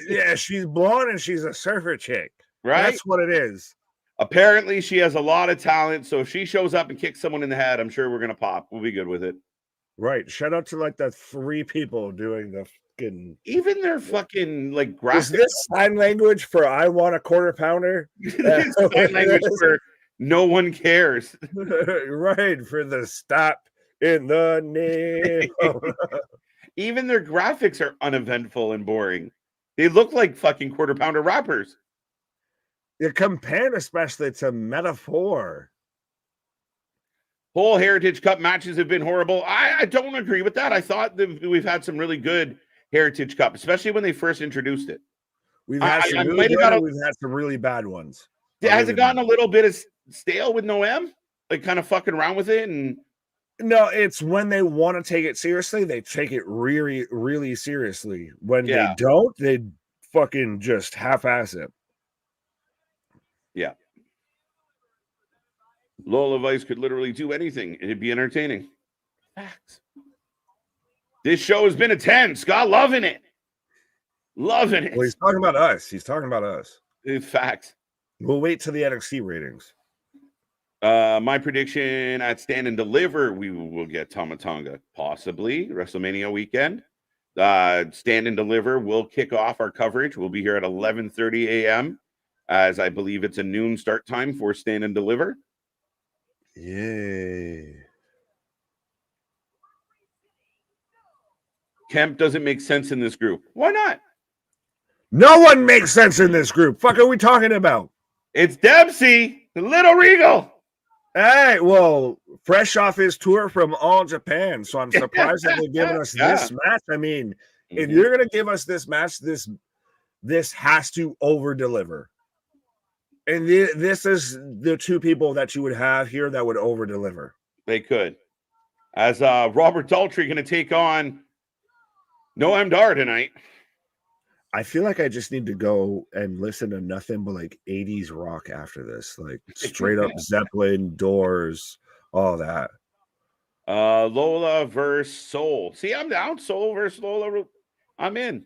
Yeah, she's blonde and she's a surfer chick. Right? That's what it is. Apparently, she has a lot of talent. So if she shows up and kicks someone in the head, I'm sure we're gonna pop. We'll be good with it. Right. Shout out to like the 3 people doing the fucking. Even their fucking like graphics. Is this sign language for I want a quarter pounder? Sign language for no one cares. Right, for the stop in the name. Even their graphics are uneventful and boring. They look like fucking quarter pounder rappers. You're compared especially to Metaphor. Whole Heritage Cup matches have been horrible. I don't agree with that. I thought that we've had some really good Heritage Cup, especially when they first introduced it. We've had some really good, we've had some really bad ones. Has it gotten a little bit of stale with Noam? Like kind of fucking around with it? And no, it's when they want to take it seriously, they take it really, really seriously. When they don't, they fucking just half-ass it. Yeah. Lola Vice could literally do anything. It'd be entertaining. Facts. This show has been a 10. Scott loving it. Loving it. Well, he's talking about us. He's talking about us. Facts. We'll wait till the NXT ratings. My prediction at Stand and Deliver, we will get Tama Tonga, possibly WrestleMania weekend. Stand and Deliver will kick off our coverage. We'll be here at 11:30 a.m. as I believe it's a noon start time for Stand and Deliver. Yay. Kemp doesn't make sense in this group. Why not? No one makes sense in this group. Fuck are we talking about? It's Dempsey, the Little Regal. Hey, well, fresh off his tour from All Japan, so I'm surprised that they're giving us this match. I mean, if you're going to give us this match, this has to over-deliver. And this is the 2 people that you would have here that would over-deliver. They could. As Robert Daltrey going to take on Noam Dar tonight. I feel like I just need to go and listen to nothing but like 80s rock after this. Like straight up Zeppelin, Doors, all that. Lola versus Soul. See, I'm down. Soul versus Lola. I'm in.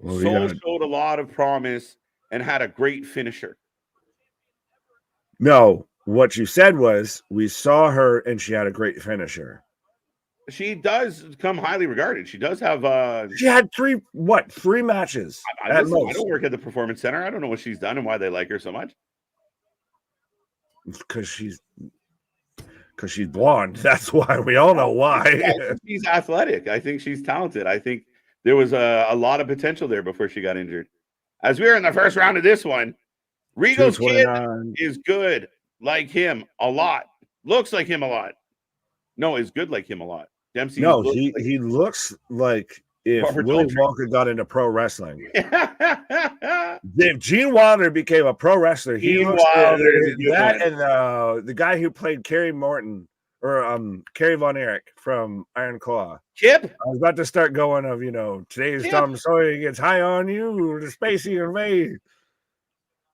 Soul showed a lot of promise and had a great finisher. No, what you said was we saw her and she had a great finisher. She does come highly regarded. She does have she had three matches I don't work at the Performance Center. I don't know what she's done and why they like her so much. Because she's blonde. That's why. We all know why. I think she's athletic. I think she's talented. I think there was a lot of potential there before she got injured. As we were in the first round of this one, Regal's kid is good like him a lot. Looks like him a lot. No, is good like him a lot. Dempsey. No, he looks like if Willie Walker got into pro wrestling. If Gene Wilder became a pro wrestler, he looks that and the guy who played Kerry Morton or Kerry Von Erich from Iron Claw. Kip. I was about to start going of today's Kip. Tom Sawyer gets high on you, the Spacey and May.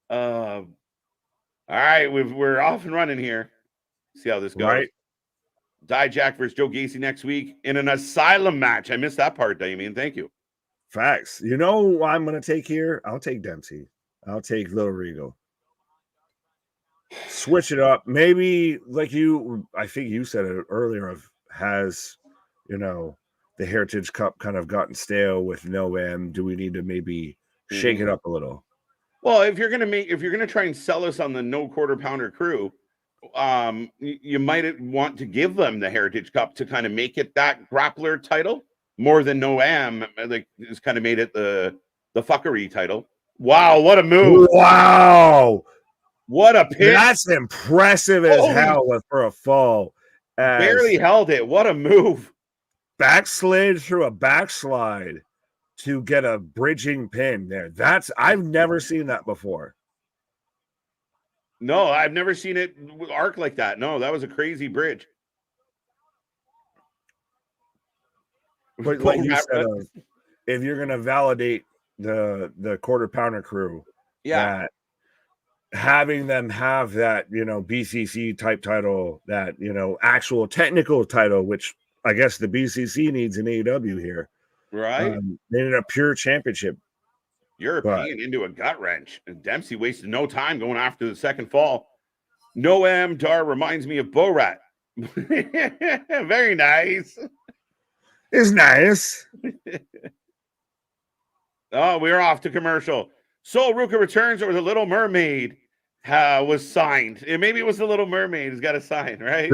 All right, we're off and running here. See how this goes. Right. Dijak versus Joe Gacy next week in an asylum match. I missed that part, Damien. Thank you. Facts. You know what I'm going to take here? I'll take Dempsey. I'll take Little Regal. Switch it up. Maybe like I think you said it earlier, has, the Heritage Cup kind of gotten stale with Noam. Do we need to maybe shake it up a little? Well, if you're gonna try and sell us on the no quarter pounder crew, you might want to give them the Heritage Cup to kind of make it that grappler title more than Noam. Like, it's kind of made it the fuckery title. Wow, what a move! Wow, what a pitch! That's impressive as hell for a fall. Barely held it. What a move! Backslid through a backslide to get a bridging pin there. I've never seen that before. No, I've never seen it arc like that. No, that was a crazy bridge. But like you said, if you're going to validate the quarter pounder crew, that having them have that, BCC type title, that, actual technical title, which I guess the BCC needs in AEW here. Right. They need a pure championship. European into a gut wrench. And Dempsey wasted no time going after the second fall. Noam Dar reminds me of Borat. Very nice. It's nice. Oh, we're off to commercial. Sol Ruca returns, or the Little Mermaid was signed. Maybe it was the Little Mermaid who's got a sign, right?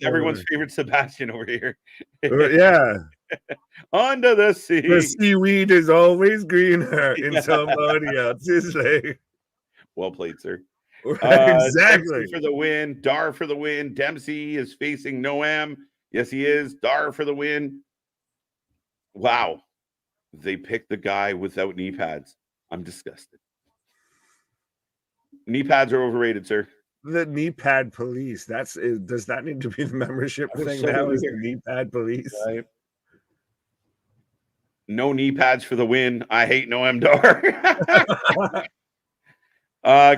Everyone's favorite Sebastian over here. Yeah. Under the sea. The seaweed is always greener in somebody else's lake. Well played, sir. Exactly. Dempsey for the win. Dar for the win. Dempsey is facing Noam. Yes, he is. Dar for the win. Wow. They picked the guy without knee pads. I'm disgusted. Knee pads are overrated, sir. The knee pad police. Does that need to be the membership thing now? Is the knee pad police? Right. No knee pads for the win. I hate Noam Dar.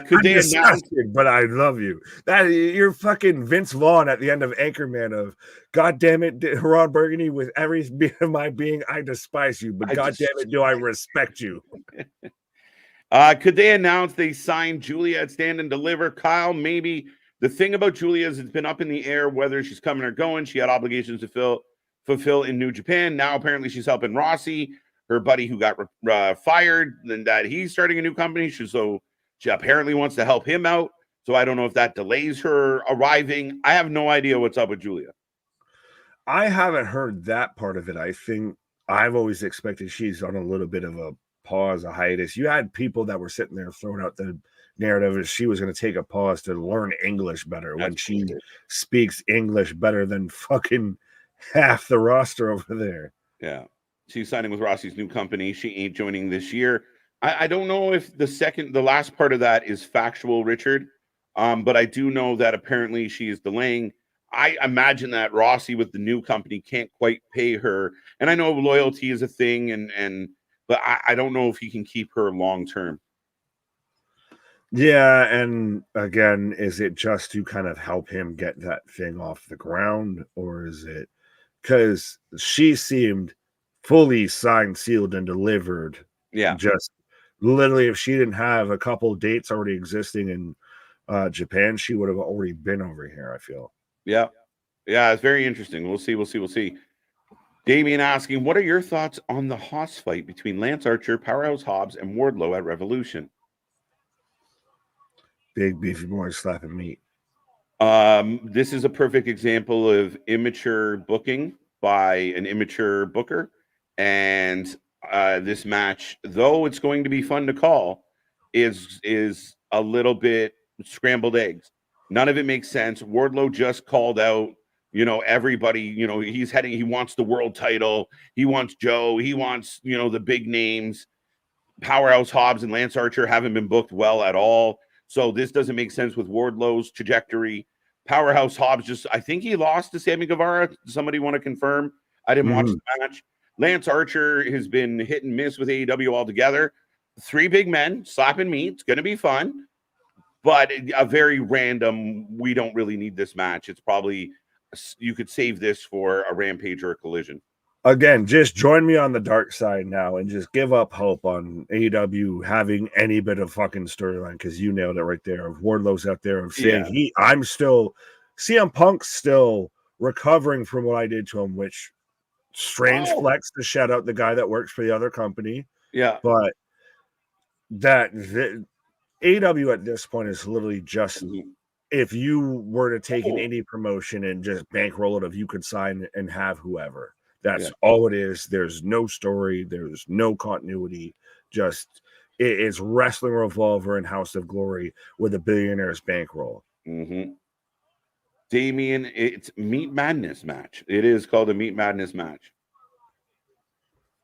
Could they announce it? But I love you. That you're fucking Vince Vaughn at the end of Anchorman of God damn it, Ron Burgundy, with every bit of my being, I despise you, but God damn it, do I respect you. Could they announce they signed Julia at Stand and Deliver? Kyle, maybe. The thing about Julia is it's been up in the air whether she's coming or going. She had obligations to fulfill in New Japan. Now apparently she's helping Rossi, her buddy who got fired, and that he's starting a new company. So she apparently wants to help him out. So I don't know if that delays her arriving. I have no idea what's up with Julia. I haven't heard that part of it. I think I've always expected she's on a little bit of a pause, a hiatus. You had people that were sitting there throwing out the narrative that she was going to take a pause to learn English better when she speaks English better than fucking half the roster over there. Yeah. She's signing with Rossi's new company. She ain't joining this year. I don't know if the last part of that is factual, Richard. But I do know that apparently she is delaying. I imagine that Rossi with the new company can't quite pay her. And I know loyalty is a thing, but I don't know if he can keep her long term. Yeah, and again, is it just to kind of help him get that thing off the ground, or is it because she seemed fully signed, sealed, and delivered. Yeah. Just literally, if she didn't have a couple dates already existing in Japan, she would have already been over here, I feel. Yeah. Yeah, it's very interesting. We'll see. Damien asking, what are your thoughts on the Haas fight between Lance Archer, Powerhouse Hobbs, and Wardlow at Revolution? Big beefy boys slapping meat. This is a perfect example of immature booking by an immature booker. And this match, though it's going to be fun to call, is a little bit scrambled eggs. None of it makes sense. Wardlow just called out, everybody, he wants the world title. He wants Joe. He wants, the big names. Powerhouse Hobbs and Lance Archer haven't been booked well at all. So this doesn't make sense with Wardlow's trajectory. Powerhouse Hobbs I think he lost to Sammy Guevara. Somebody want to confirm? I didn't watch the match. Lance Archer has been hit and miss with AEW altogether. 3 big men slapping meat. It's going to be fun, but a very random, we don't really need this match. It's probably, you could save this for a Rampage or a Collision. Again, just join me on the dark side now and just give up hope on AEW having any bit of fucking storyline, because you nailed it right there. Of Wardlow's out there of saying I'm still CM Punk's still recovering from what I did to him, which strange flex to shout out the guy that works for the other company. Yeah. But AEW at this point is literally just if you were to take an indie promotion and just bankroll it, if you could sign and have whoever. That's all it is. There's no story. There's no continuity. Just it is Wrestling Revolver and House of Glory with a billionaire's bankroll. Damien, it's Meat Madness match. It is called a Meat Madness match.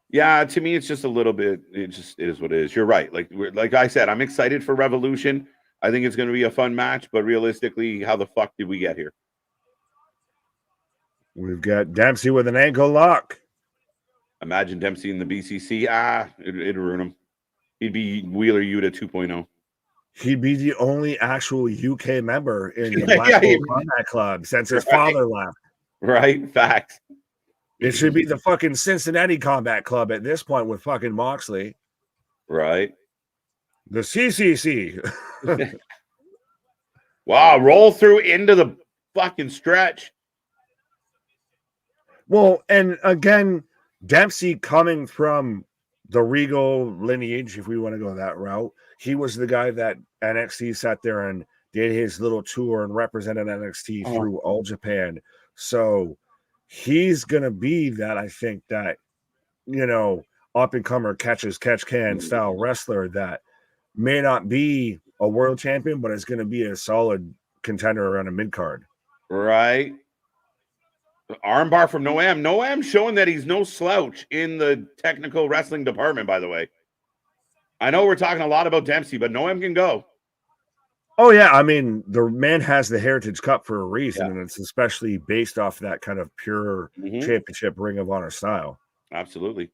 Yeah, to me, it's just a little bit. It is what it is. You're right. Like I said, I'm excited for Revolution. I think it's going to be a fun match. But realistically, how the fuck did we get here? We've got Dempsey with an ankle lock. Imagine Dempsey in the BCC. It'd ruin him. He'd be Wheeler Yuta 2.0. He'd be the only actual UK member in the Blackpool Combat Club since his father left. Right, facts. It should be the fucking Cincinnati Combat Club at this point with fucking Moxley. Right. The CCC. Wow, roll through into the fucking stretch. Well, and again, Dempsey coming from the Regal lineage, if we want to go that route, he was the guy that NXT sat there and did his little tour and represented NXT through all Japan. So he's going to be that, I think, that, up-and-comer catch can style wrestler that may not be a world champion, but is going to be a solid contender around a mid-card. Right. Armbar from Noam. Noam showing that he's no slouch in the technical wrestling department, by the way. I know we're talking a lot about Dempsey, but Noam can go. Oh, yeah. I mean, the man has the Heritage Cup for a reason, and it's especially based off that kind of pure championship Ring of Honor style. Absolutely.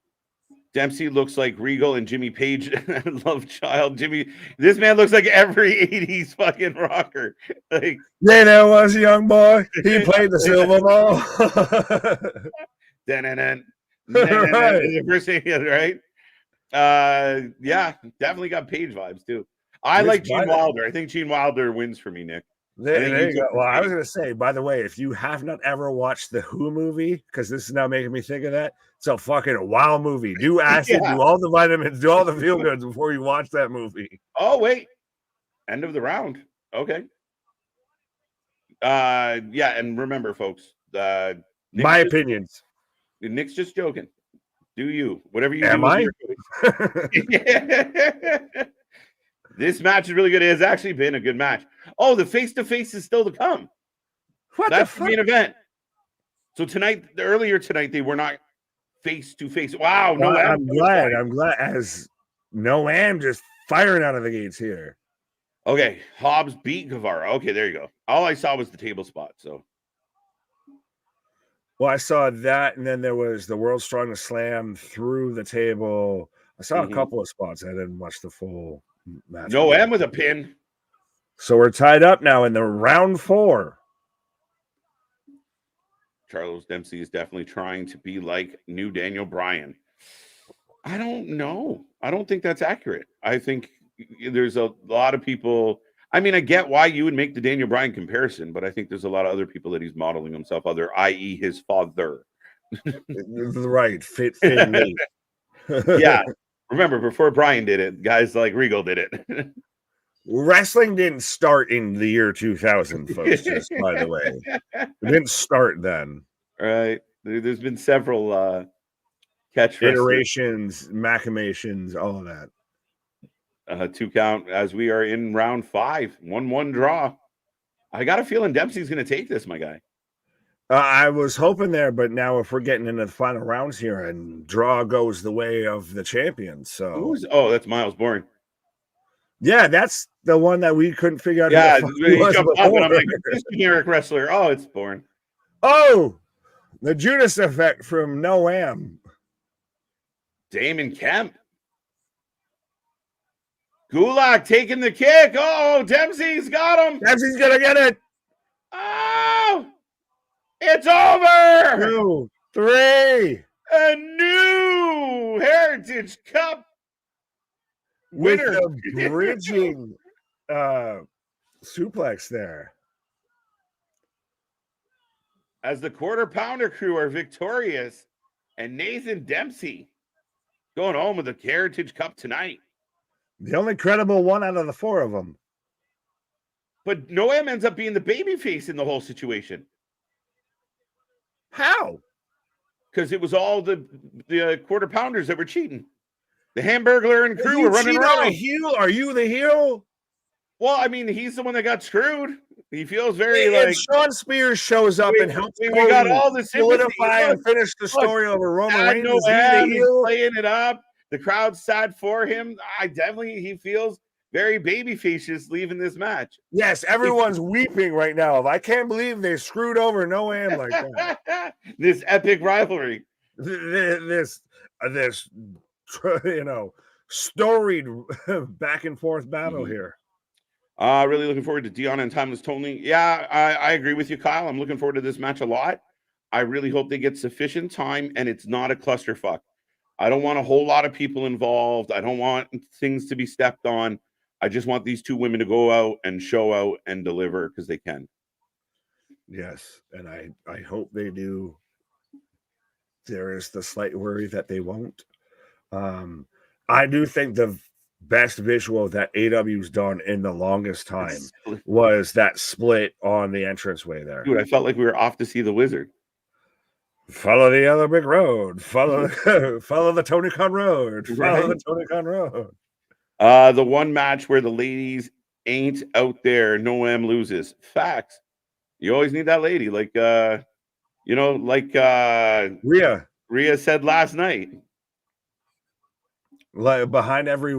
Dempsey looks like Regal and Jimmy Page, love child. This man looks like every 80s fucking rocker. Like, yeah, there was a young boy. He played the silver ball. Right? Yeah, definitely got Page vibes too. I like Gene Wilder. I think Gene Wilder wins for me, Nick. There you go. Well, I was going to say, by the way, if you have not ever watched the Who movie, because this is now making me think of that, it's a fucking wild movie. Do acid, do all the vitamins, do all the feel goods before you watch that movie. Oh, wait. End of the round. Okay. Yeah, and remember, folks, my opinions. Nick's just joking. Do you? Whatever you do. Am I? This match is really good. It has actually been a good match. Oh, the face-to-face is still to come. That's the main event. So earlier tonight, they were not face-to-face. Wow. Well, I'm glad. As Noam just firing out of the gates here. Okay. Hobbs beat Guevara. Okay, there you go. All I saw was the table spot. So. Well, I saw that, and then there was the World's Strongest Slam through the table. I saw a couple of spots. I didn't watch the full match. Noam with a pin. So we're tied up now in the round 4. Charles Dempsey is definitely trying to be like new Daniel Bryan. I don't know. I don't think that's accurate. I think there's a lot of people. I mean, I get why you would make the Daniel Bryan comparison, but I think there's a lot of other people that he's modeling himself other, i.e., his father. Right, fit me. Yeah. Remember, before Bryan did it, guys like Regal did it. Wrestling didn't start in the year 2000, folks, just by the way. It didn't start then. Right. There's been several catch iterations, machinations, all of that. 2 count as we are in round 5, 1-1 draw. I got a feeling Dempsey's going to take this, my guy. I was hoping there, but now if we're getting into the final rounds here and draw goes the way of the champion, so that's Myles Borne. Yeah, that's the one that we couldn't figure out. Yeah, he jumped up and I'm like, this generic wrestler. Oh, it's Borne. Oh, the Judas effect from Noam. Damon Kemp. Gulak taking the kick. Oh, Dempsey's got him. Dempsey's gonna get it. Oh, it's over. 2, 3. A new Heritage Cup winner. With the bridging suplex there. As the Quarter Pounder crew are victorious, and Nathan Dempsey going home with the Heritage Cup tonight. The only credible one out of the 4 of them. But Noam ends up being the babyface in the whole situation. How? Because it was all the Quarter Pounders that were cheating. The Hamburglar and crew were running around. A heel? Are you the heel? Well, I mean, he's the one that got screwed. He feels very like Shawn Spears shows up and helps. We got all the solidify and finish the story over Roman Reigns. He's playing it up. The crowd's sad for him. He feels very babyfacious leaving this match. Yes, everyone's weeping right now. I can't believe they screwed over Noam like that. This epic rivalry. This storied back and forth battle here. Really looking forward to Dion and Timeless Tony. Yeah, I agree with you, Kyle. I'm looking forward to this match a lot. I really hope they get sufficient time and it's not a clusterfuck. I don't want a whole lot of people involved. I don't want things to be stepped on. I just want these 2 women to go out and show out and deliver because they can. Yes, and I hope they do. There is the slight worry that they won't. I do think the best visual that AW's done in the longest time was that split on the entranceway there. Dude, I felt like we were off to see the Wizard. Follow the other big road. Follow the Tony Khan road. Follow the Tony Khan road. The one match where the ladies ain't out there, Noam loses. Facts. You always need that lady, like Rhea said last night. Like behind every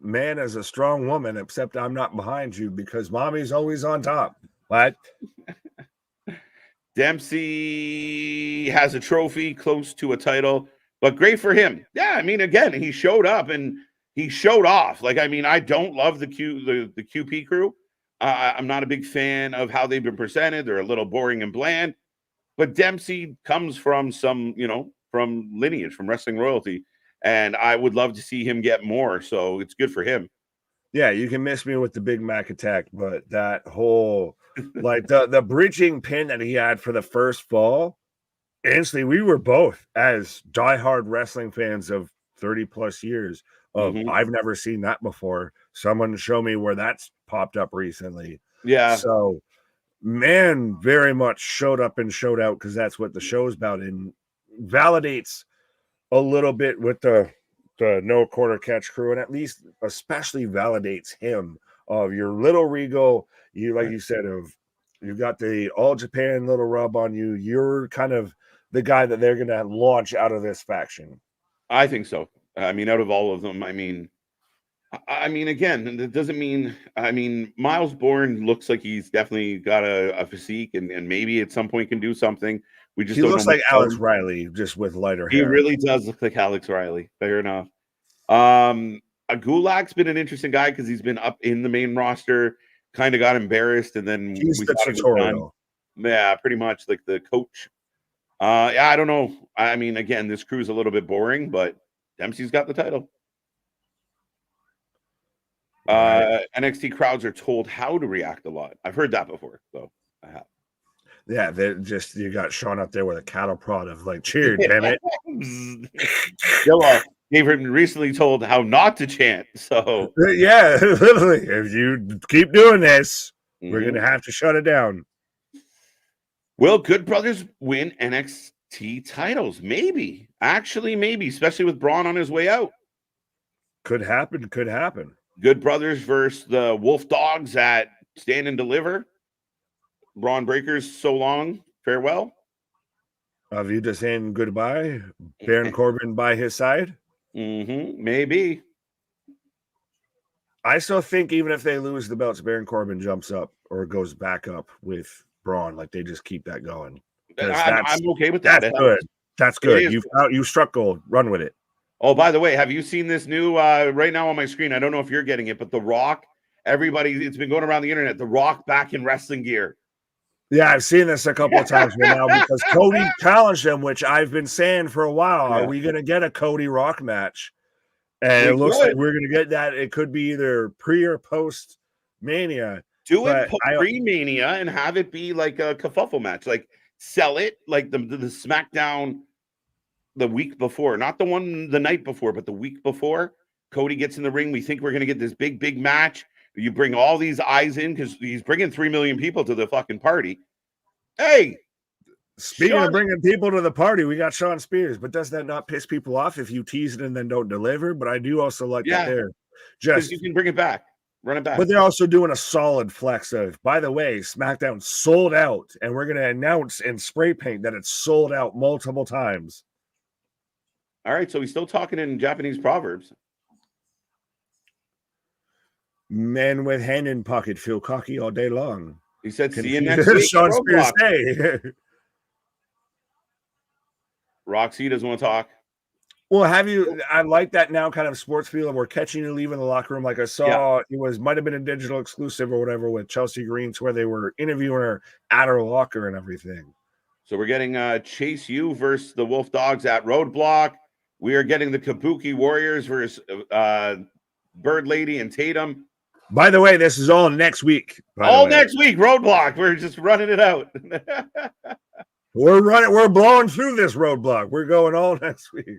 man is a strong woman, except I'm not behind you because mommy's always on top. What? Dempsey has a trophy close to a title, but great for him. Yeah, I mean, again, he showed up and he showed off. Like, I mean, I don't love the QP crew. I'm not a big fan of how they've been presented. They're a little boring and bland. But Dempsey comes from from lineage, from wrestling royalty. And I would love to see him get more. So it's good for him. Yeah, you can miss me with the Big Mac attack, but that whole like the bridging pin that he had for the first fall, instantly we were both as diehard wrestling fans of 30 plus years of I've never seen that before. Someone show me where that's popped up recently. Yeah. So man very much showed up and showed out because that's what the show's about and validates a little bit with the no quarter catch crew, and at least especially validates him of your little Regal. You like you said of you've got the All Japan little rub on you. You're kind of the guy that they're going to launch out of this faction. I think so. I mean, out of all of them, I mean, again, that doesn't mean. I mean, Myles Borne looks like he's definitely got a physique, and maybe at some point can do something. We just he looks like Alex Riley, just with lighter hair. He really does look like Alex Riley. Fair enough. Gulak's been an interesting guy because he's been up in the main roster, kind of got embarrassed, and then he's the tutorial. Yeah, pretty much like the coach. Yeah, I don't know. I mean, again, this crew's a little bit boring, but Dempsey's got the title. Right. NXT crowds are told how to react a lot. I've heard that before, so I have. Yeah, they just you got Sean up there with a cattle prod of like, cheer, damn it. Yeah, well, they've been recently told how not to chant. So Yeah, literally. If you keep doing this, we're Mhm. gonna have to shut it down. Will Good Brothers win NXT titles? Maybe. Actually, maybe, especially with Braun on his way out. Could happen, could happen. Good Brothers versus the Wolf Dogs at Stand and Deliver. Braun Breakers, so long. Farewell. Avita saying goodbye. Baron Corbin by his side. Maybe. I still think even if they lose the belts, Baron Corbin jumps up or goes back up with Braun. Like they just keep that going. I'm okay with that. That's good. That's good. Is. You struck gold. Run with it. Oh, by the way, have you seen this new right now on my screen? I don't know if you're getting it, but The Rock, everybody, it's been going around the internet. The Rock back in wrestling gear. Yeah, I've seen this a couple of times now because Cody challenged him, which I've been saying for a while. Yeah. Are we going to get a Cody Rock match? And it looks like we're going to get that. It could be either pre or post Mania. Do it pre-Mania and have it be like a kerfuffle match. Like sell it like the SmackDown the week before, not the one the night before, but the week before. Cody gets in the ring. We think we're going to get this big match. You bring all these eyes in because he's bringing 3 million people to the fucking party. Hey, speaking of bringing people to the party, we got Sean Spears, but does that not piss people off if you tease it and then don't deliver? But I do also like that there. Just you can bring it back, run it back. But they're also doing a solid flex of, by the way, SmackDown sold out, and we're going to announce in spray paint that it's sold out multiple times. All right, so he's still talking in Japanese proverbs. Men with hand in pocket feel cocky all day long. He said, see you next week. Sean Spears say. Roxy doesn't want to talk. Well, I like that now kind of sports feel of we're catching you leaving the locker room. Like I saw it might have been a digital exclusive or whatever with Chelsea Greens where they were interviewing her at her locker and everything. So we're getting Chase U versus the Wolf Dogs at Roadblock. We are getting the Kabuki Warriors versus Bird Lady and Tatum. By the way, this is all next week. All next week, Roadblock. We're just running it out. We're blowing through this roadblock. We're going all next week.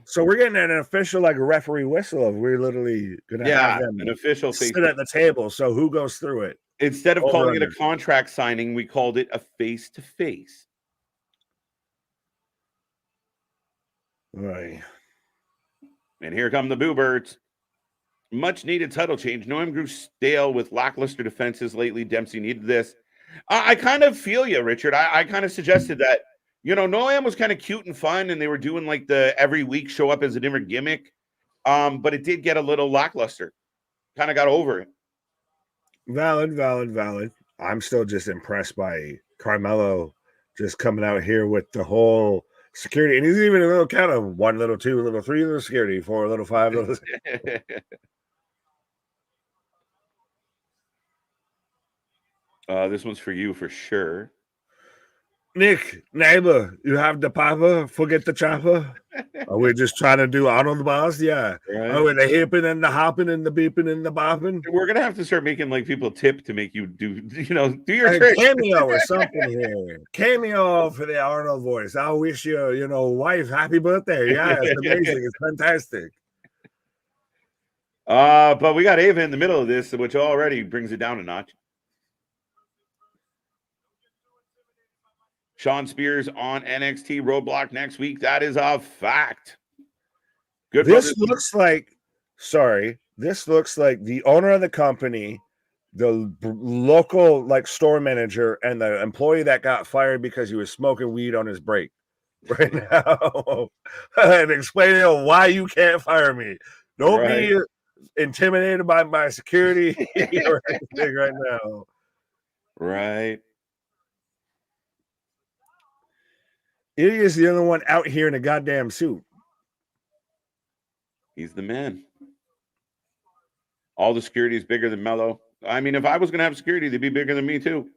So we're getting an official like referee whistle. We're literally gonna have them an official sit at the table. So who goes through it? Instead of calling it a contract signing, we called it a face-to-face. Right. And here come the Boo Birds. Much needed title change. Noam grew stale with lackluster defenses lately. Dempsey needed this. I kind of feel you, Richard. I kind of suggested that, Noam was kind of cute and fun, and they were doing like the every week show up as a different gimmick. But it did get a little lackluster. Kind of got over it. Valid. I'm still just impressed by Carmelo just coming out here with the whole security. And he's even a little count of 1, little 2, little 3, little security, 4, little 5, little. This one's for you for sure. Nick, neighbor, you have the papa, forget the chopper. Are we just trying to do out on the boss? Yeah. Right. Oh, the hipping and the hopping and the beeping and the bopping. We're gonna have to start making like people tip to make you do your trick. Cameo or something here. Cameo for the Arnold voice. I wish your wife happy birthday. Yeah, it's amazing. It's fantastic. But we got Ava in the middle of this, which already brings it down a notch. Sean Spears on NXT Roadblock next week. That is a fact. Good. This looks like the owner of the company, the local like store manager, and the employee that got fired because he was smoking weed on his break right now. And explaining why you can't fire me. Don't be intimidated by my security or anything right now. Right. It is the only one out here in a goddamn suit. He's the man. All the security is bigger than Mello. I mean, if I was going to have security, they'd be bigger than me too.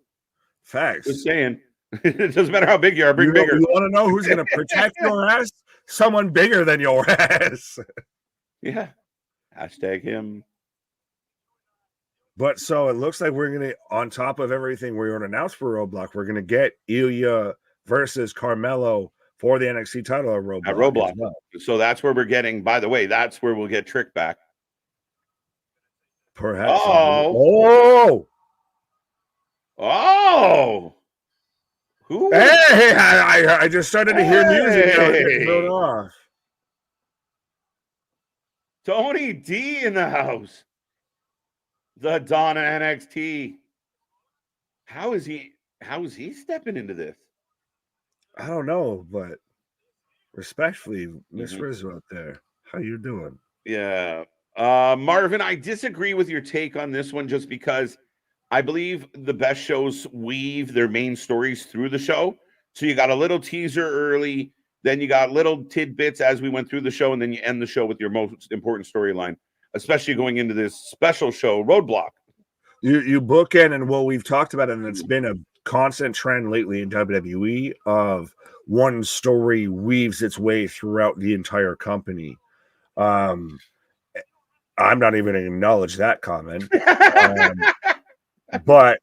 Facts. Just saying. It doesn't matter how big you are, bring bigger. You want to know who's going to protect your ass? Someone bigger than your ass. Yeah. Hashtag him. But so it looks like we're going to, on top of everything we're going to announce for Roadblock, we're going to get Ilya versus Carmelo for the NXT title at Roadblock. At Roadblock. Well. So that's where we're getting, by the way, that's where we'll get Trick back. Perhaps. Oh. Who? Hey, I just started to hear music. Getting off. Tony D in the house. The Dawn of NXT. How is he stepping into this? I don't know, but respectfully, Miss Rizzo out there, how you doing? Yeah. Marvin, I disagree with your take on this one just because I believe the best shows weave their main stories through the show. So you got a little teaser early, then you got little tidbits as we went through the show, and then you end the show with your most important storyline, especially going into this special show, Roadblock. You bookend, and well, we've talked about it, and it's been a constant trend lately in WWE of one story weaves its way throughout the entire company. I'm not even going to acknowledge that comment. But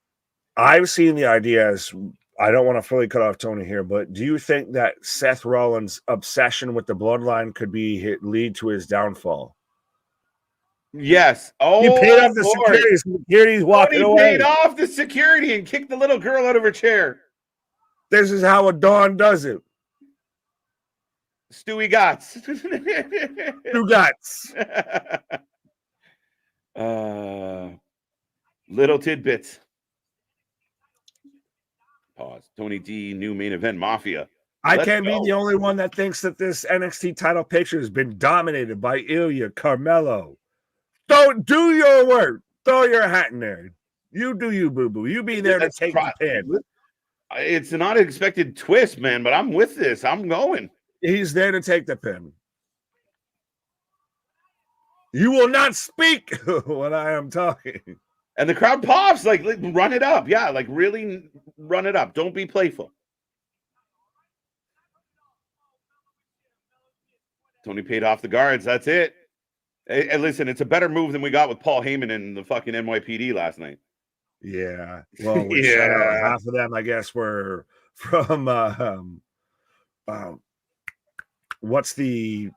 I've seen the idea as, I don't want to fully cut off Tony here, but do you think that Seth Rollins' obsession with the bloodline could lead to his downfall? Yes. Oh, he paid off the security. Security's walking away. He paid off the security and kicked the little girl out of her chair. This is how a Dawn does it. Stewie Gotts. Stu Gotts. Little tidbits. Pause. Tony D, new main event Mafia. I can't be the only one that thinks that this NXT title picture has been dominated by Ilya, Carmelo. Don't do your work. Throw your hat in there. You do you, boo-boo. You be there to take the pin. It's an unexpected twist, man, but I'm with this. I'm going. He's there to take the pin. You will not speak when I am talking. And the crowd pops, like run it up. Yeah, like really run it up. Don't be playful. Tony paid off the guards. That's it. Hey, listen, it's a better move than we got with Paul Heyman and the fucking NYPD last night. Yeah. Well, half of them, I guess, were from what's the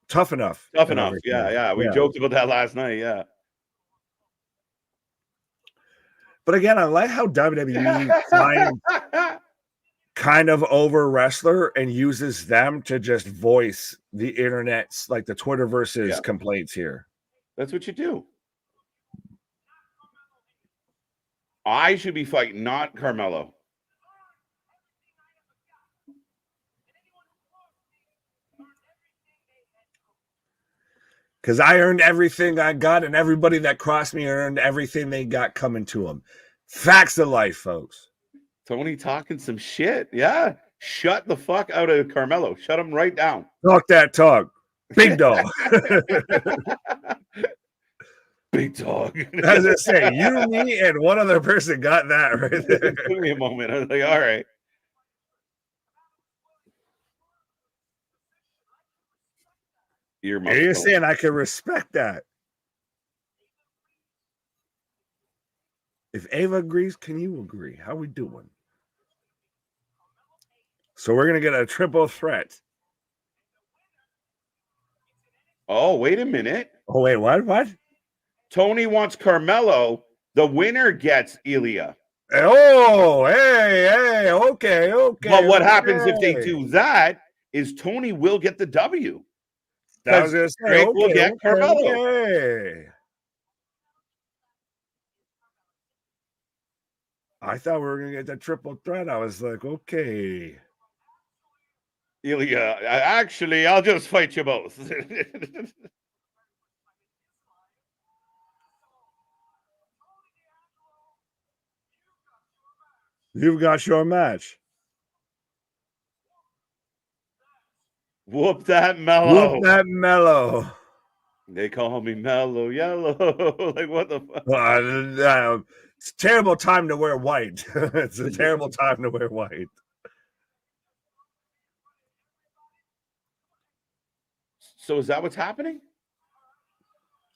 Tough Enough? Tough Enough. Yeah. We joked about that last night. Yeah. But again, I like how WWE finds kind of over wrestler and uses them to just voice the internet's, like the Twitterverse's complaints here. That's what you do. I should be fighting, not Carmelo. Because I earned everything I got, and everybody that crossed me earned everything they got coming to them. Facts of life, folks. Tony talking some shit. Yeah. Shut the fuck out of Carmelo. Shut him right down. Talk that talk. Big dog. Big dog. As I say, you, me, and one other person got that right there. Give me a moment. I was like, all right. You're saying I can respect that. If Ava agrees, can you agree? How we doing? So we're going to get a triple threat. Oh, wait a minute. Oh, wait, what? Tony wants Carmelo. The winner gets Ilya. Oh, hey, okay. But what happens if they do that is Tony will get the W. Because Drake will get Carmelo. Okay. I thought we were going to get that triple threat. I was like, okay. Ilya, actually, I'll just fight you both. You've got your match. Whoop that mellow. Whoop that mellow. They call me Mellow Yellow. Like, what the fuck? It's a terrible time to wear white. It's a terrible time to wear white. So is that what's happening?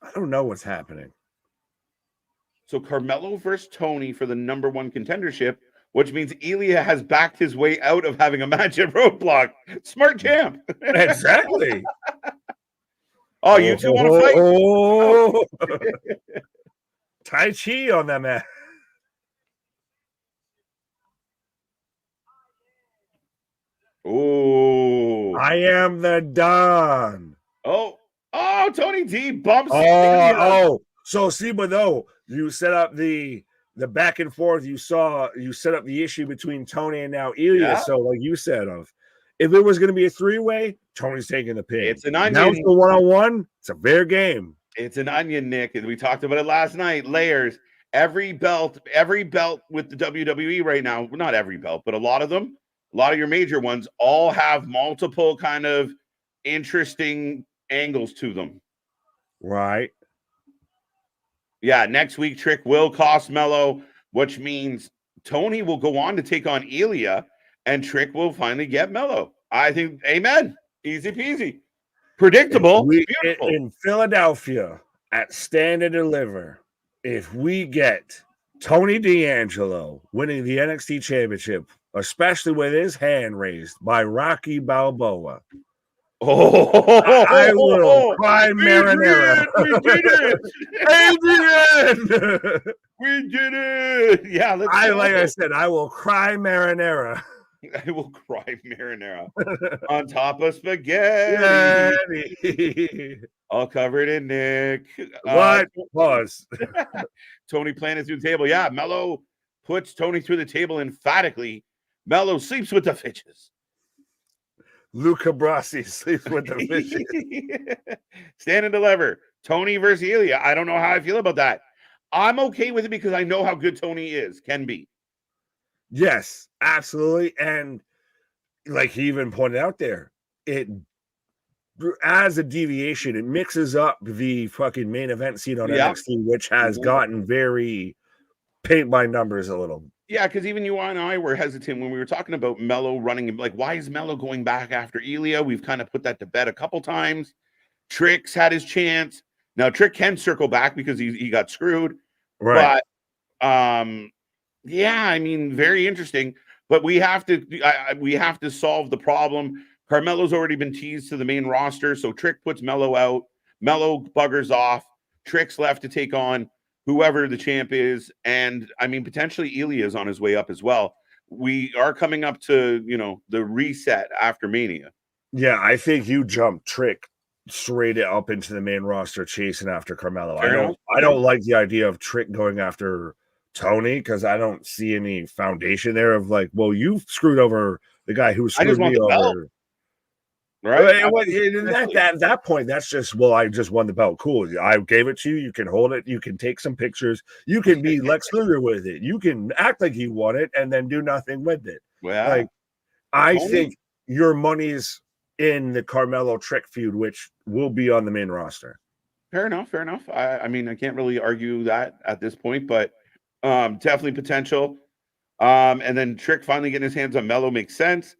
I don't know what's happening. So Carmelo versus Tony for the #1 contendership, which means Ilya has backed his way out of having a match at Roadblock. Smart champ. Exactly. Oh, you two want to fight? Oh. Tai Chi on that man. Oh, I am the Don. Oh, Tony D bumps. So see, but though you set up the back and forth, you set up the issue between Tony and now Ilya. Yeah. So, like you said, if it was going to be a 3-way, Tony's taking the pin. It's an onion. Now it's the 1-on-1. It's a fair game. It's an onion, Nick. And we talked about it last night. Layers. Every belt with the WWE right now, well, not every belt, but a lot of them, a lot of your major ones, all have multiple kind of interesting angles to them. Right. Yeah, next week, Trick will cost Melo, which means Tony will go on to take on Ilya, and Trick will finally get Melo. I think, amen. Easy peasy. Predictable. In Philadelphia at Stand and Deliver, if we get Tony D'Angelo winning the NXT Championship, especially with his hand raised by Rocky Balboa, I will cry marinara. We did it. Adrian! We did it. Yeah, like I said, I will cry marinara. I will cry marinara on top of spaghetti. All covered in Nick. What? Pause. Tony planted through the table. Yeah, Melo puts Tony through the table emphatically. Melo sleeps with the fishes. Luca Brasi sleeps with the fishes. Stand and deliver. Tony versus Ilya. I don't know how I feel about that. I'm okay with it because I know how good Tony can be. Yes, absolutely. And like he even pointed out there, it as a deviation, it mixes up the fucking main event scene on NXT, which has gotten very paint by numbers a little. Yeah, because even you and I were hesitant when we were talking about Melo running. Like, why is Melo going back after Ilya? We've kind of put that to bed a couple times. Trick's had his chance. Now, Trick can circle back because he got screwed. Right. But, yeah, I mean, very interesting. But we have to solve the problem. Carmelo's already been teased to the main roster, so Trick puts Melo out. Melo buggers off. Trick's left to take on whoever the champ is. And, I mean, potentially Ilya is on his way up as well. We are coming up to, the reset after Mania. Yeah, I think you jump Trick straight up into the main roster chasing after Carmelo. I don't like the idea of Trick going after Tony because I don't see any foundation there of like, well, you screwed over the guy who screwed me over. Right. At that point, that's just, well, I just won the belt. Cool. I gave it to you. You can hold it. You can take some pictures. You can be Lex Luger with it. You can act like you won it and then do nothing with it. Well, like, I think your money's in the Carmelo Trick feud, which will be on the main roster. Fair enough. I mean, I can't really argue that at this point, but definitely potential. And then Trick finally getting his hands on Melo makes sense.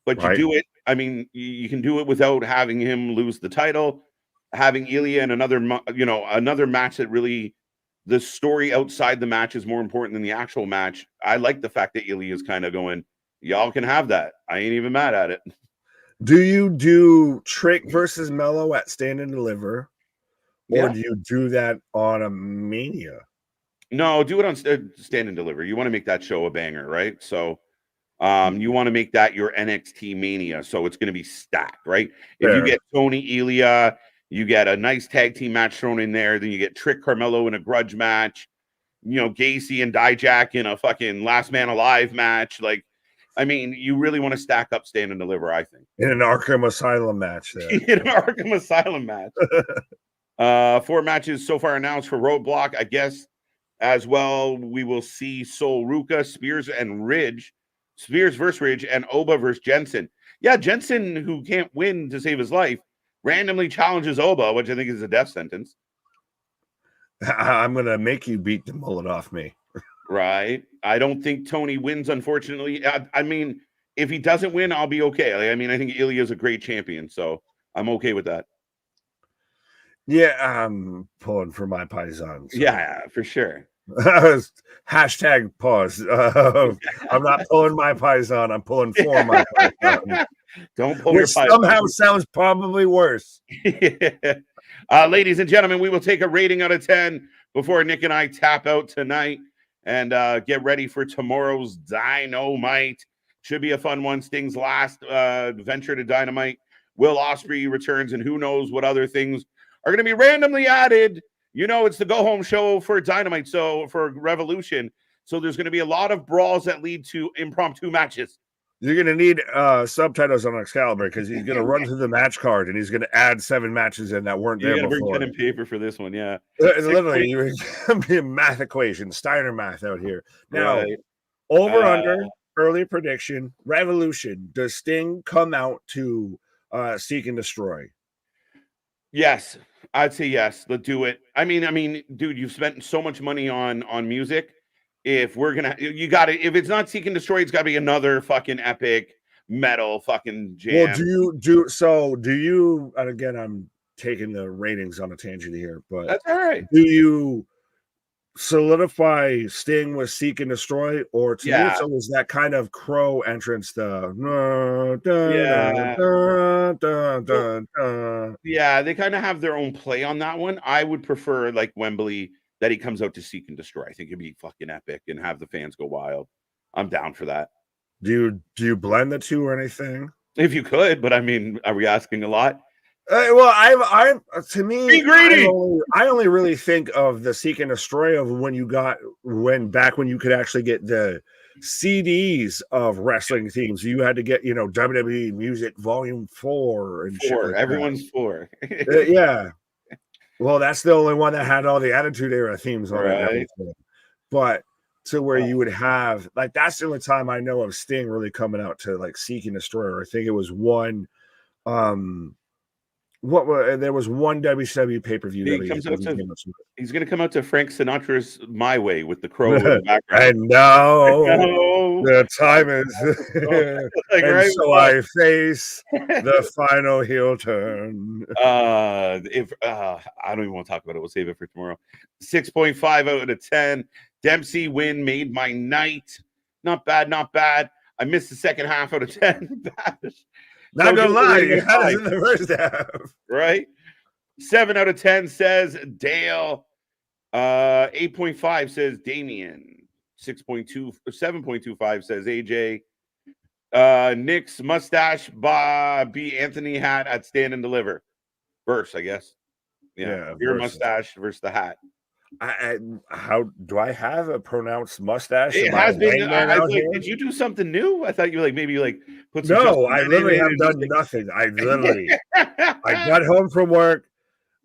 But you do it. I mean, you can do it without having him lose the title, having Ilya in another match that really the story outside the match is more important than the actual match. I like the fact that Ilya is kind of going, y'all can have that. I ain't even mad at it. Do you do Trick versus Melo at Stand and Deliver, or do you do that on a Mania? No, do it on Stand and Deliver. You want to make that show a banger, right? So you want to make that your NXT Mania. So it's going to be stacked, right? If you get Tony, Ilya, you get a nice tag team match thrown in there. Then you get Trick Carmelo in a grudge match. Gacy and Dijak in a fucking last man alive match. Like, I mean, you really want to stack up Stand and Deliver, I think. In an Arkham Asylum match there. In an Arkham Asylum match. 4 matches so far announced for Roadblock. I guess as well, we will see Sol Ruca, Spears and Ridge. Spears versus Ridge, and Oba versus Jensen. Yeah, Jensen, who can't win to save his life, randomly challenges Oba, which I think is a death sentence. I'm going to make you beat the mullet off me. Right. I don't think Tony wins, unfortunately. I mean, if he doesn't win, I'll be okay. Like, I mean, I think Ilya is a great champion, so I'm okay with that. Yeah, I'm pulling for my Paisan. So. Yeah, for sure. Hashtag pause. I'm not pulling my Paisan. I'm pulling for my Paisan. Don't pull Which your somehow sounds probably worse. Ladies and gentlemen, we will take a rating out of 10 before Nick and I tap out tonight and get ready for tomorrow's Dynamite. Should be a fun one. Sting's last venture to Dynamite. Will Ospreay returns, and who knows what other things are going to be randomly added. You know, it's the go-home show for Dynamite, so for Revolution. So there's going to be a lot of brawls that lead to impromptu matches. You're going to need subtitles on Excalibur because he's going to run through the match card and he's going to add 7 matches in that weren't there before. You got to bring pen and paper for this one, yeah. Literally, you're going to be a math equation, Steiner math out here. Now, right. over-under, early prediction, Revolution. Does Sting come out to seek and destroy? Yes, I'd say yes. Let's do it. I mean, dude, you've spent so much money on music. If we're gonna, you got to. If it's not Seek and Destroy, it's got to be another fucking epic metal fucking jam. Well, do you? And again, I'm taking the ratings on a tangent here, but that's all right. Do you solidify Sting with Seek and Destroy, or to me, it was that kind of Crow entrance? Yeah, they kind of have their own play on that one. I would prefer like Wembley. That he comes out to Seek and Destroy. I think it'd be fucking epic and have the fans go wild. I'm down for that. Do you blend the two or anything? If you could, but I mean, are we asking a lot? Well, I'm to me, be greedy. I only really think of the Seek and Destroy of when you could actually get the CDs of wrestling themes. You had to get, WWE Music Volume 4 and 4. Like everyone's that. 4. Yeah. Well, that's the only one that had all the Attitude Era themes on it. But to where you would have, like, that's the only time I know of Sting really coming out to, like, Seek and Destroy. I think it was one, there was one WCW pay-per-view. He's going to come out to Frank Sinatra's My Way with the crow in the background. I know. The time is, like, and right, so I face the final heel turn. I don't even want to talk about it. We'll save it for tomorrow. 6.5 out of 10. Dempsey win made my night. Not bad, not bad. I missed the second half out of 10. Not gonna lie, you had it in the first half. Right? 7 out of 10 says Dale. 8.5 says Damien. 7.25 says AJ. Nick's mustache be Anthony hat at Stand and Deliver. Verse, I guess. Yeah your mustache versus the hat. How do I have a pronounced mustache? It has been. Did you do something new? I thought you maybe put some. No, I literally have done nothing. I literally, I got home from work,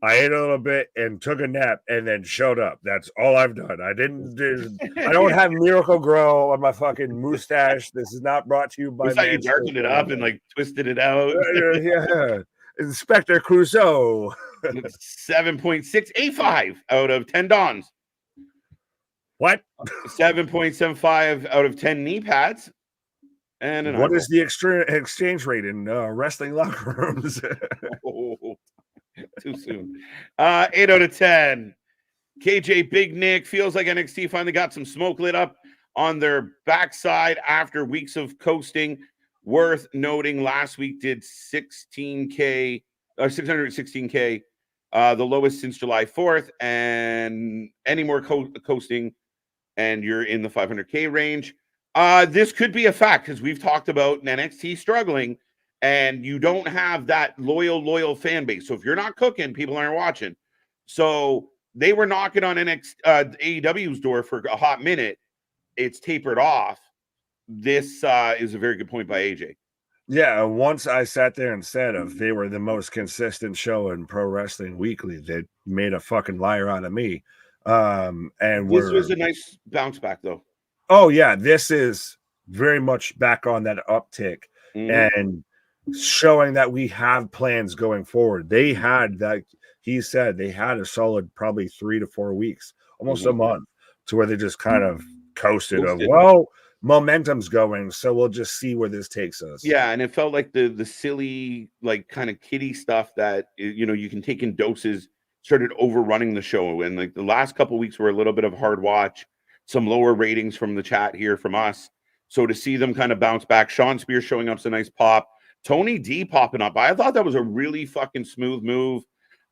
I ate a little bit and took a nap, and then showed up. That's all I've done. I don't have Miracle Grow on my fucking mustache. This is not brought to you by. You darkened it up and twisted it out. Yeah, Inspector Clouseau. 7.685 out of 10 Dons. What? 7.75 out of 10 knee pads. And what is the exchange rate in wrestling locker rooms? Too soon. 8 out of 10. KJ Big Nick feels like NXT finally got some smoke lit up on their backside after weeks of coasting. Worth noting, last week did 16K or 616K, the lowest since July 4th, and any more coasting, and you're in the 500K range. This could be a fact because we've talked about NXT struggling, and you don't have that loyal fan base. So if you're not cooking, people aren't watching. So they were knocking on AEW's door for a hot minute. It's tapered off. This is a very good point by AJ. Yeah, once I sat there and said they were the most consistent show in Pro Wrestling Weekly, they made a fucking liar out of me. And this was a nice bounce back, though. Oh, yeah, this is very much back on that uptick and showing that we have plans going forward. They had that, he said, they had a solid probably 3 to 4 weeks, almost a month, to where they just kind of coasted of, well, momentum's going, so we'll just see where this takes us. Yeah, and it felt like the silly, like, kind of kiddie stuff that, you can take in doses started overrunning the show. And like the last couple weeks were a little bit of hard watch, some lower ratings from the chat here from us. So to see them kind of bounce back, Sean Spears showing up's a nice pop. Tony D popping up. I thought that was a really fucking smooth move.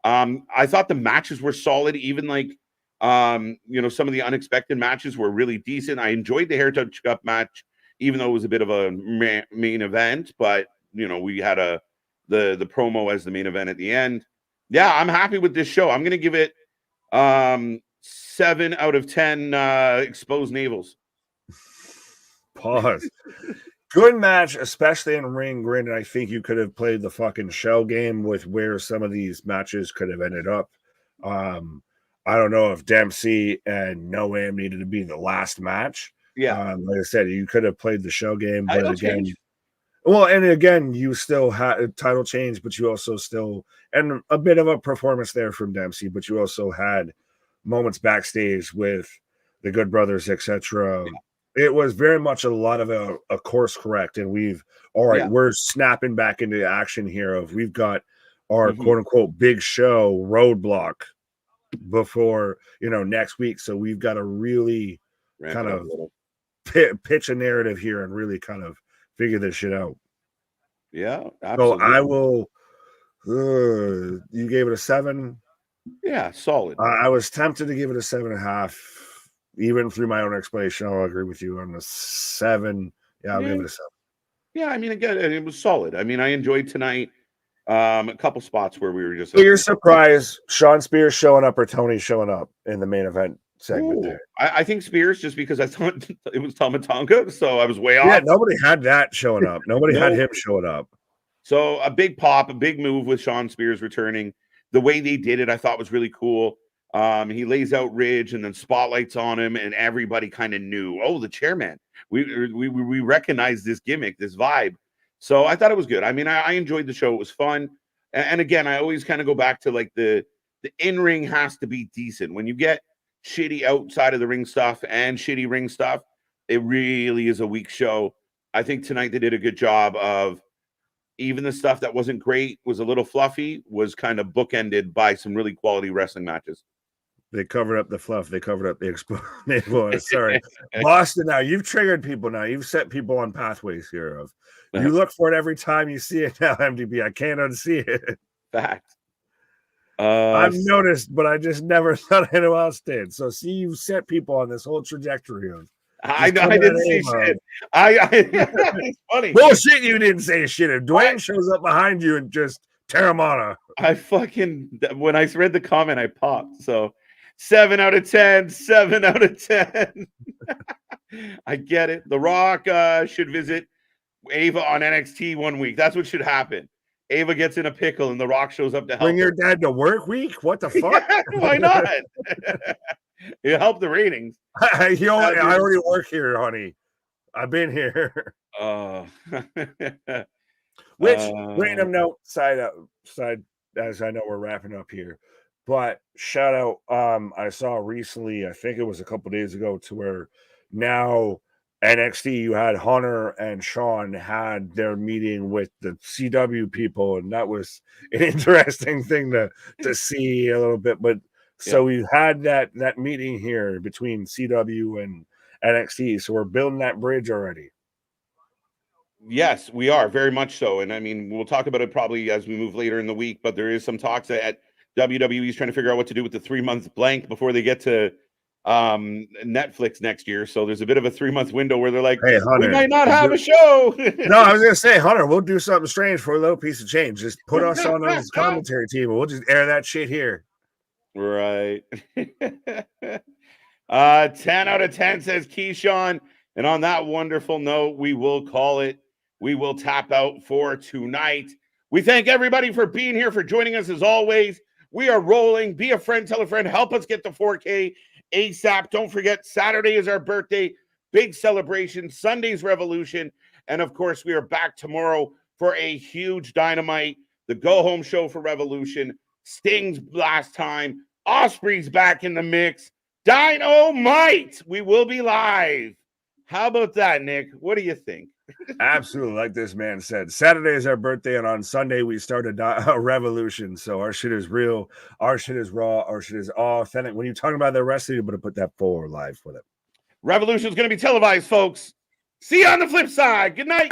I thought the matches were solid, even like some of the unexpected matches were really decent. I enjoyed the Heritage Cup match, even though it was a bit of a main event, but we had the promo as the main event at the end. Yeah, I'm happy with this show. I'm gonna give it 7 out of 10 exposed navels. Pause. Good match, especially in ring. Granted, I think you could have played the fucking shell game with where some of these matches could have ended up. I don't know if Dempsey and Noam needed to be the last match. Yeah, like I said, you could have played the shell game, but again, you still had a title change, but you also still, and a bit of a performance there from Dempsey, but you also had moments backstage with the Good Brothers, etc. It was very much a lot of a course correct, and we're snapping back into action here. We've got our quote unquote big show roadblock before next week, so we've got to really kind of pitch a narrative here and really kind of figure this shit out. Yeah, absolutely. So I will. You gave it a 7. Yeah, solid. I was tempted to give it a 7.5. Even through my own explanation, I'll agree with you on the 7. Yeah, I'll give it a 7. Yeah, I mean, again, it was solid. I mean, I enjoyed tonight. A couple spots where we were just. So you're surprised Sean Spears showing up or Tony showing up in the main event segment there? I think Spears, just because I thought it was Tama Tonga, so I was way off. Yeah, nobody had that showing up. Nobody had him showing up. So a big pop, a big move with Sean Spears returning. The way they did it, I thought was really cool. He lays out Ridge and then spotlights on him, and everybody kind of knew, the chairman. We recognize this gimmick, this vibe. So I thought it was good. I mean, I enjoyed the show. It was fun. And again, I always kind of go back to like the in-ring has to be decent. When you get shitty outside of the ring stuff and shitty ring stuff, it really is a weak show. I think tonight they did a good job of, even the stuff that wasn't great, was a little fluffy, was kind of bookended by some really quality wrestling matches. They covered up the fluff. They covered up the explode. Sorry. Boston, now you've triggered people now. You've set people on pathways here of you look for it every time you see it now, MDB. I can't unsee it. Fact. I've noticed, but I just never thought anyone else did. So see, you set people on this whole trajectory of I didn't say shit. It's funny. Bullshit, you didn't say shit. If Dwayne shows up behind you and just tear him on when I read the comment, I popped. So 7 out of 10, 7 out of 10. I get it. The Rock should visit Ava on NXT one week. That's what should happen. Ava gets in a pickle and The Rock shows up to help. Bring your dad to work week? What the fuck? Yeah, why not? It'll help the ratings. I already work here, honey. I've been here. Which, random note, side as I know we're wrapping up here, but shout out, I saw recently, I think it was a couple days ago, to where now NXT, you had Hunter and Sean had their meeting with the CW people, and that was an interesting thing to see a little bit. But so we had that meeting here between CW and NXT, so we're building that bridge already. Yes, we are, very much so. And I mean, we'll talk about it probably as we move later in the week, but there is some talks that WWE is trying to figure out what to do with the 3-month blank before they get to Netflix next year. So there's a bit of a 3-month window where they're like, hey, Hunter, we might not have a show. No, I was going to say, Hunter, we'll do something strange for a little piece of change. Just put us on this commentary team and we'll just air that shit here. Right. 10 out of 10 says Keyshawn. And on that wonderful note, we will call it. We will tap out for tonight. We thank everybody for being here, for joining us as always. We are rolling. Be a friend, tell a friend, help us get to 4K ASAP. Don't forget, Saturday is our birthday. Big celebration. Sunday's Revolution. And of course, we are back tomorrow for a huge Dynamite, the go-home show for Revolution. Sting's last time. Osprey's back in the mix. Dynamite. We will be live. How about that, Nick? What do you think? Absolutely. Like this man said, Saturday is our birthday, and on Sunday we start a revolution. So our shit is real. Our shit is raw. Our shit is authentic. When you're talking about the wrestling, you're going to put that forward live with it. Revolution is going to be televised, folks. See you on the flip side. Good night.